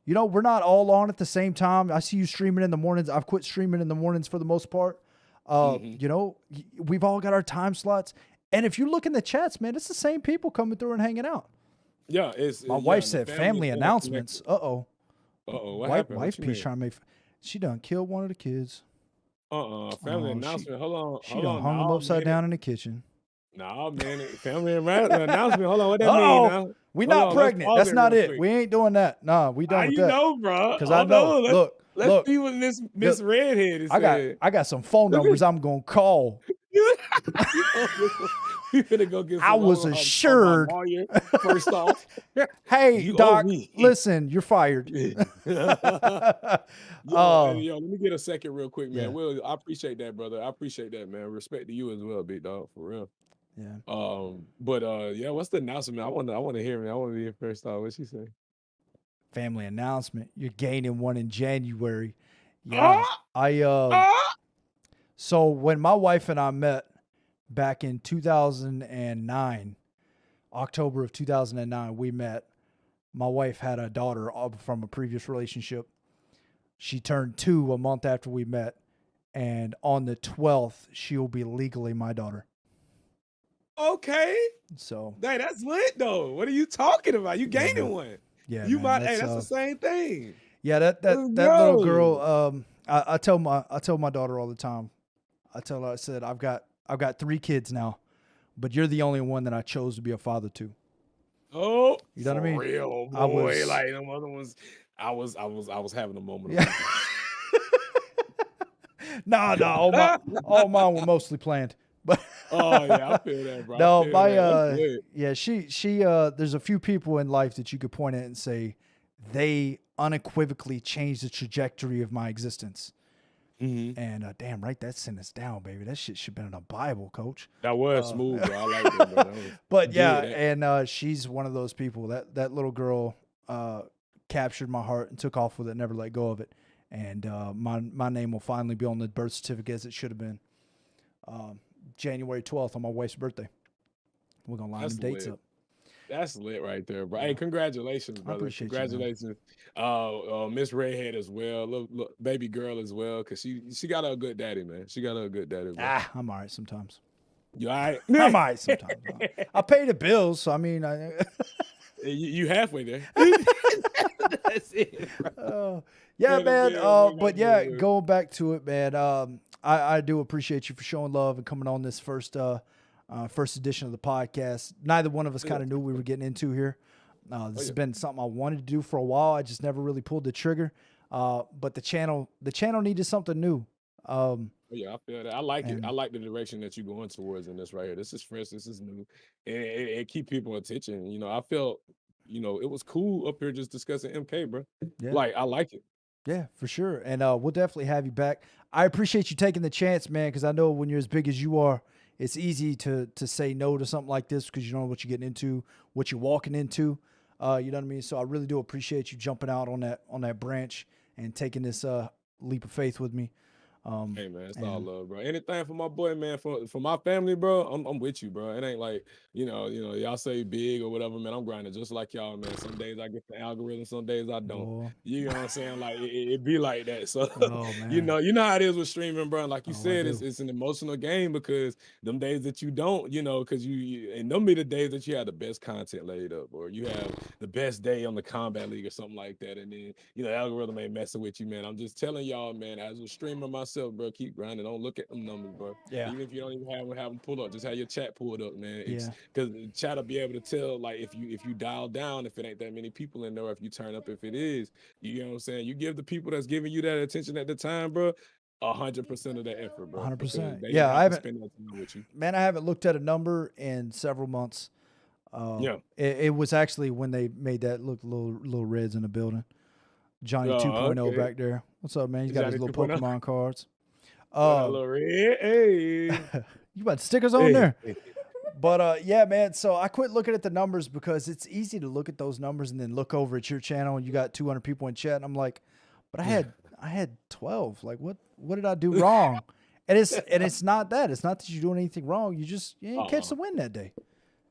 You know, we're not all on at the same time. I see you streaming in the mornings. I've quit streaming in the mornings for the most part. You know, we've all got our time slots. And if you look in the chats, man, it's the same people coming through and hanging out. Yeah, my wife said family announcements. What happened? Wife piece trying to make. She done killed one of the kids. Family announcement. Hold on. She done hung him upside down in the kitchen. Nah, man. Family announcement. Hold on. What that mean now? We not pregnant. That's not it. We ain't doing that. Nah, we done with that. You know, bro. Because I know. Let's see what Miss Redhead is saying. I got some phone numbers I'm gonna call. You finna go get some I was assured. First off, hey, Doc, listen, you're fired. Yo, let me get a second real quick, man. Yeah. Will, I appreciate that, brother. I appreciate that, man. Respect to you as well, big dog, for real. Yeah. Yeah, what's the announcement? I want to hear, man. I want to hear first off. What's she say? Family announcement. You're gaining one in January. Yeah. So when my wife and I met back in 2009, October of 2009, we met. My wife had a daughter from a previous relationship. She turned 2 a month after we met. And on the 12th, she'll be legally my daughter. Okay. So. Dang, that's lit, though. What are you talking about? You gaining one. Yeah, you man, that's the same thing. Yeah, that little girl. I tell my daughter all the time. I tell her, I said, I've got 3 kids now, but you're the only one that I chose to be a father to. Oh, you know what I mean? Real boy, like them other ones. I was having a moment. Yeah. Nah, all mine were mostly planned. But oh yeah, I feel that, bro. No, she there's a few people in life that you could point at and say they unequivocally changed the trajectory of my existence. And damn right, that sentence down, baby. That shit should have been in a Bible, coach. That was smooth, bro. I like that, bro. But yeah, and she's one of those people that little girl captured my heart and took off with it, never let go of it. And my name will finally be on the birth certificate as it should have been. January 12th on my wife's birthday. We're gonna line them dates up. That's lit right there, bro. Hey, congratulations, brother. I appreciate congratulations. Miss Redhead as well. Look, baby girl as well, because she got a good daddy, man. She got a good daddy, bro. I'm all right sometimes. You all right? I'm all right sometimes. I pay the bills, so I mean you halfway there. That's it, bro. Yeah, man. But yeah, going back to it, man. I do appreciate you for showing love and coming on this first edition of the podcast. Neither one of us kind of knew we were getting into here. This has been something I wanted to do for a while. I just never really pulled the trigger. But the channel needed something new. Yeah, I feel that. I like it. I like the direction that you're going towards in this right here. This is fresh. This is new. And it keep people attention. You know, I felt, it was cool up here just discussing MK, bro. Yeah. Like, I like it. Yeah, for sure. And we'll definitely have you back. I appreciate you taking the chance, man, because I know when you're as big as you are, it's easy to say no to something like this because you don't know what you're getting into, what you're walking into. You know what I mean? So I really do appreciate you jumping out on that branch and taking this leap of faith with me. Hey man, it's all love, bro. Anything for my boy, man, for my family, bro. I'm with you, bro. It ain't like y'all say big or whatever, man. I'm grinding just like y'all, man. Some days I get the algorithm, some days I don't. You know what I'm saying? Like it be like that. So you know how it is with streaming, bro. Like you said, it's an emotional game because them days that you don't, because and them be the days that you have the best content laid up, or you have the best day on the Kombat League or something like that, and then the algorithm ain't messing with you, man. I'm just telling y'all, man, as a streamer myself. yourself, bro. Keep grinding. Don't look at them numbers, bro. Yeah. Even if you don't even have them pulled up, just have your chat pulled up, man. Yeah. Because chat will be able to tell, like, if you dial down, if it ain't that many people in there, or if you turn up, if it is, you know what I'm saying? You give the people that's giving you that attention at the time, bro, 100% of that effort, bro. 100%. They Yeah, have I to haven't. spend that time with you. Man, I haven't looked at a number in several months. Yeah. It was actually when they made that look little reds in the building. Johnny 2.0 okay. back there. What's up, man? He's got his Johnny little 2.0. Pokemon cards. Little red, hey. You got stickers on there. But yeah, man. So I quit looking at the numbers because it's easy to look at those numbers and then look over at your channel and you got 200 people in chat. And I'm like, but I had 12. Like, what did I do wrong? And it's not that. It's not that you're doing anything wrong. You didn't catch the win that day.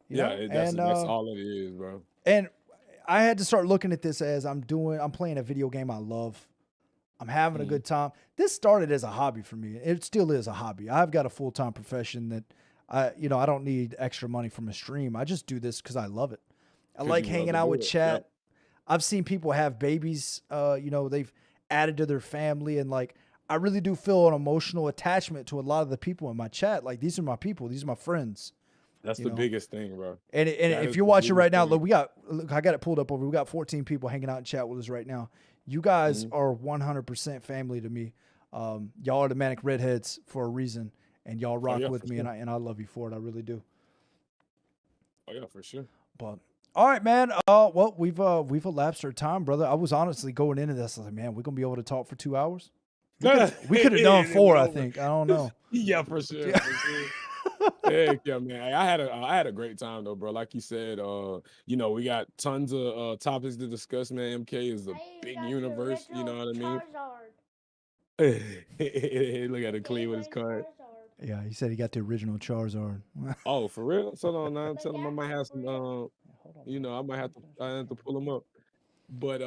You know? That's all it is, bro. And I had to start looking at this as I'm playing a video game I love. I'm having a good time. This started as a hobby for me. It still is a hobby. I've got a full-time profession that I don't need extra money from a stream. I just do this because I love it. I like hanging out with chat. Yep. I've seen people have babies, they've added to their family. And like, I really do feel an emotional attachment to a lot of the people in my chat. Like, these are my people. These are my friends. That's the biggest thing, bro. And if you're watching right now, look, I got it pulled up over. We got 14 people hanging out in chat with us right now. You guys are 100% family to me. Y'all are the Manic Redheads for a reason, and y'all rock with me, sure. and I love you for it. I really do. Oh yeah, for sure. But all right, man. Well, we've elapsed our time, brother. I was honestly going into this like, man, we're gonna be able to talk for 2 hours. We could have done 4, I think. I don't know. Yeah, for sure. Yeah. For sure. Heck yeah, man. I had a great time though, bro. Like you said, we got tons of topics to discuss, man. MK is a big universe, you know what I mean? Look at him clean with his card. Yeah, he said he got the original Charizard. Oh, for real? So on now, tell him I might have some I might have to pull him up. But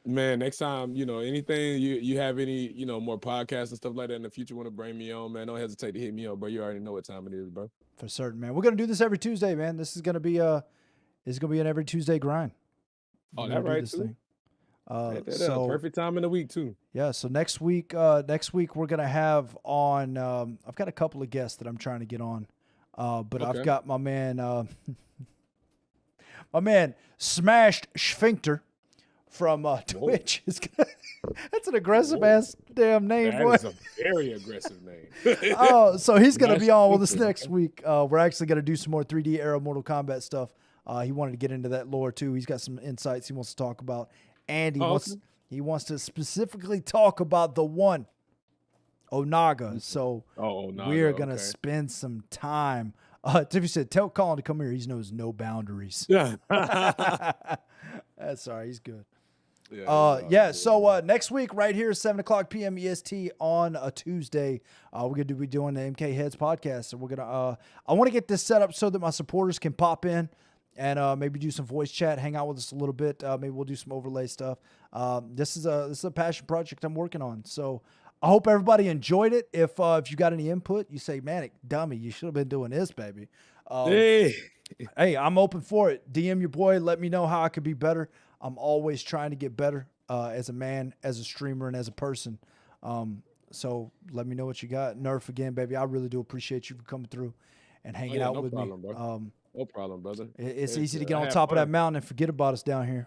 man, next time, anything you have any, more podcasts and stuff like that in the future want to bring me on, man, don't hesitate to hit me up, bro. You already know what time it is, bro. For certain, man. We're gonna do this every Tuesday, man. This is gonna be an every Tuesday grind. Oh, that right too. So perfect time in the week too. Yeah. So next week we're gonna have on. I've got a couple of guests that I'm trying to get on, but okay. I've got my man, Smashed Sphincter from Twitch. That's an aggressive ass damn name, boy. That's a very aggressive name. So he's gonna be on with us next week. We're actually gonna do some more 3D era Mortal Kombat stuff. He wanted to get into that lore too. He's got some insights he wants to talk about, and he wants to specifically talk about the one Onaga. So Onaga, we're gonna spend some time. Tiffy said, "Tell Colin to come here. He knows no boundaries." Yeah, that's all right. He's good. Yeah. So next week, right here, 7:00 p.m. EST on a Tuesday, we're gonna be doing the MK Heads podcast. So we're gonna. I want to get this set up so that my supporters can pop in and maybe do some voice chat, hang out with us a little bit. Maybe we'll do some overlay stuff. This is a passion project I'm working on. So I hope everybody enjoyed it. If you got any input, you say, "Manic dummy, you should have been doing this, baby." Hey, I'm open for it. DM your boy. Let me know how I could be better. I'm always trying to get better as a man, as a streamer, and as a person. So let me know what you got. Nerf again, baby. I really do appreciate you for coming through and hanging out with me. Bro. No problem, brother. It's easy to get on top of that mountain and forget about us down here.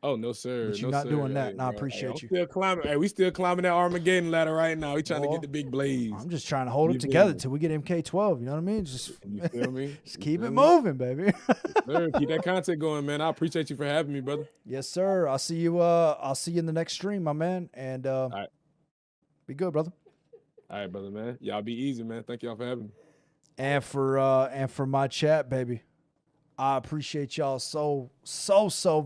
Oh, no, sir. But you're not doing that, and I appreciate you. Still climbing. We still climbing that Armageddon ladder right now. We trying to get the big blaze. I'm just trying to hold it together till we get MK12. You know what I mean? You feel me? Just keep it moving, baby. Sir, keep that content going, man. I appreciate you for having me, brother. Yes, sir. I'll see you in the next stream, my man. And all right. Be good, brother. All right, brother, man. Y'all be easy, man. Thank y'all for having me. And for my chat, baby. I appreciate y'all so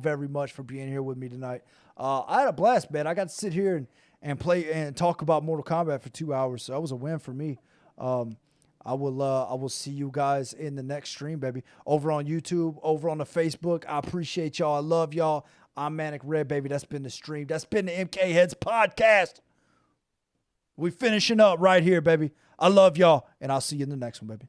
very much for being here with me tonight. I had a blast, man. I got to sit here and play and talk about Mortal Kombat for 2 hours, so that was a win for me. I will see you guys in the next stream, baby. Over on YouTube, over on the Facebook. I appreciate y'all. I love y'all. I'm Manic Red, baby. That's been the stream. That's been the MK Heads podcast. We finishing up right here, baby. I love y'all, and I'll see you in the next one, baby.